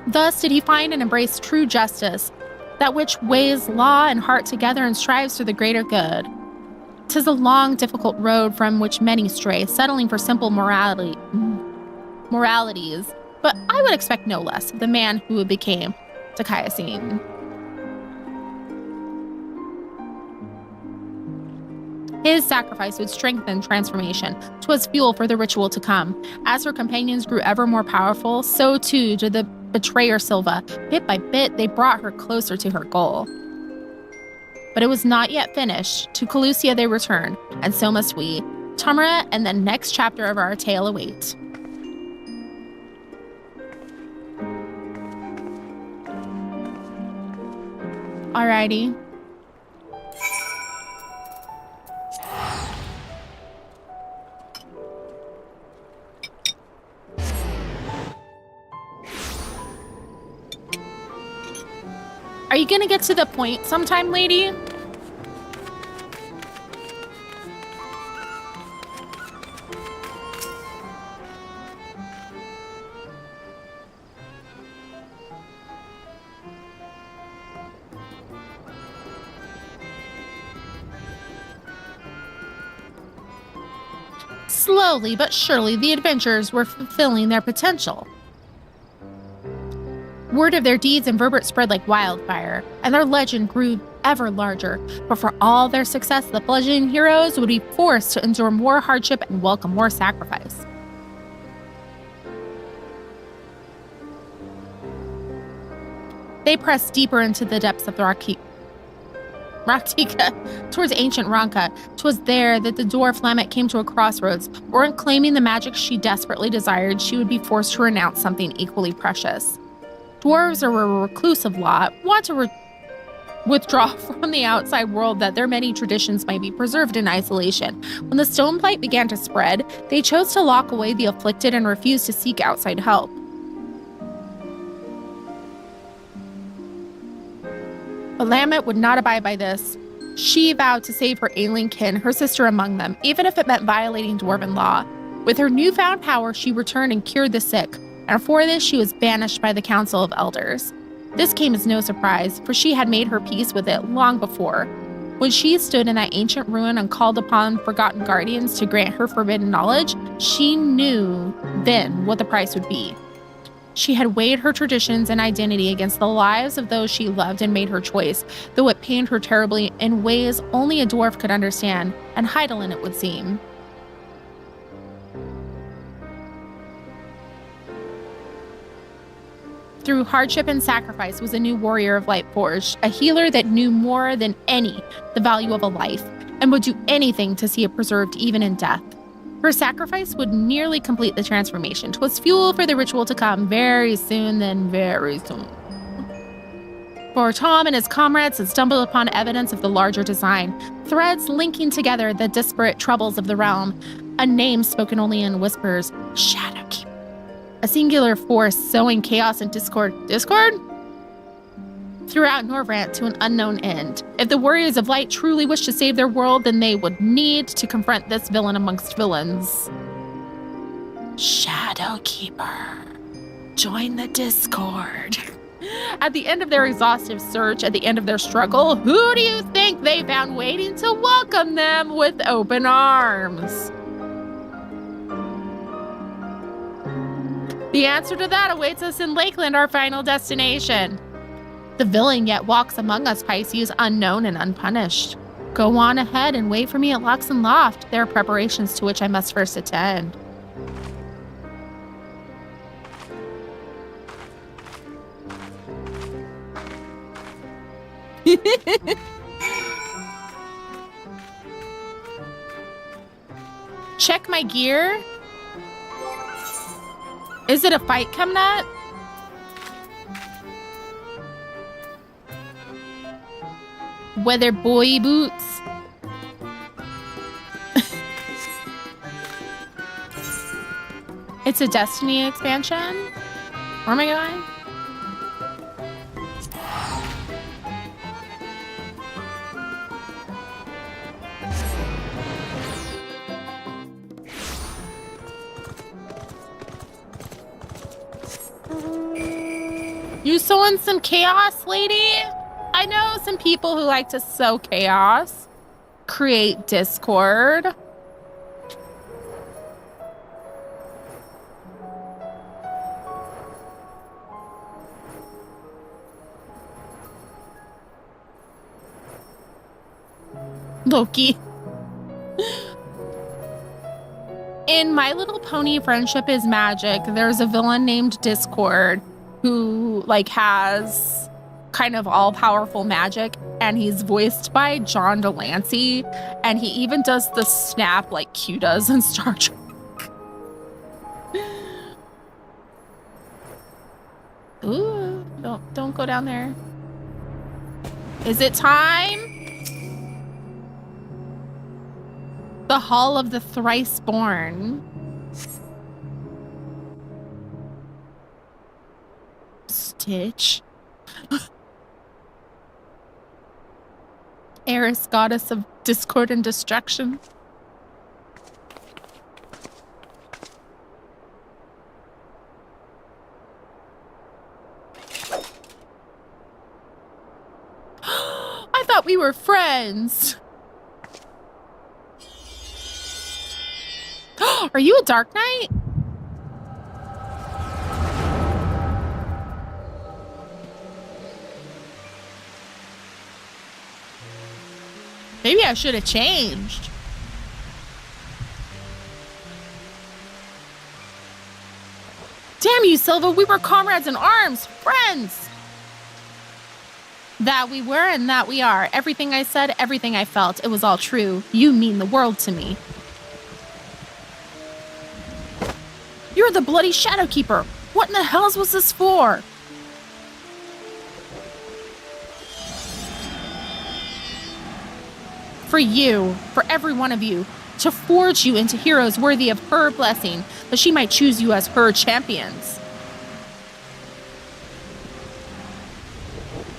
Thus did he find and embrace true justice, that which weighs law and heart together and strives for the greater good. 'Tis a long, difficult road from which many stray, settling for simple moralities, but I would expect no less of the man who became Dicayasine. His sacrifice would strengthen transformation. 'Twas fuel for the ritual to come. As her companions grew ever more powerful, so too did the betrayer Silva. Bit by bit, they brought her closer to her goal. But it was not yet finished. To Calusia they returned, and so must we. Tamara and the next chapter of our tale await. Alrighty. Are you gonna get to the point sometime, lady? Slowly but surely, the adventurers were fulfilling their potential. Word of their deeds and verbert spread like wildfire, and their legend grew ever larger. But for all their success, the fledgling heroes would be forced to endure more hardship and welcome more sacrifice. They pressed deeper into the depths of the Raktika, towards ancient Ranka. 'Twas there that the dwarf Lamet came to a crossroads, or in claiming the magic she desperately desired, she would be forced to renounce something equally precious. Dwarves are a reclusive lot, want to withdraw from the outside world that their many traditions might be preserved in isolation. When the stone blight began to spread, they chose to lock away the afflicted and refuse to seek outside help. But Lamet would not abide by this. She vowed to save her ailing kin, her sister among them, even if it meant violating dwarven law. With her newfound power, she returned and cured the sick, and for this she was banished by the Council of Elders. This came as no surprise, for she had made her peace with it long before. When she stood in that ancient ruin and called upon forgotten guardians to grant her forbidden knowledge, she knew then what the price would be. She had weighed her traditions and identity against the lives of those she loved and made her choice, though it pained her terribly in ways only a dwarf could understand, and Heidelin it would seem. Through hardship and sacrifice was a new warrior of Lightforge, a healer that knew more than any the value of a life, and would do anything to see it preserved even in death. Her sacrifice would nearly complete the transformation. 'Twas fuel for the ritual to come very soon, then very soon. For Tom and his comrades had stumbled upon evidence of the larger design, threads linking together the disparate troubles of the realm, a name spoken only in whispers, Shadowkeeper. A singular force sowing chaos and discord. Discord? Throughout Norvrant to an unknown end. If the warriors of light truly wished to save their world, then they would need to confront this villain amongst villains. Shadowkeeper. Join the Discord. At the end of their exhaustive search, at the end of their struggle, who do you think they found waiting to welcome them with open arms? The answer to that awaits us in Lakeland, our final destination. The villain yet walks among us, Pisces, unknown and unpunished. Go on ahead and wait for me at Locks and Loft. There are preparations to which I must first attend. Check my gear. Is it a fight, Chemnut? Weather boy boots. It's a Destiny expansion. Where am I going? You sowing some chaos, lady? I know some people who like to sow chaos, create discord. Loki. In My Little Pony Friendship is Magic, there's a villain named Discord who like has kind of all-powerful magic, and he's voiced by John Delancey, and he even does the snap like Q does in Star Trek. Ooh, don't go down there. Is it time? The Hall of the Thrice Born. Stitch. Eris, goddess of discord and destruction. I thought we were friends. Are you a Dark Knight? Maybe I should have changed. Damn you, Silva, we were comrades in arms, friends. That we were and that we are. Everything I said, everything I felt, it was all true. You mean the world to me. You're the bloody Shadowkeeper. What in the hells was this for? For you, for every one of you, to forge you into heroes worthy of her blessing, that she might choose you as her champions.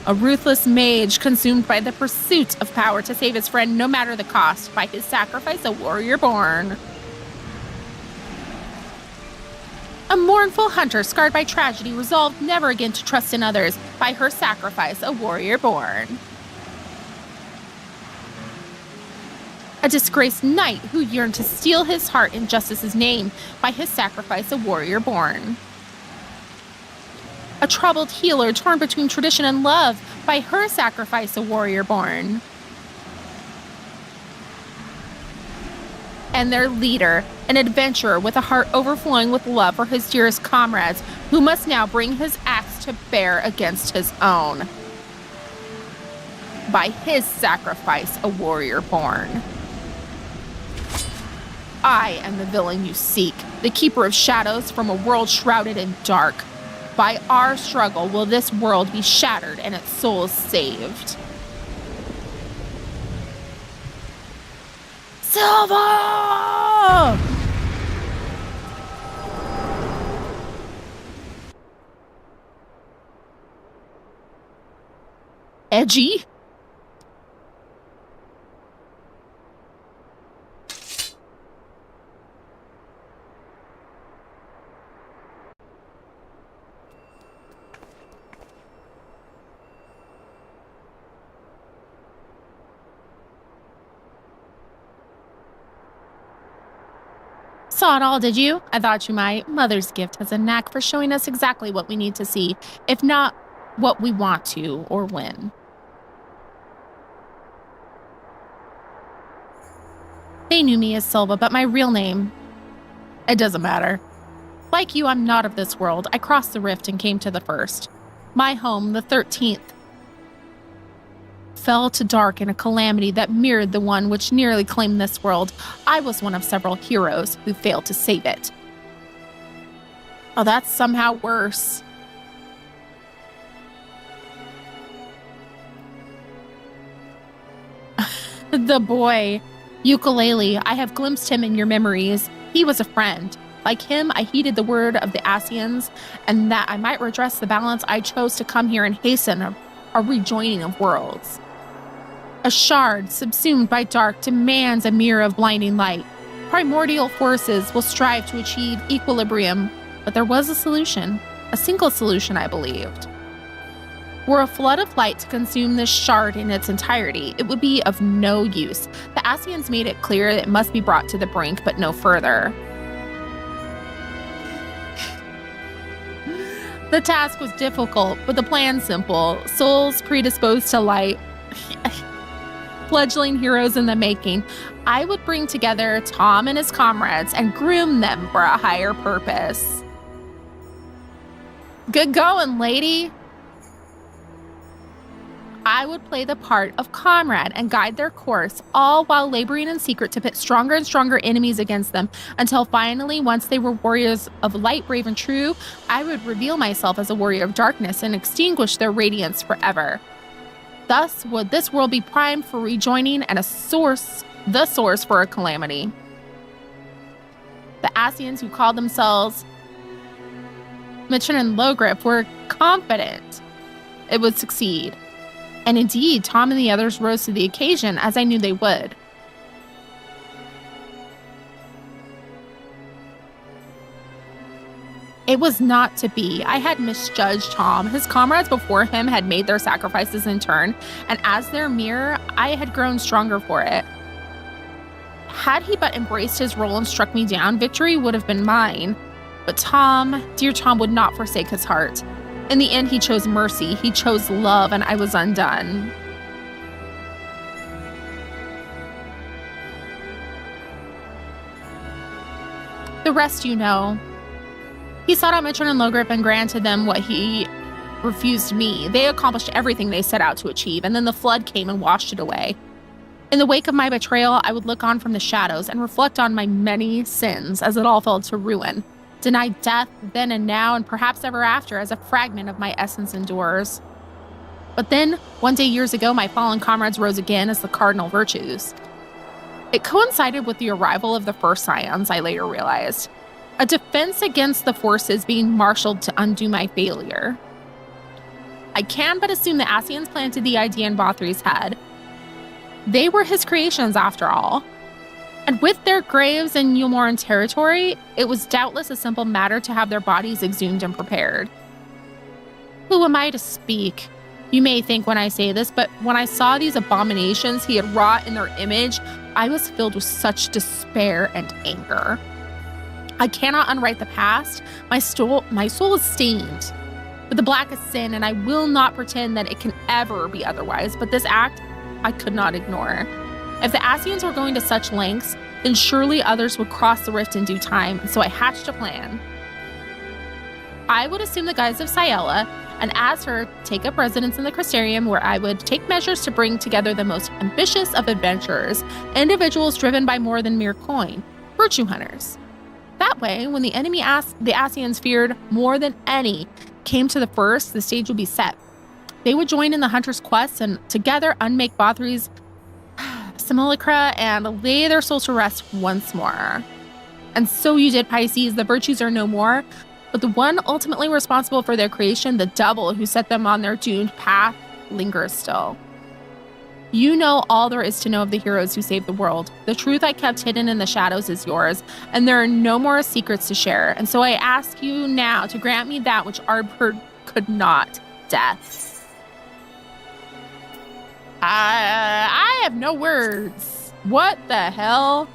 A ruthless mage consumed by the pursuit of power to save his friend no matter the cost, by his sacrifice a warrior born. A mournful hunter scarred by tragedy, resolved never again to trust in others, by her sacrifice a warrior born. A disgraced knight who yearned to steal his heart in justice's name, by his sacrifice a warrior born. A troubled healer torn between tradition and love, by her sacrifice a warrior born. And their leader, an adventurer with a heart overflowing with love for his dearest comrades, who must now bring his axe to bear against his own. By his sacrifice a warrior born. I am the villain you seek, the keeper of shadows from a world shrouded in dark. By our struggle will this world be shattered and its souls saved. Silva! Edgy? Saw it all, did you? I thought you might. Mother's gift has a knack for showing us exactly what we need to see, if not what we want to or when. They knew me as Silva, but my real name, it doesn't matter. Like you, I'm not of this world. I crossed the rift and came to the first. My home, the 13th, fell to dark in a calamity that mirrored the one which nearly claimed this world. I was one of several heroes who failed to save it. Oh, that's somehow worse. The boy, Ukulele, I have glimpsed him in your memories. He was a friend. Like him, I heeded the word of the Asians, and that I might redress the balance, I chose to come here and hasten a rejoining of worlds. A shard, subsumed by dark, demands a mirror of blinding light. Primordial forces will strive to achieve equilibrium, but there was a solution. A single solution, I believed. Were a flood of light to consume this shard in its entirety, it would be of no use. The Asians made it clear that it must be brought to the brink, but no further. The task was difficult, but the plan simple. Souls predisposed to light. Fledgling heroes in the making. I would bring together Tom and his comrades and groom them for a higher purpose. Good going, lady. I would play the part of comrade and guide their course, all while laboring in secret to pit stronger and stronger enemies against them, until finally, once they were warriors of light, brave, and true, I would reveal myself as a warrior of darkness and extinguish their radiance forever. Thus would this world be primed for rejoining and the source for a calamity. The Asians, who called themselves Mitchin and Logrip, were confident it would succeed. And indeed, Tom and the others rose to the occasion, as I knew they would. It was not to be. I had misjudged Tom. His comrades before him had made their sacrifices in turn, and as their mirror, I had grown stronger for it. Had he but embraced his role and struck me down, victory would have been mine. But Tom, dear Tom, would not forsake his heart. In the end, he chose mercy, he chose love, and I was undone. The rest you know. He sought out Mitchell and Logrip and granted them what he refused me. They accomplished everything they set out to achieve, and then the flood came and washed it away. In the wake of my betrayal, I would look on from the shadows and reflect on my many sins as it all fell to ruin. Denied death then and now and perhaps ever after as a fragment of my essence endures. But then, one day years ago, my fallen comrades rose again as the cardinal virtues. It coincided with the arrival of the first scions, I later realized. A defense against the forces being marshaled to undo my failure. I can but assume the Asians planted the idea in Bothri's head. They were his creations after all. And with their graves in Yulmoran territory, it was doubtless a simple matter to have their bodies exhumed and prepared. Who am I to speak? You may think when I say this, but when I saw these abominations he had wrought in their image, I was filled with such despair and anger. I cannot unwrite the past. My soul is stained with the blackest sin, and I will not pretend that it can ever be otherwise, but this act I could not ignore. If the Asians were going to such lengths, then surely others would cross the rift in due time, and so I hatched a plan. I would assume the guise of Ciela, and as her, take up residence in the Crystarium, where I would take measures to bring together the most ambitious of adventurers, individuals driven by more than mere coin, virtue hunters. That way, when the enemy the Asians feared more than any came to the first, the stage would be set. They would join in the hunter's quest and together unmake Bothri's simulacra and lay their souls to rest once more. And so you did, Pisces. The virtues are no more, but the one ultimately responsible for their creation, the double who set them on their doomed path, lingers still. You know all there is to know of the heroes who saved the world. The truth I kept hidden in the shadows is yours, and there are no more secrets to share. And so I ask you now to grant me that which Ardpert could not, death. I have no words. What the hell?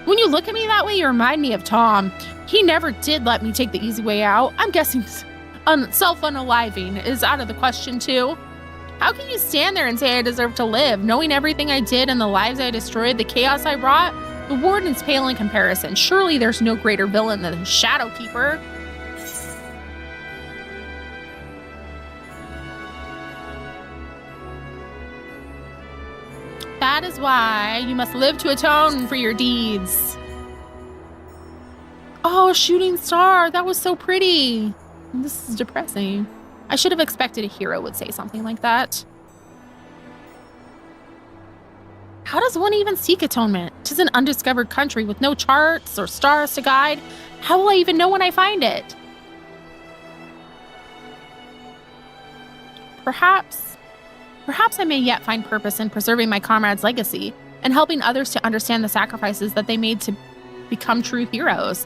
When you look at me that way, you remind me of Tom. He never did let me take the easy way out. I'm guessing self-unaliving is out of the question too. How can you stand there and say I deserve to live, knowing everything I did and the lives I destroyed, the chaos I brought? The Warden's pale in comparison. Surely there's no greater villain than the Shadowkeeper. That is why you must live to atone for your deeds. Oh, shooting star. That was so pretty. This is depressing. I should have expected a hero would say something like that. How does one even seek atonement? 'Tis an undiscovered country with no charts or stars to guide. How will I even know when I find it? Perhaps I may yet find purpose in preserving my comrade's legacy and helping others to understand the sacrifices that they made to become true heroes.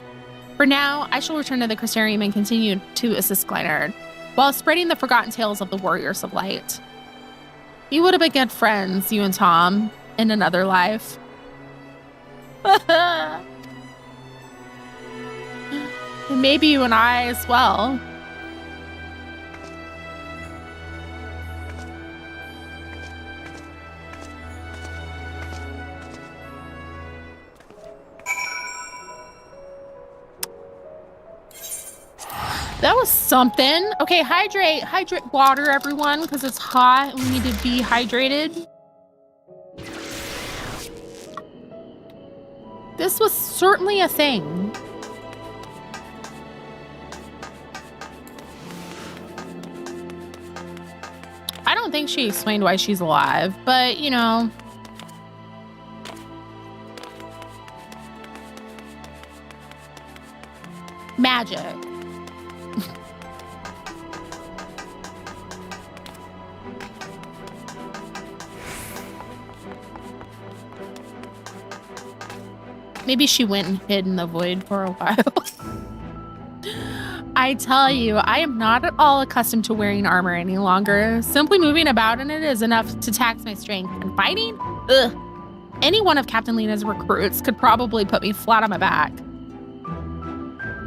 For now, I shall return to the Crystarium and continue to assist Glynard, while spreading the forgotten tales of the Warriors of Light. You would have been good friends, you and Tom, in another life. And maybe you and I as well. That was something. Okay, hydrate water, everyone, because it's hot and we need to be hydrated. This was certainly a thing. I don't think she explained why she's alive, but you know. Magic. Maybe she went and hid in the void for a while. I tell you, I am not at all accustomed to wearing armor any longer. Simply moving about in it is enough to tax my strength. And fighting? Ugh. Any one of Captain Lena's recruits could probably put me flat on my back.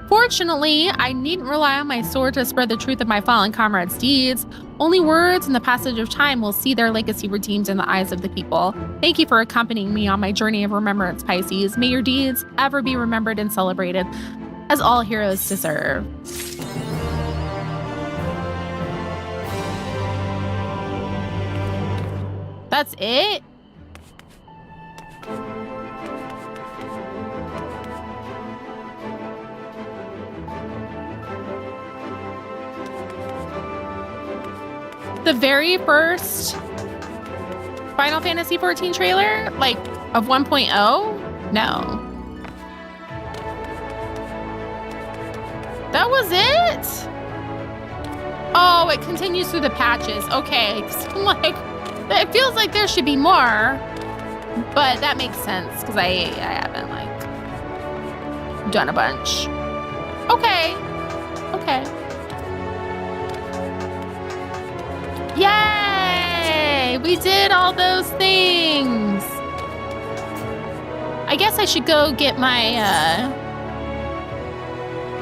Fortunately, I needn't rely on my sword to spread the truth of my fallen comrades' deeds. Only words and the passage of time will see their legacy redeemed in the eyes of the people. Thank you for accompanying me on my journey of remembrance, Pisces. May your deeds ever be remembered and celebrated, as all heroes deserve. That's it? The very first Final Fantasy XIV trailer, like, of 1.0? No. That was it? Oh, it continues through the patches. Okay, 'cause I'm like, it feels like there should be more, but that makes sense because I haven't, like, done a bunch. Okay. Okay. Yay! We did all those things. I guess I should go get my,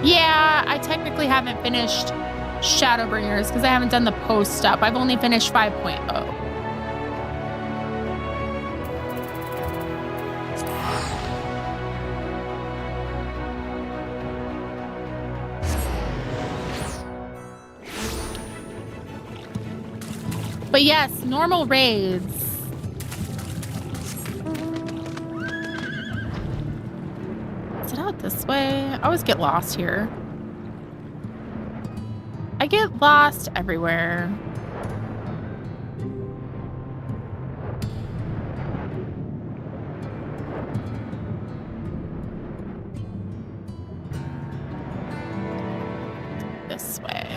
yeah, I technically haven't finished Shadowbringers because I haven't done the post stuff. I've only finished 5.0. But yes, normal raids. Is it out this way? I always get lost here. I get lost everywhere. This way.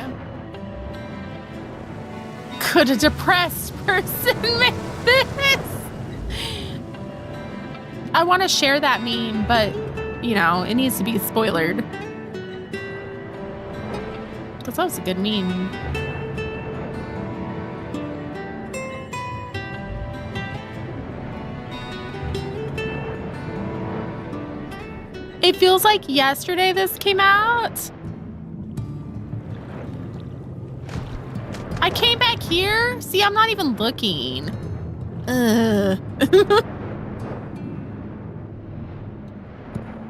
Could a depressed person make this? I want to share that meme, but, you know, it needs to be spoilered. Because that was a good meme. It feels like yesterday this came out. I came back here? See, I'm not even looking. Ugh.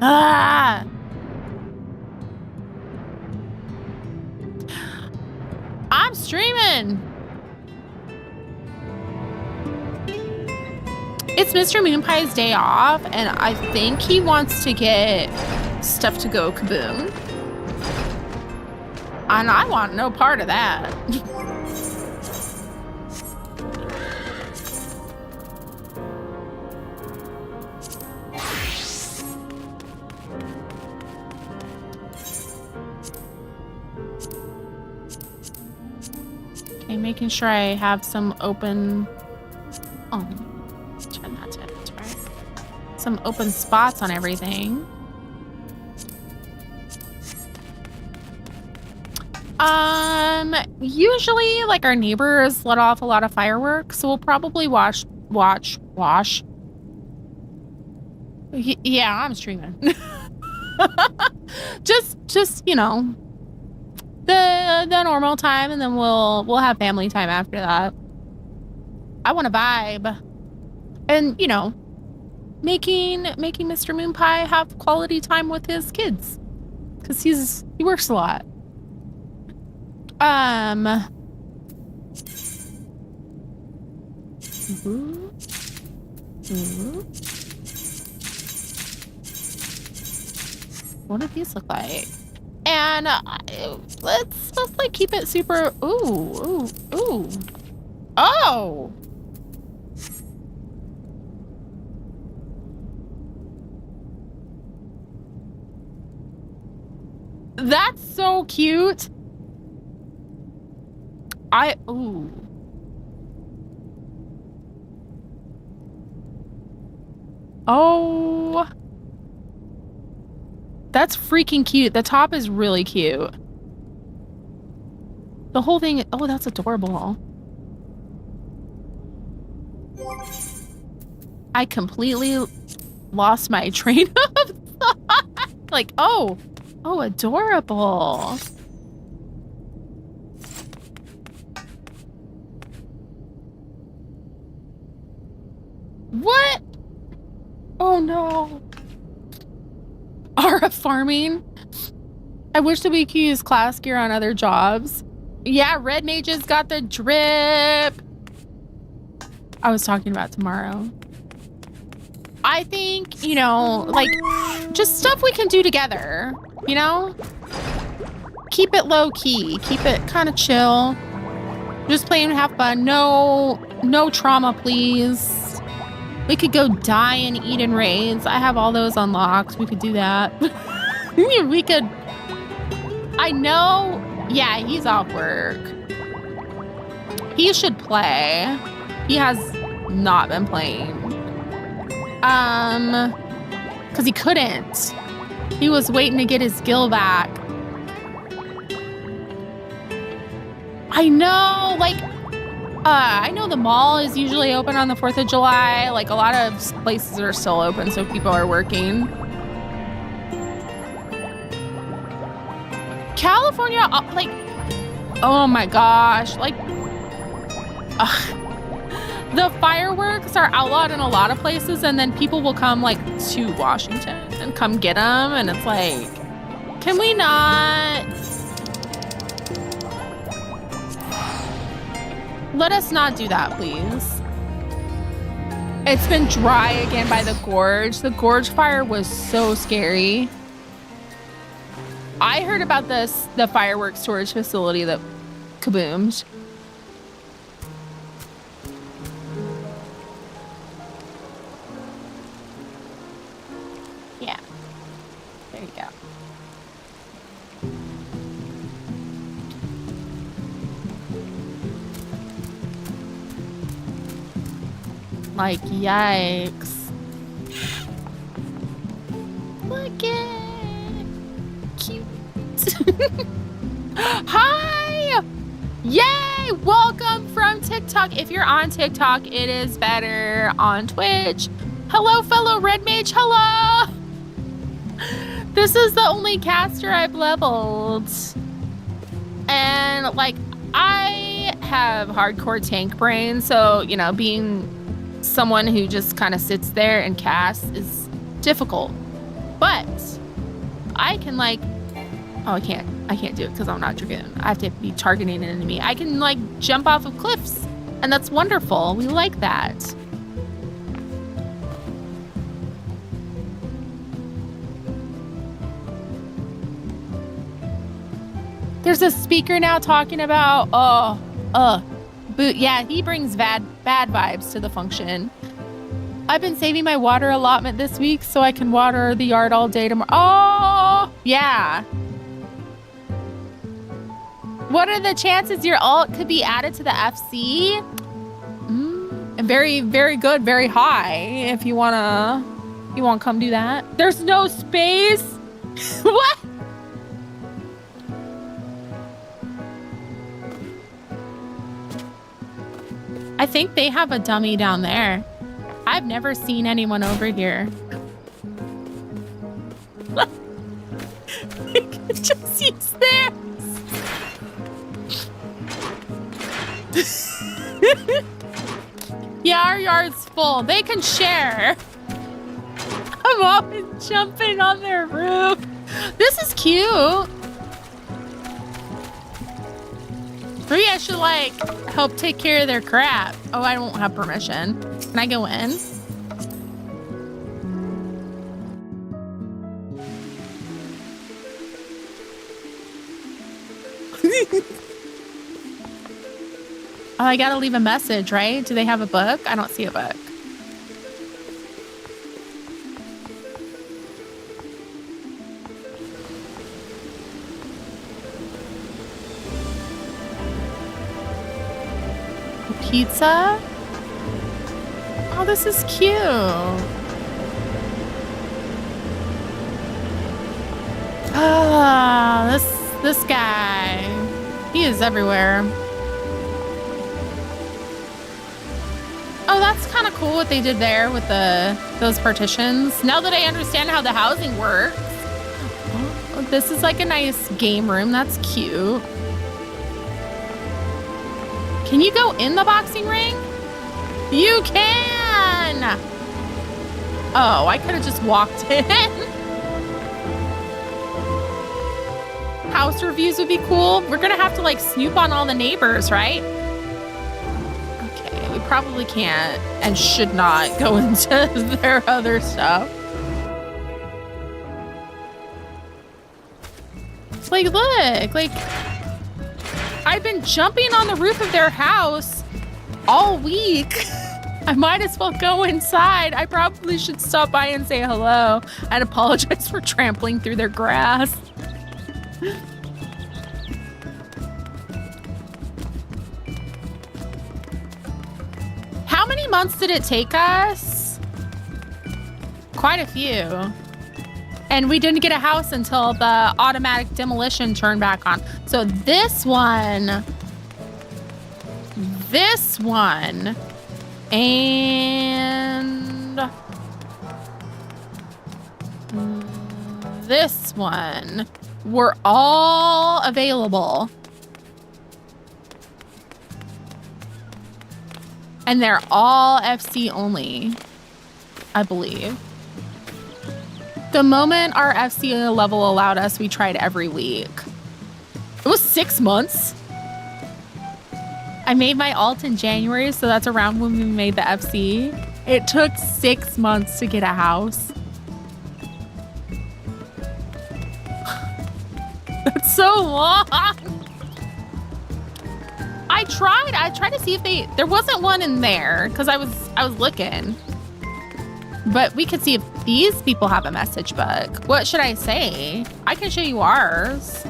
Ah! I'm streaming! It's Mr. Moonpie's day off, and I think he wants to get stuff to go kaboom. And I want no part of that. Okay, making sure I have some open... Oh, turn that to inventory. Some open spots on everything. Usually, like, our neighbors let off a lot of fireworks, so we'll probably watch. Yeah, I'm streaming. just, you know, the normal time, and then we'll have family time after that. I want to vibe. And, you know, making Mr. Moon Pie have quality time with his kids. Because he works a lot. What do these look like? And let's like keep it super. Ooh. Oh. That's so cute. Ooh. Oh. That's freaking cute. The top is really cute. The whole thing, oh, that's adorable. I completely lost my train of thought. Like, oh, adorable. What? Oh no. Ara farming. I wish that we could use class gear on other jobs. Yeah, Red Mage's got the drip. I was talking about tomorrow. I think, you know, like, just stuff we can do together, you know? Keep it low key. Keep it kind of chill. Just play and have fun. No trauma, please. We could go die and eat in raids. I have all those unlocked. We could do that. We could... I know... Yeah, he's off work. He should play. He has not been playing. Because he couldn't. He was waiting to get his skill back. I know, like... I know the mall is usually open on the 4th of July. Like, a lot of places are still open, so people are working. California, like, oh my gosh. Like, the fireworks are outlawed in a lot of places, and then people will come, like, to Washington and come get them, and it's like, can we not... Let us not do that, please. It's been dry again by the gorge. The gorge fire was so scary. I heard about the fireworks storage facility that kaboomed. Yeah. There you go. Like, yikes. Look at cute. Hi! Yay! Welcome from TikTok. If you're on TikTok, it is better on Twitch. Hello, fellow Red Mage. Hello! This is the only caster I've leveled. And, like, I have hardcore tank brain, so, you know, being someone who just kind of sits there and casts is difficult. But I can, like, oh, I can't do it because I'm not Dragoon. I have to be targeting an enemy. I can, like, jump off of cliffs, and that's wonderful. We like that. There's a speaker now talking about, but yeah, he brings bad vibes to the function. I've been saving my water allotment this week so I can water the yard all day tomorrow. Oh, yeah. What are the chances your alt could be added to the FC? Very, very good, very high. If you wanna come do that. There's no space. What? I think they have a dummy down there. I've never seen anyone over here. You can just use theirs. Yeah, our yard's full. They can share. I'm always jumping on their roof. This is cute. Maybe I should, like, help take care of their crap. Oh, I don't have permission. Can I go in? Oh, I gotta leave a message, right? Do they have a book? I don't see a book. Pizza? Oh, this is cute. Ah, this guy. He is everywhere. Oh, that's kind of cool what they did there with those partitions. Now that I understand how the housing works. Oh, this is like a nice game room. That's cute. Can you go in the boxing ring? You can! Oh, I could have just walked in. House reviews would be cool. We're gonna have to like snoop on all the neighbors, right? Okay, we probably can't and should not go into their other stuff. It's like, look, like, I've been jumping on the roof of their house all week. I might as well go inside. I probably should stop by and say hello. I'd apologize for trampling through their grass. How many months did it take us? Quite a few. And we didn't get a house until the automatic demolition turned back on. So this one, and this one were all available. And they're all FC only, I believe. The moment our FC level allowed us, we tried every week. It was 6 months. I made my alt in January, so that's around when we made the FC. It took 6 months to get a house. That's so long. I tried to see if there wasn't one in there because I was looking. But we could see if these people have a message book. What should I say? I can show you ours.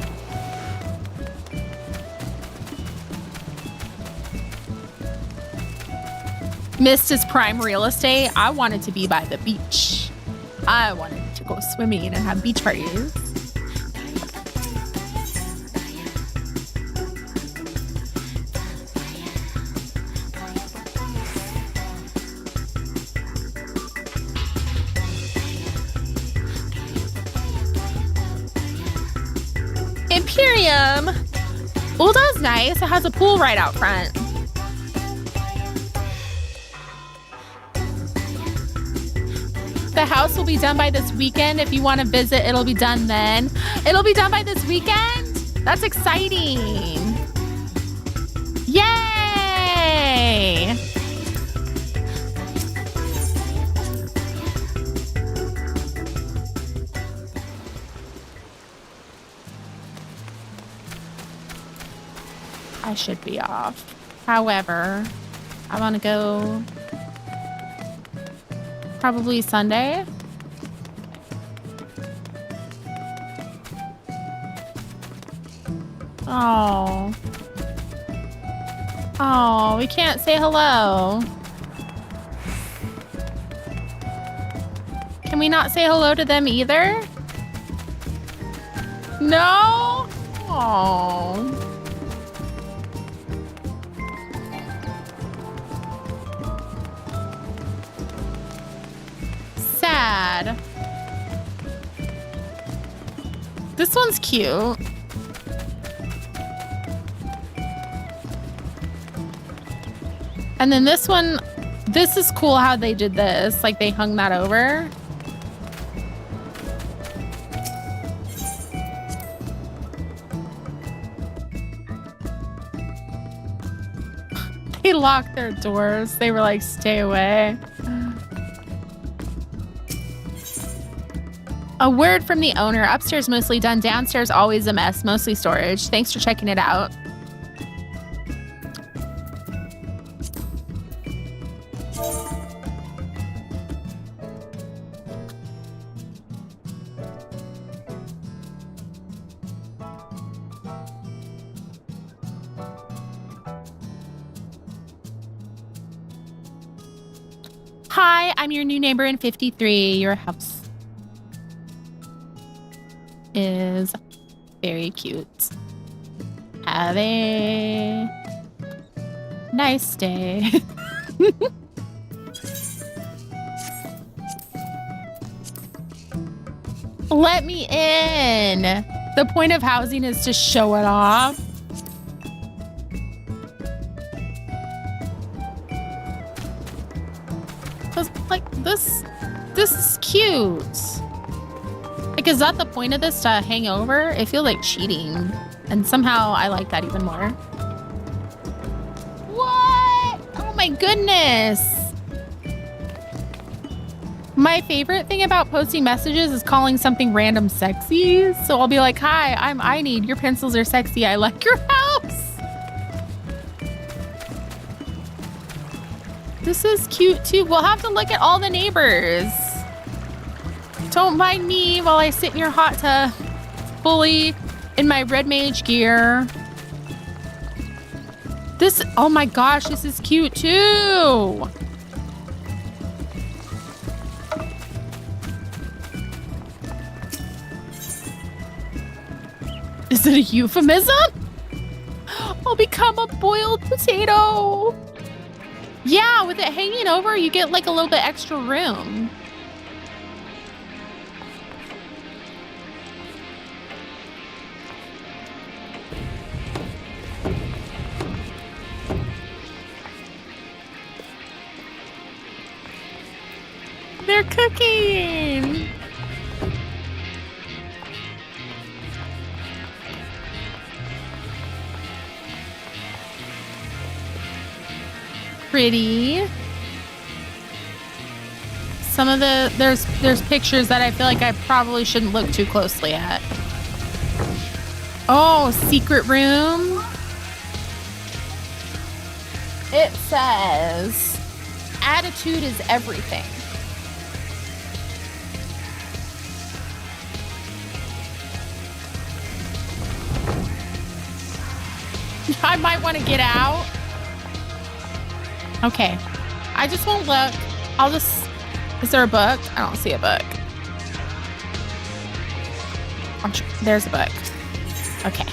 Missed his prime real estate. I wanted to be by the beach. I wanted to go swimming and have beach parties. Imperium. Ulda's nice. It has a pool right out front. The house will be done by this weekend. If you want to visit, it'll be done then. It'll be done by this weekend? That's exciting. Yay! I should be off. However, I want to go probably Sunday. Oh. Oh, we can't say hello. Can we not say hello to them either? No? Oh. Sad. This one's cute. And then this one, this is cool how they did this. Like they hung that over. They locked their doors. They were like, stay away. A word from the owner. Upstairs mostly done. Downstairs always a mess. Mostly storage. Thanks for checking it out. Hi, I'm your new neighbor in 53. Your house is very cute. Have a nice day. Let me in. The point of housing is to show it off. Like this is cute. Like, is that the point of this, to hang over? It feels like cheating, and somehow I like that even more. What? Oh my goodness. My favorite thing about posting messages is calling something random sexy. So I'll be like, hi, I'm I Need. Your pencils are sexy. I like your house. This is cute too. We'll have to look at all the neighbors. Don't mind me while I sit in your hot tub, fully in my red mage gear. This, oh my gosh, this is cute too. Is it a euphemism? I'll become a boiled potato. Yeah, with it hanging over, you get like a little bit extra room. They're cooking. Pretty. Some of the there's pictures that I feel like I probably shouldn't look too closely at. Oh, secret room. It says attitude is everything. I might want to get out. Okay. I just won't look. I'll just... Is there a book? I don't see a book. There's a book. Okay.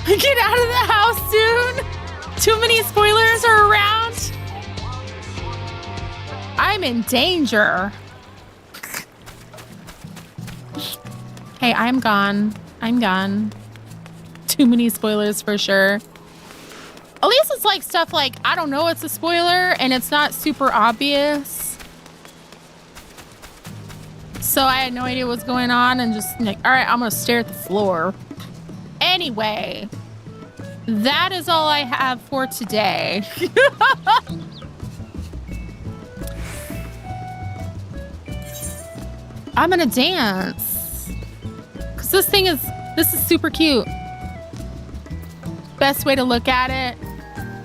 Get out of the house soon. Too many spoilers are around. I'm in danger. Hey, I'm gone. I'm gone. Too many spoilers for sure. At least it's like stuff like, I don't know it's a spoiler and it's not super obvious. So I had no idea what's going on and just like, all right, I'm gonna stare at the floor. Anyway, that is all I have for today. I'm gonna dance. Cause this is super cute. Best way to look at it.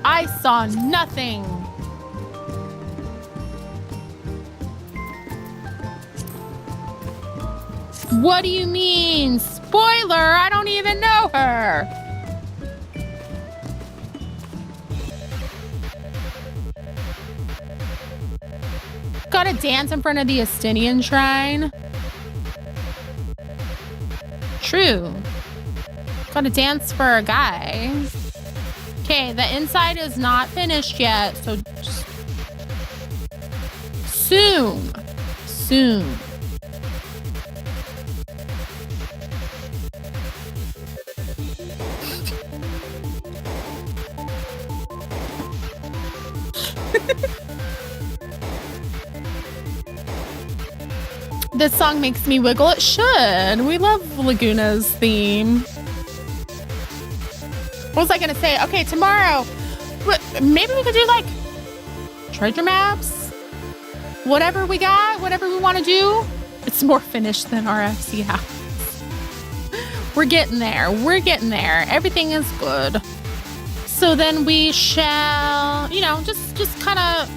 I saw nothing. What do you mean? Spoiler, I don't even know her. Gotta dance in front of the Estinian shrine. True. Gotta dance for a guy. Okay, the inside is not finished yet, so just soon. This song makes me wiggle. It should. We love Laguna's theme. What was I gonna say? Okay, tomorrow, maybe we could do like treasure maps. Whatever we got, whatever we want to do. It's more finished than our FC house. We're getting there. Everything is good. So then we shall, just kind of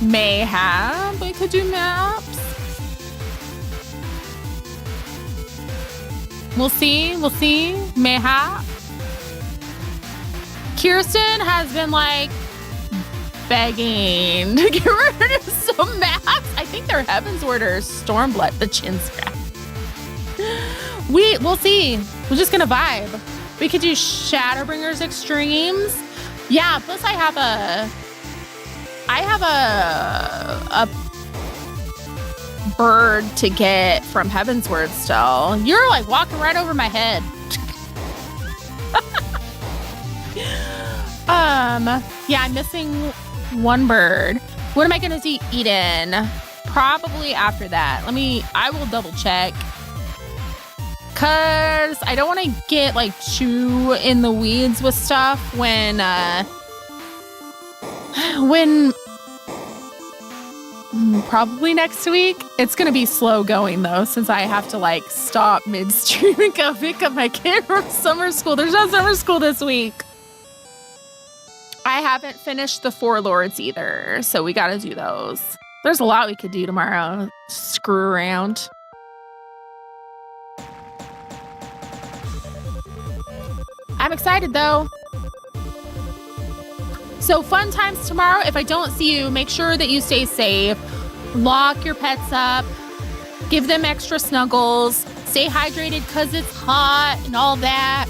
mayhap. We could do maps. We'll see. Mayhap. Kirsten has been like begging to get rid of some maps. I think they're Heavensward or Stormblood, the chin scratch. We'll see. We're just gonna vibe. We could do Shadowbringers Extremes. Yeah, plus I have a bird to get from Heavensward still. You're like walking right over my head. Yeah, I'm missing one bird. What am I gonna do, Eden? Probably after that. I will double check. Cause I don't want to get like too in the weeds with stuff when probably next week. It's gonna be slow going though, since I have to like stop midstream and go pick up my kid from summer school. There's no summer school this week. I haven't finished the Four Lords either, so we gotta do those. There's a lot we could do tomorrow. Screw around. I'm excited though. So fun times tomorrow. If I don't see you, make sure that you stay safe. Lock your pets up. Give them extra snuggles. Stay hydrated because it's hot and all that.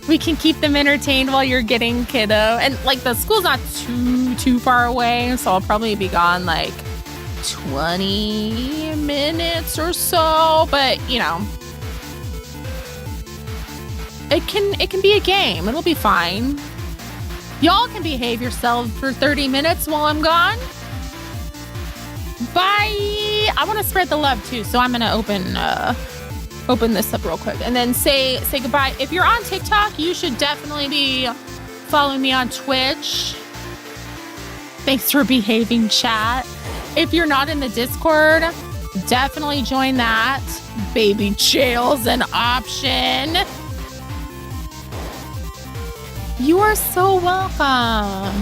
We can keep them entertained while you're getting kiddo. And like the school's not too far away, so I'll probably be gone like 20 minutes or so. But it can be a game. It'll be fine. Y'all can behave yourselves for 30 minutes while I'm gone. Bye. I want to spread the love too, so I'm gonna open this up real quick and then say goodbye. If you're on TikTok, you should definitely be following me on Twitch. Thanks for behaving, chat. If you're not in the Discord, definitely join that. Baby jail's an option. You are so welcome.